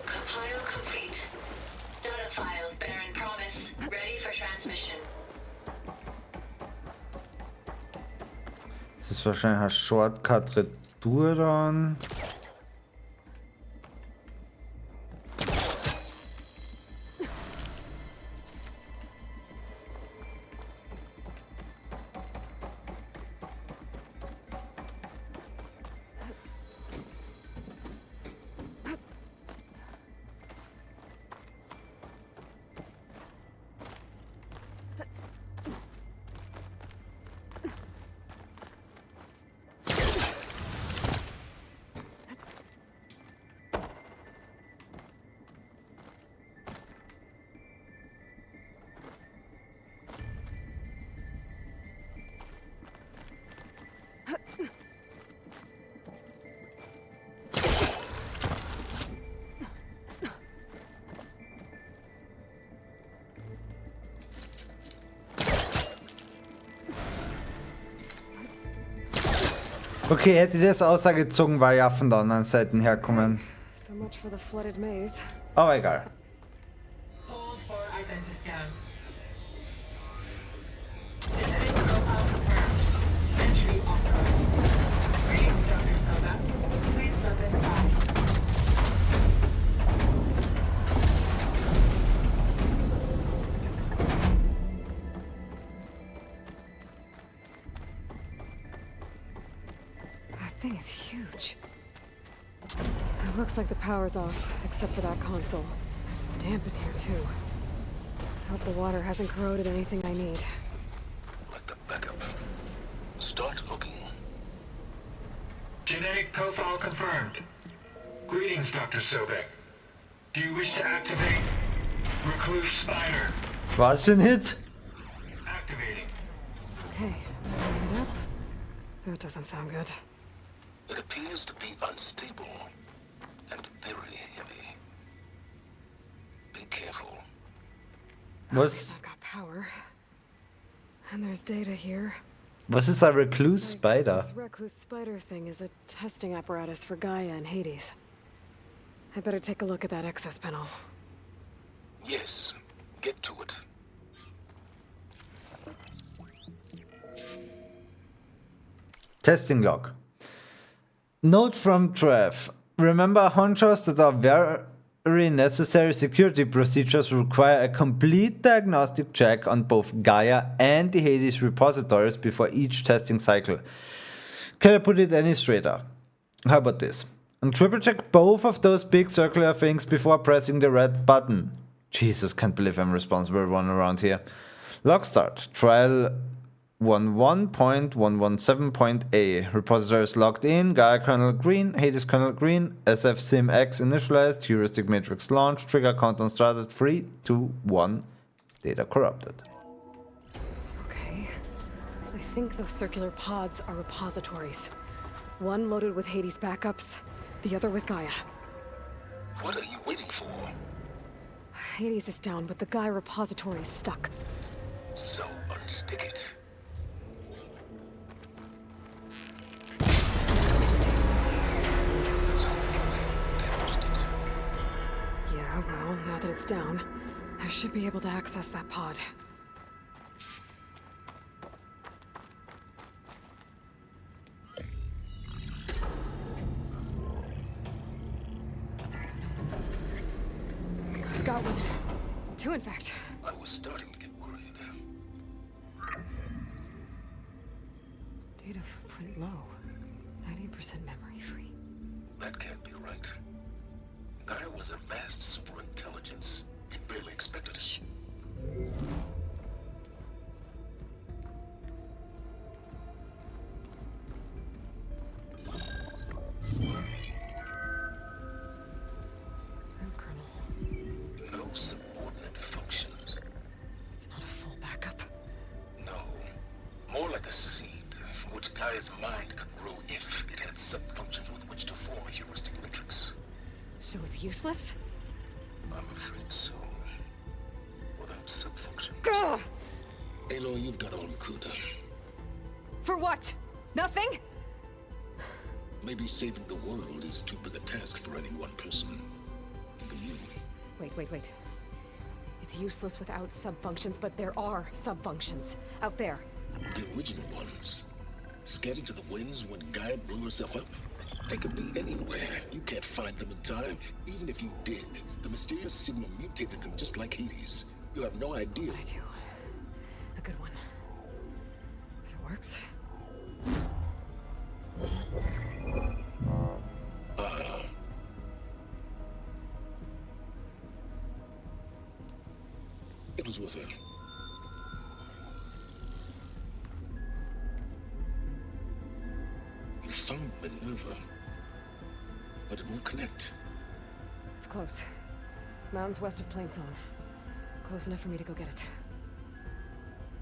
Compile complete. Data file, Baron Promise, ready for transmission. Das ist wahrscheinlich ein Shortcut Retour dann. Okay, hätte ich das außergezogen, war ja von der anderen Seite herkommen. So much for the flooded maze. Aber egal. Hold for identiscan. Genetic profile confirmed. Entry authorized. Greetings, Dr. Soda. Please step inside. That thing is huge. It looks like the power's off, except for that console. It's damp in here, too. Hope the water hasn't corroded anything I need. Like the backup. Start looking. Genetic profile confirmed. Greetings, Dr. Sobek. Do you wish to activate Recluse Spiner? Was denn Hit? Activating. Okay, line it up. That doesn't sound good. It appears to be unstable and very heavy. Be careful. Was, I've got power. And there's data here. was ist ein Recluse Spider? This recluse spider thing is a testing apparatus for Gaia and Hades. I'd better take a look at that access panel. Yes, get to it. Testing log. Note from Trev. Remember, honchos that are very necessary security procedures require a complete diagnostic check on both Gaia and the Hades repositories before each testing cycle. Can I put it any straighter? How about this? And triple check both of those big circular things before pressing the red button. Jesus, can't believe I'm responsible one around here. Log start. Trial 11.117.a. Repositories logged in, Gaia kernel green, Hades kernel green, SF sim X initialized, heuristic matrix launched, trigger countdown started, 3, 2, 1, data corrupted. Okay. I think those circular pods are repositories. One loaded with Hades backups, the other with Gaia. What are you waiting for? Hades is down, but the Gaia repository is stuck. So unstick it. Yeah, well, now that it's down, I should be able to access that pod. I've got one. 2, in fact. I was starting to get worried. Data footprint low. 90% memory free. That can't be right. Gaia was a vast superintelligence. It barely expected us. No subordinate functions. It's not a full backup. No. More like a seed from which Gaia's mind could grow if it had sub-functions with which to form a heuristic matrix. So it's useless? I'm afraid so. Without sub-functions. Gah! Aloy, you've done all you could. For what? Nothing? Maybe saving the world is too big a task for any one person. Even you. Wait. It's useless without sub-functions, but there are sub-functions out there. The original ones. Scattered to the winds when Gaia blew herself up. They could be anywhere. You can't find them in time. Even if you did, the mysterious signal mutated them just like Hades. You have no idea. I do. A good one. If it works. It was worth it. You found Minerva, but it won't connect. It's close. Mountains west of Plainzone. Close enough for me to go get it.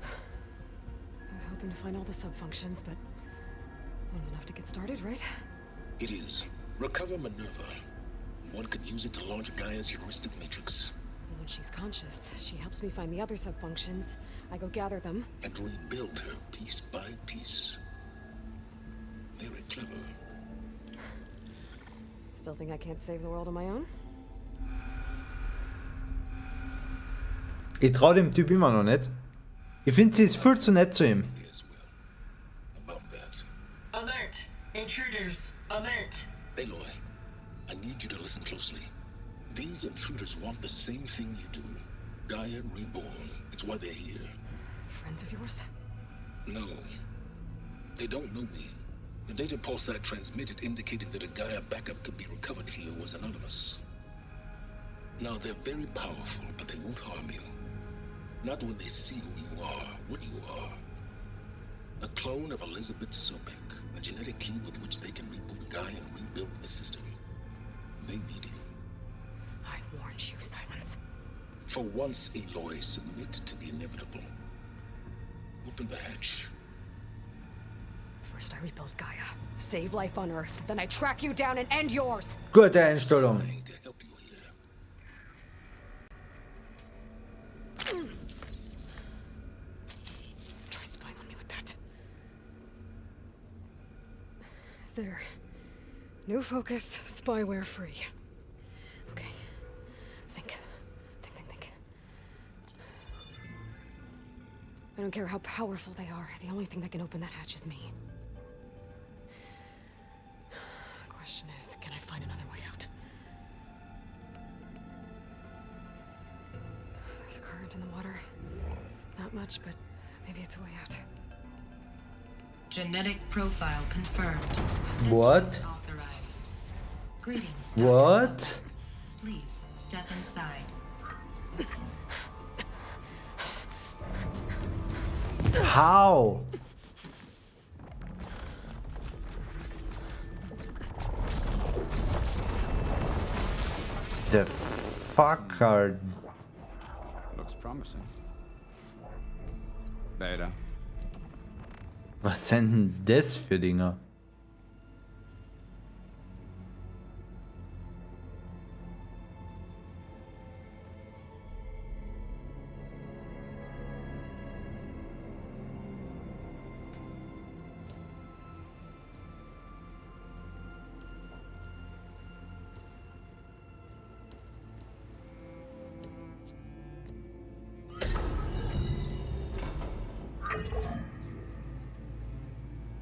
I was hoping to find all the sub-functions, but one's enough to get started, right? It is. Recover Minerva. One could use it to launch Gaia's heuristic matrix. When she's conscious, she helps me find the other sub-functions. I go gather them. And rebuild her piece by piece. Very clever. Still think I can't save the world on my own? Ich trau dem Typ immer noch nicht. Ich finde, sie ist viel zu nett zu ihm. About that. Alert! Intruders! Alert! Aloy, I need you to listen closely. These intruders want the same thing you do. Gaia reborn. It's why they're here. Friends of yours? No. They don't know me. The data pulse I transmitted indicated that a Gaia backup could be recovered here was anonymous. Now, they're very powerful, but they won't harm you. Not when they see who you are, what you are. A clone of Elizabeth Sobek, a genetic key with which they can reboot Gaia and rebuild the system. They need you. I warned you, Silence. For once, Aloy, submit to the inevitable. Open the hatch. First I rebuild Gaia, save life on Earth, then I track you down and end yours. Gute Einstellung. Try spying on me with that. There. New focus, spyware free. Okay. Think. I don't care how powerful they are. The only thing that can open that hatch is me. Question is, can I find another way out? There's a current in the water. Not much, but maybe it's a way out. Genetic profile confirmed. What? Authorized. Greetings. What? Please step inside. How? The fuck are... Looks promising. Beta. Was sind denn das für Dinger?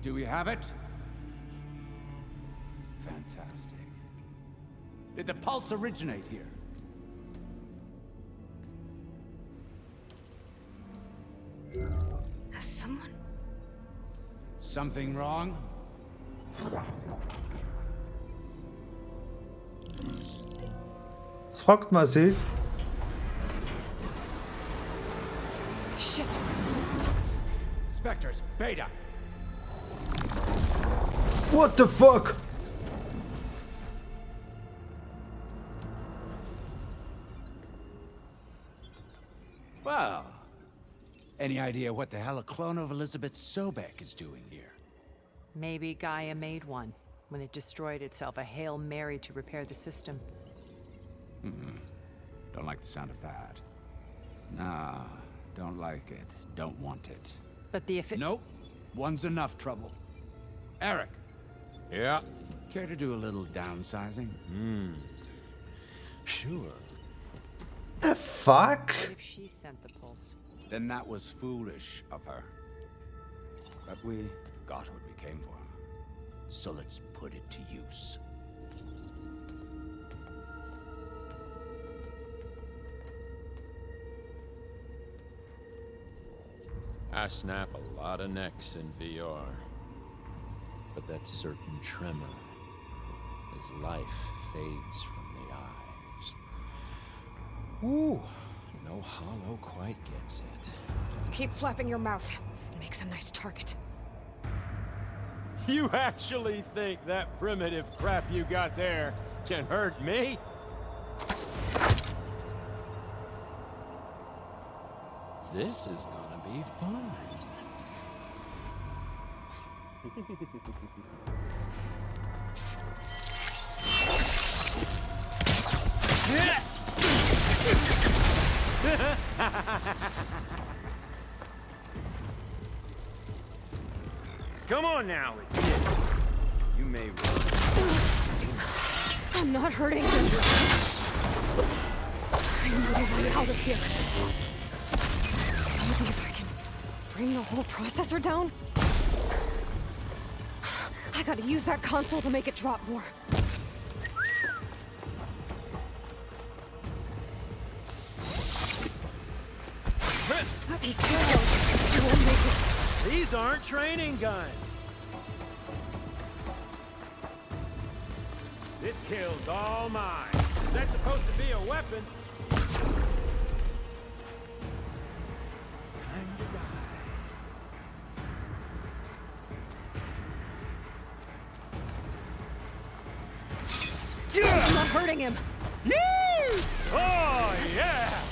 Do we have it? Fantastic. Did the pulse originate here? Has someone... Something wrong? Das fragt man sich. Shit! Spectres, Beta. What the fuck? Well, any idea what the hell a clone of Elizabeth Sobek is doing here? Maybe Gaia made one when it destroyed itself, a Hail Mary to repair the system. Don't like the sound of that. Nah, don't like it. Don't want it. But the Nope. One's enough trouble. Eric. Yeah? Care to do a little downsizing? Sure. The fuck? What if she sent the pulse? Then that was foolish of her. But we got what we came for. So let's put it to use. I snap a lot of necks in VR. But that certain tremor as life fades from the eyes. Ooh, no hollow quite gets it. Keep flapping your mouth. It makes a nice target. You actually think that primitive crap you got there can hurt me? This is gonna be fun. Come on now, you may run. I'm not hurting him. I need a way out of here. Maybe if I can bring the whole processor down? I gotta use that console to make it drop more. These payloads, I won't make it. These aren't training guns. This kill's all mine. Is that supposed to be a weapon? I'm not hurting him. Oh, yeah!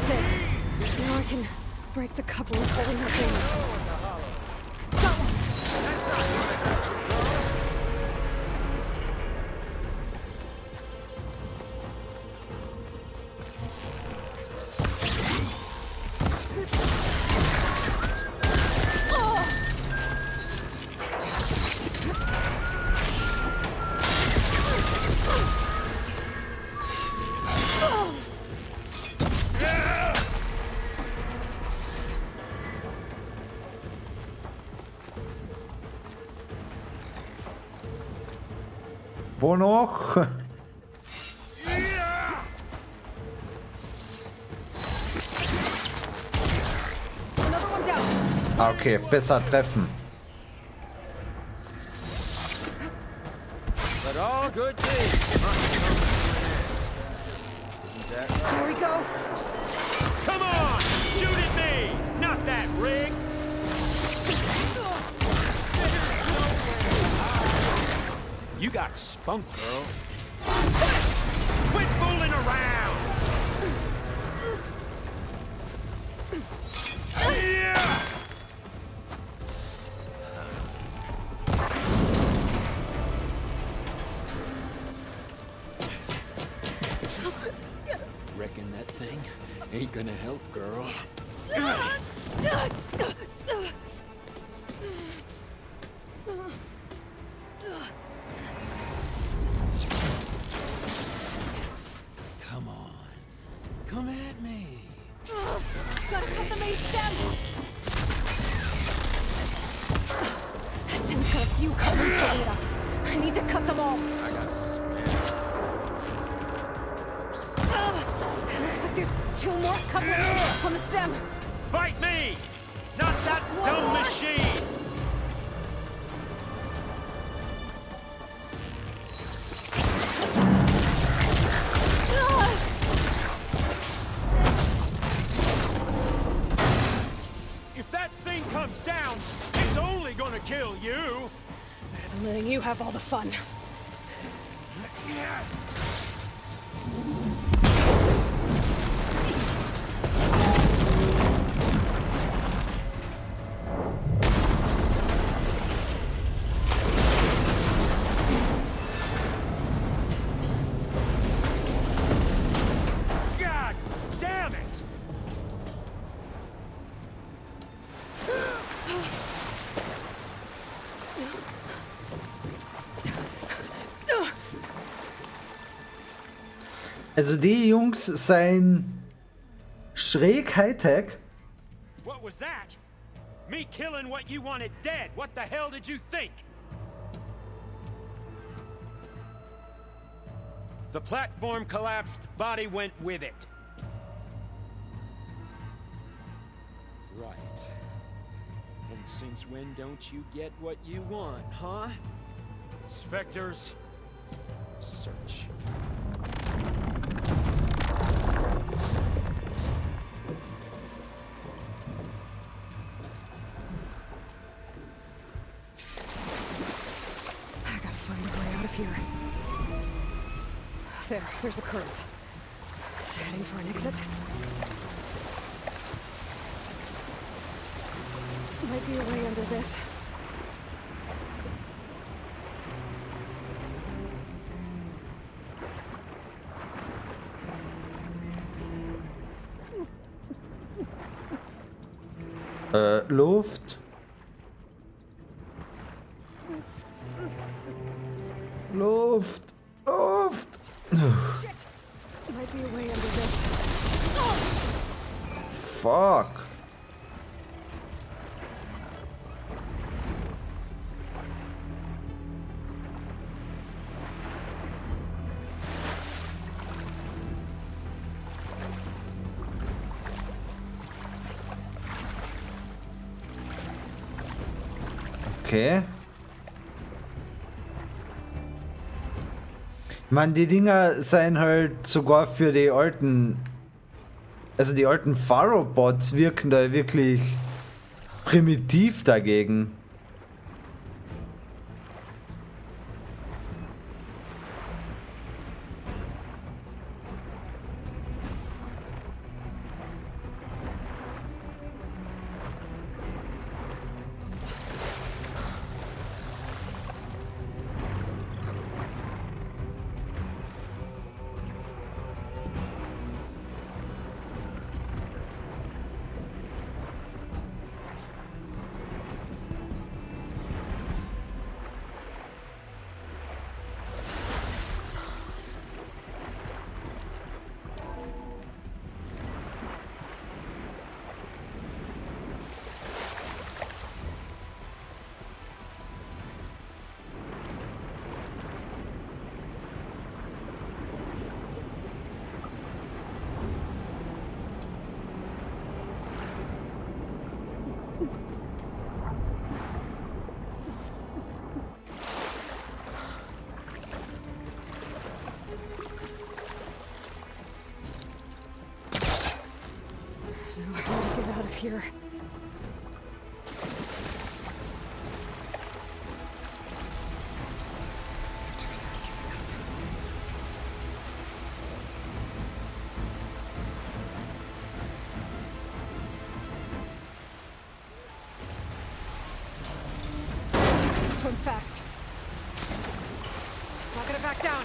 There. Now I can break the couplings holding her down. Wo noch? Okay, besser treffen. But all good things must come to an end. Isn't that right? Here we go. Come on! Shoot at me! Not that rig! You got spunk, girl. Quit fooling around! Yeah! Reckon that thing ain't gonna help, girl. Come on. Come at me. Gotta cut the main stem! This stem's got a few couplings holding it up. I need to cut them all. I got a spare. It looks like there's 2 more couplings on the stem. Fight me! Not that dumb machine! If that thing comes down, it's only gonna kill you! I'm letting you have all the fun. God damn it! Also die Jungs seien schräg Hightech. What was that? Me killing what you wanted dead. What the hell did you think? The platform collapsed, body went with it. Right. And since when don't you get what you want, huh? Spectres, Search. I gotta find a way out of here. There's a current. Is it heading for an exit? Might be a way under this. Luft. Luft. Luft. Shit! Might be a way under this. Fuck. Okay. Man, die Dinger seien halt sogar für die alten, also die alten Pharaoh-Bots wirken da wirklich primitiv dagegen. here. Spectres aren't giving up. Swim fast. It's not gonna back down.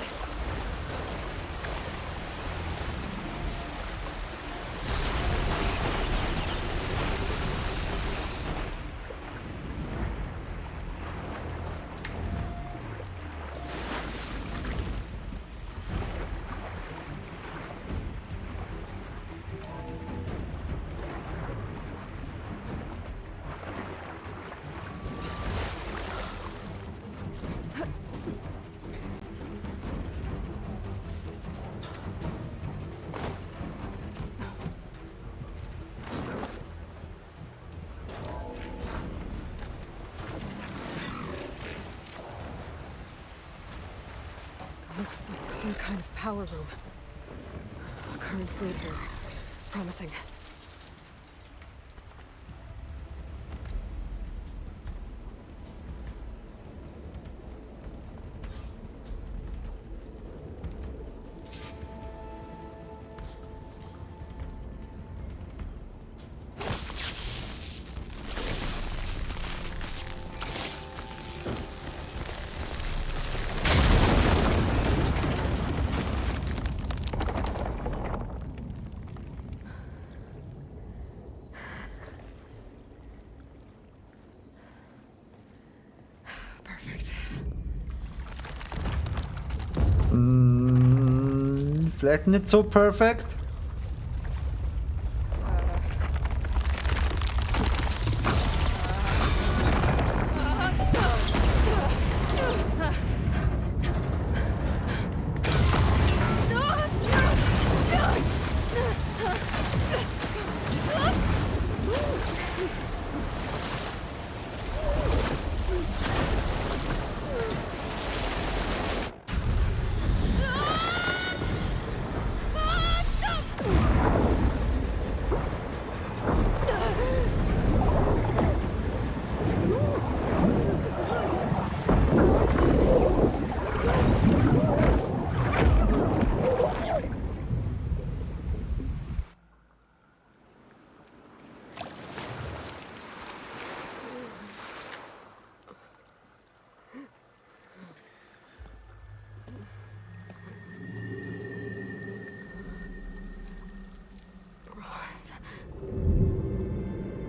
Looks like some kind of power room. Currents lead here. Promising. Perfect. Vielleicht nicht so perfekt.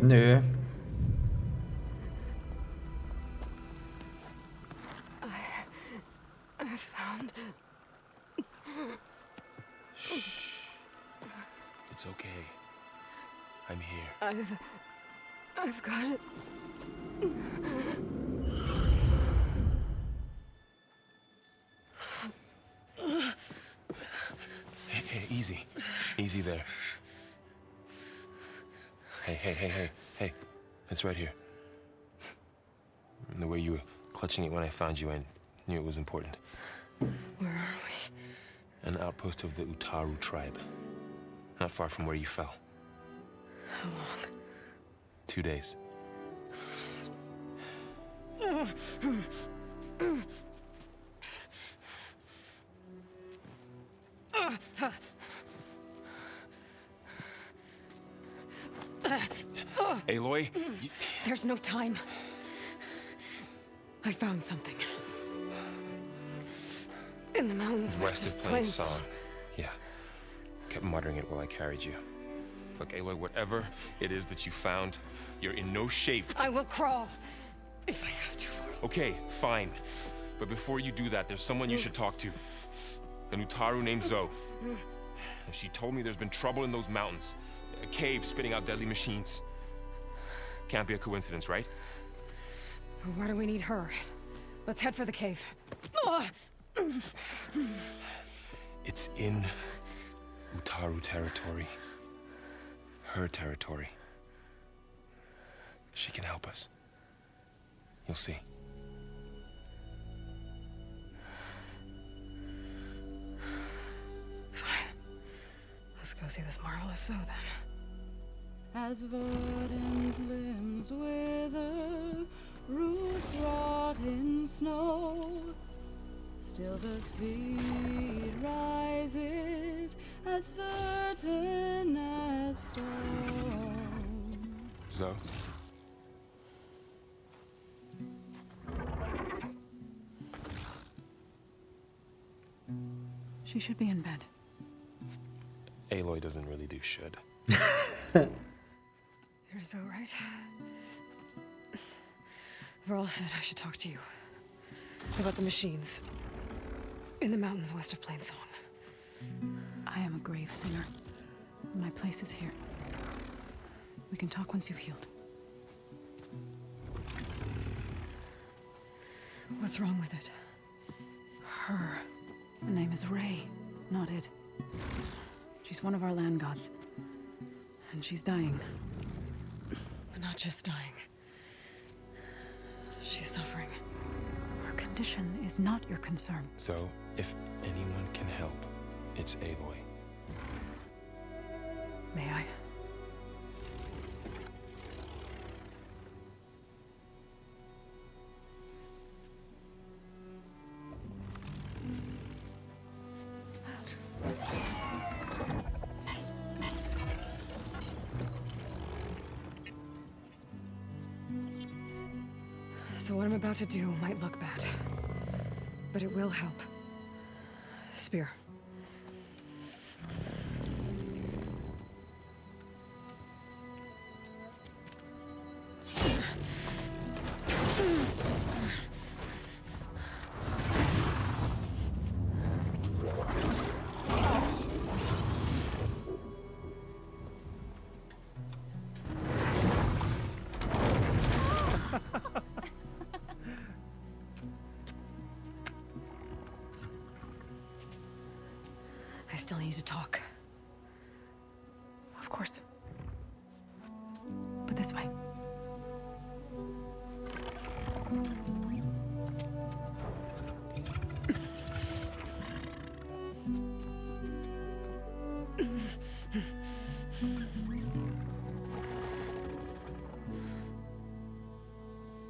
Nö. I found... It's okay. I'm here. I've got it. Hey, easy. Easy there. Hey. It's right here. The way you were clutching it when I found you, I knew it was important. Where are we? An outpost of the Utaru tribe. Not far from where you fell. How long? 2 days. Aloy, There's no time. I found something. In the mountains west of playing Plains. song. Yeah. Kept muttering it while I carried you. Look, Aloy, whatever it is that you found, you're in no shape to... I will crawl if I have to. Okay, fine. But before you do that, there's someone you should talk to. An Utaru named Zoe. She told me there's been trouble in those mountains. A cave spitting out deadly machines. Can't be a coincidence, right? Why do we need her? Let's head for the cave. It's in Utaru territory. Her territory. She can help us. You'll see. Fine. Let's go see this marvelous Zoe then. as verdant limbs wither, roots rot in snow. Still the seed rises as certain as stone. Zoe? She should be in bed. Aloy doesn't really do should. You're so right. Varl said I should talk to you about the machines in the mountains west of Plainsong. I am a grave singer. My place is here. We can talk once you've healed. What's wrong with it? Her. Her name is Ray, not it. She's one of our land gods. And she's dying. But not just dying. She's suffering. Her condition is not your concern. So, if anyone can help, it's Aloy. May I? So what I'm about to do might look bad, but it will help. Spear. I still need to talk. Of course. But this way.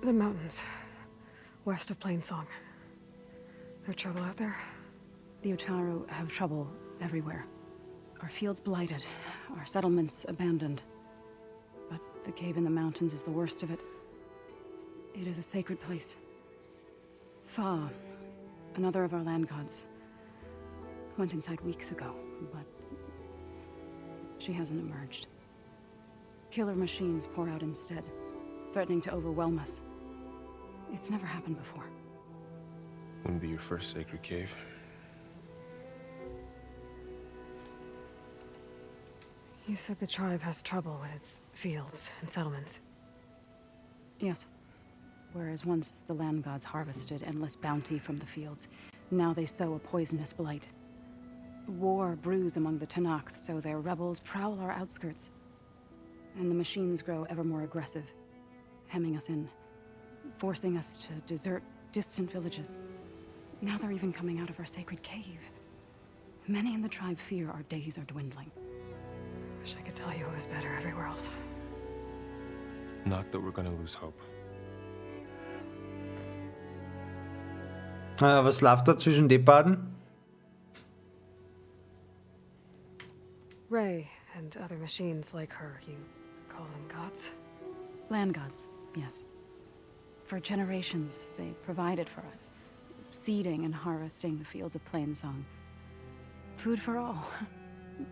The mountains, west of Plainsong. There trouble out there? The Utaru have trouble everywhere. Our fields blighted, our settlements abandoned. But the cave in the mountains is the worst of it. It is a sacred place. Fa, another of our land gods, went inside weeks ago, but she hasn't emerged. Killer machines pour out instead, threatening to overwhelm us. It's never happened before. Wouldn't be your first sacred cave. You said the tribe has trouble with its fields and settlements. Yes. Whereas once the land gods harvested endless bounty from the fields, now they sow a poisonous blight. War brews among the Tanakh, so their rebels prowl our outskirts. And the machines grow ever more aggressive, hemming us in, forcing us to desert distant villages. Now they're even coming out of our sacred cave. Many in the tribe fear our days are dwindling. Wish I could tell you it was better everywhere else. Not that we're gonna lose hope. Was läuft da zwischen den beiden? Ray and other machines like her, you call them gods? Land gods, yes. For generations, they provided for us, seeding and harvesting the fields of Plainsong. Food for all.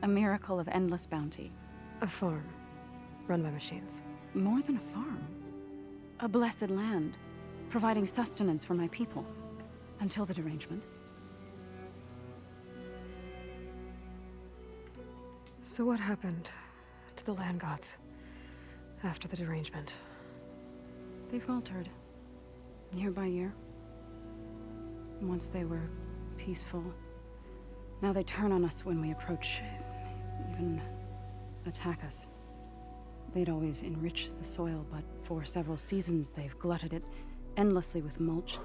A miracle of endless bounty. A farm, run by machines. More than a farm. A blessed land, providing sustenance for my people. Until the derangement. So what happened to the land gods after the derangement? They faltered, year by year. Once they were peaceful. Now they turn on us when we approach, even attack us. They'd always enriched the soil, but for several seasons they've glutted it endlessly with mulch.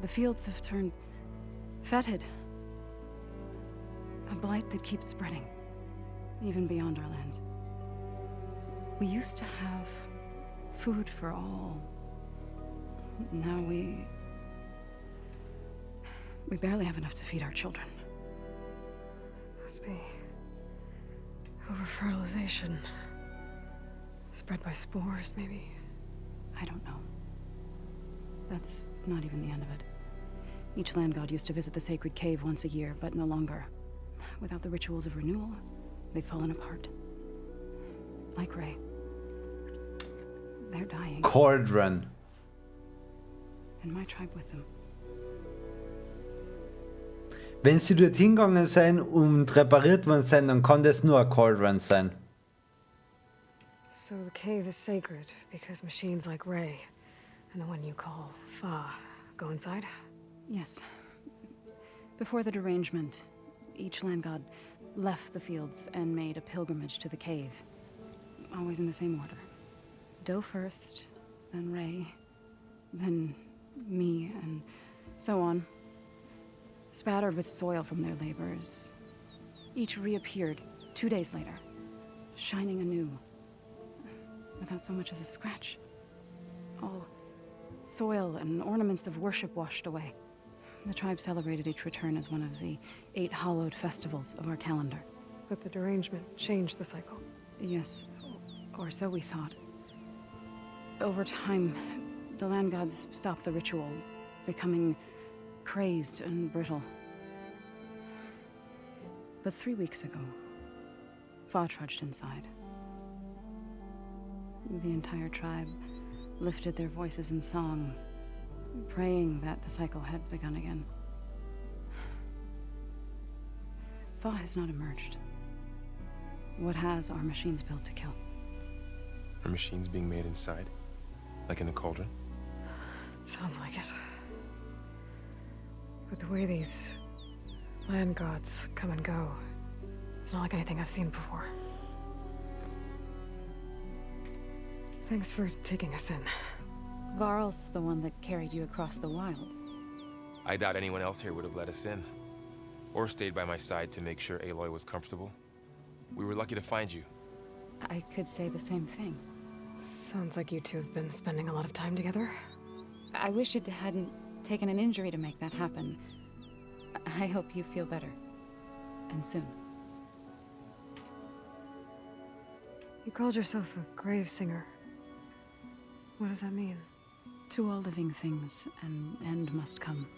The fields have turned fetid. A blight that keeps spreading. even beyond our lands. We used to have food for all. Now we barely have enough to feed our children. Must be over-fertilization. Spread by spores, maybe. I don't know. That's not even the end of it. Each land god used to visit the sacred cave once a year, but no longer. Without the rituals of renewal, they've fallen apart. Like Ray. They're dying. Cauldron. And my tribe with them. Wenn sie dort hingegangen sind und repariert worden sind, dann kann das nur ein Cauldron sein. So the cave is sacred because machines like Ray and the one you call Fa go inside? Yes. Before the derangement, each land god left the fields and made a pilgrimage to the cave. Always in the same order. Doe first, then Ray, then me, and so on. Spattered with soil from their labors. Each reappeared 2 days later, shining anew. Without so much as a scratch. All soil and ornaments of worship washed away. The tribe celebrated each return as one of the 8 hallowed festivals of our calendar. But the derangement changed the cycle. Yes, or so we thought. Over time, the land gods stopped the ritual, becoming crazed and brittle. But 3 weeks ago, Fa trudged inside. The entire tribe lifted their voices in song, praying that the cycle had begun again. Fa has not emerged. What has are machines built to kill? Are machines being made inside? Like in a cauldron? Sounds like it. But the way these land gods come and go, it's not like anything I've seen before. Thanks for taking us in. Varl's the one that carried you across the wilds. I doubt anyone else here would have let us in. Or stayed by my side to make sure Aloy was comfortable. We were lucky to find you. I could say the same thing. Sounds like you two have been spending a lot of time together. I wish it hadn't taken an injury to make that happen. I hope you feel better. And soon. You called yourself a grave singer. What does that mean? To all living things, an end must come.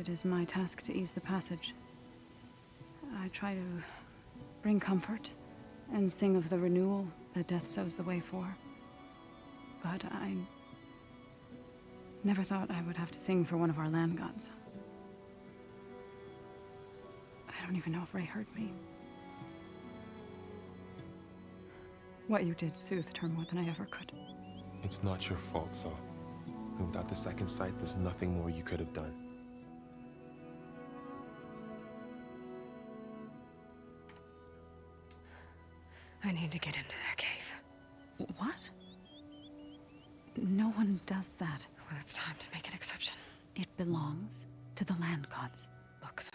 It is my task to ease the passage. I try to bring comfort and sing of the renewal that death sows the way for. But I never thought I would have to sing for one of our land gods. I don't even know if Ray heard me. What you did soothed her more than I ever could. It's not your fault, Saul. And without the second sight, there's nothing more you could have done. I need to get into that cave. What? No one does that. Well, it's time to make an exception. It belongs to the land gods. Look, so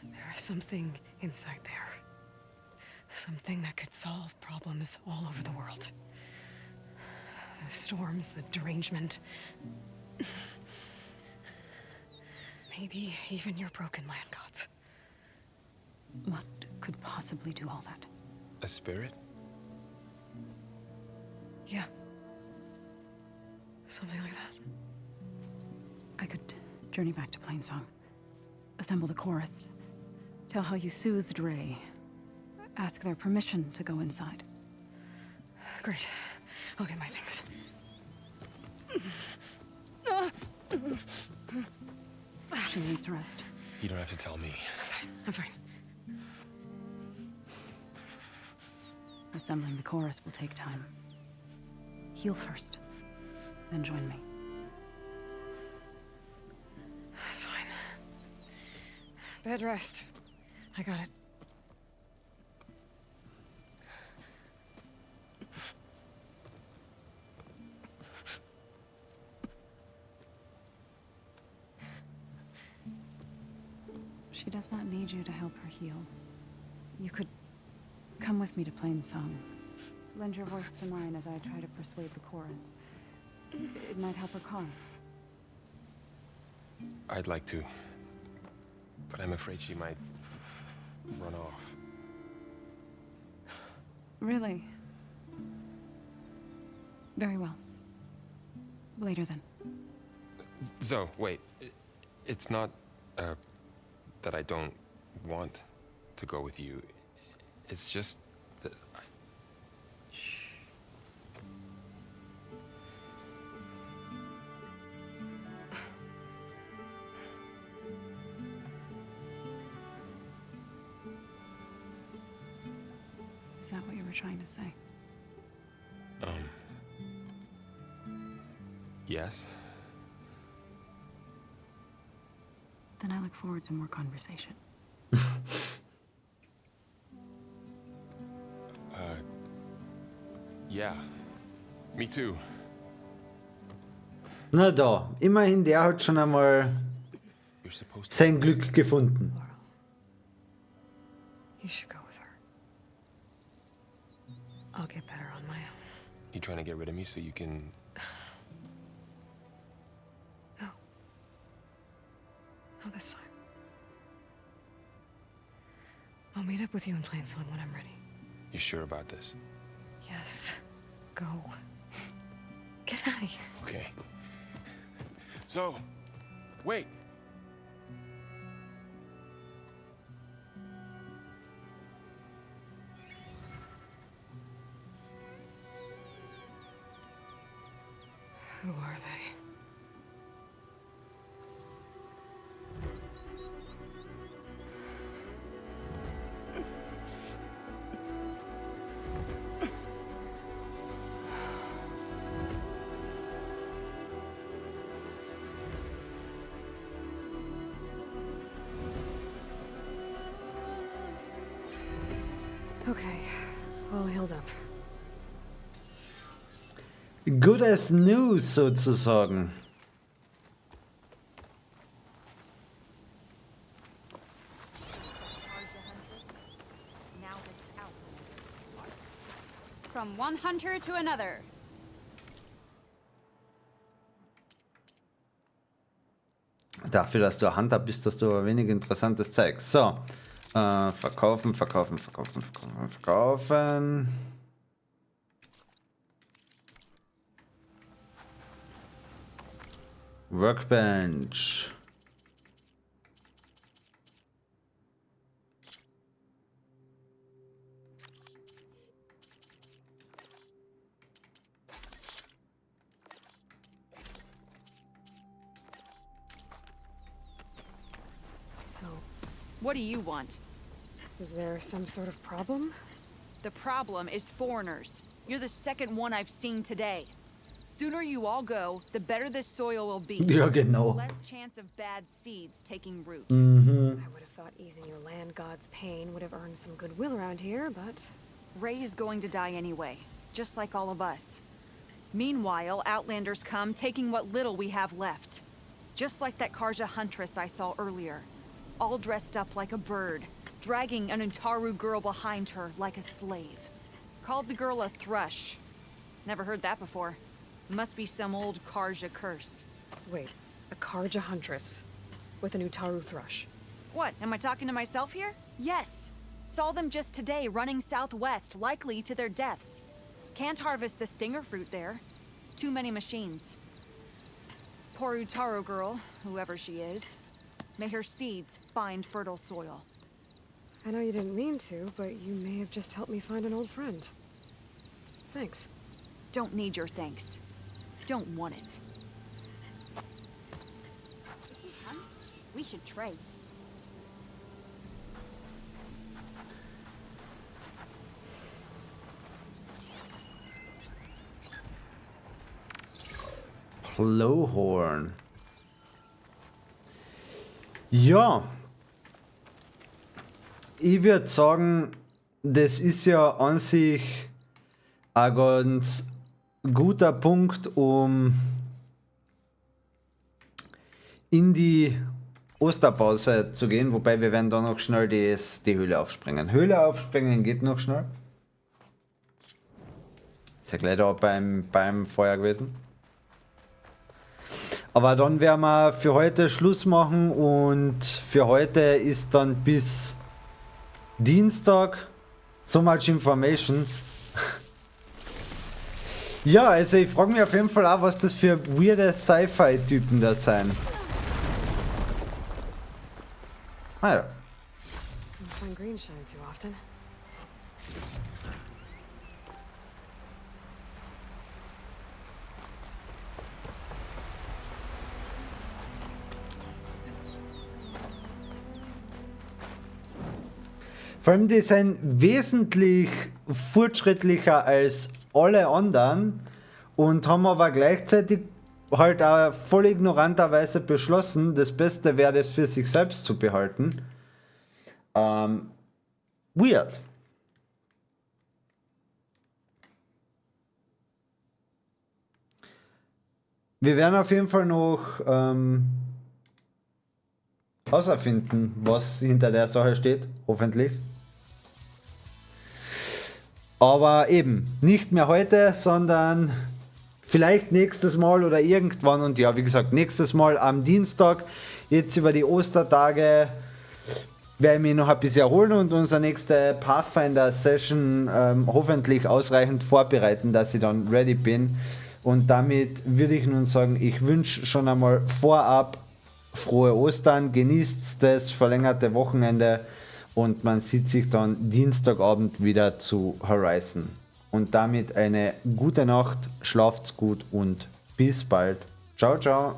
there is something inside there. Something that could solve problems all over the world. The storms, the derangement. Maybe even your broken land gods. What could possibly do all that? A spirit? Yeah. Something like that. I could journey back to Plainsong. Assemble the chorus. Tell how you soothed Ray. Ask their permission to go inside. Great. I'll get my things. She needs rest. You don't have to tell me. I'm fine. Assembling the chorus will take time. Heal first, then join me. Fine. Bed rest. I got it. She does not need you to help her heal. You could come with me to Plain Song. Lend your voice to mine as I try to persuade the chorus. It might help her cause. I'd like to, but I'm afraid she might run off. Really? Very well. Later then. Zoe, wait. It's not, that I don't want to go with you. It's just that Is that what you were trying to say? Yes? Then I look forward to more conversation. Yeah. Me too. Na da, immerhin, der hat schon einmal You're supposed to sein Glück gefunden. You should go with her. I'll get better on my own. You trying to get rid of me so you can... No. Not this time. I'll meet up with you in Plain Song when I'm ready. You sure about this? Yes. Go. Get out of here. Okay. So, wait. Who are they? Okay, all healed up. Good as news sozusagen. From one hunter to another. Dafür, dass du ein Hunter bist, hast du aber wenig interessantes Zeug. So, verkaufen, verkaufen, verkaufen, verkaufen, verkaufen. Workbench. So, What do you want? is there some sort of problem? The problem is foreigners. You're the second one I've seen today. Sooner you all go, the better this soil will be. Ja, genau. Less chance of bad seeds taking root. I would have thought easing your land god's pain would have earned some goodwill around here, but... Ray is going to die anyway, just like all of us. Meanwhile, Outlanders come, taking what little we have left. Just like that Karja huntress I saw earlier. All dressed up like a bird, dragging an Utaru girl behind her like a slave. Called the girl a thrush. Never heard that before. Must be some old Karja curse. Wait, a Karja huntress with an Utaru thrush. What, am I talking to myself here? Yes. Saw them just today running southwest, likely to their deaths. Can't harvest the stinger fruit there. Too many machines. Poor Utaru girl, whoever she is. May her seeds find fertile soil. I know you didn't mean to, but you may have just helped me find an old friend. Thanks. Don't need your thanks. Don't want it. We should trade. Blowhorn. Ja. Ich würde sagen, das ist ja an sich ein ganz guter Punkt, um in die Osterpause zu gehen, wobei wir werden da noch schnell die Höhle aufspringen. Höhle aufspringen geht noch schnell. Ist ja gleich da beim Feuer gewesen. Aber dann werden wir für heute Schluss machen und für heute ist dann bis Dienstag so much information. Ja, also ich frage mich auf jeden Fall auch, was das für weirde Sci-Fi-Typen da sein. Ah ja. Don't find green shine too often. Vor allem, die sind wesentlich fortschrittlicher als alle anderen und haben aber gleichzeitig halt auch voll ignoranterweise beschlossen, das Beste wäre es für sich selbst zu behalten. Weird. Wir werden auf jeden Fall noch herausfinden, was hinter der Sache steht, hoffentlich. Aber eben, nicht mehr heute, sondern vielleicht nächstes Mal oder irgendwann. Und ja, wie gesagt, nächstes Mal am Dienstag. Jetzt über die Ostertage werde ich mich noch ein bisschen erholen und unsere nächste Pathfinder-Session hoffentlich ausreichend vorbereiten, dass ich dann ready bin. Und damit würde ich nun sagen, ich wünsche schon einmal vorab frohe Ostern, genießt das verlängerte Wochenende und man sieht sich dann Dienstagabend wieder zu Horizon. Und damit eine gute Nacht, schlaft's gut und bis bald. Ciao, ciao.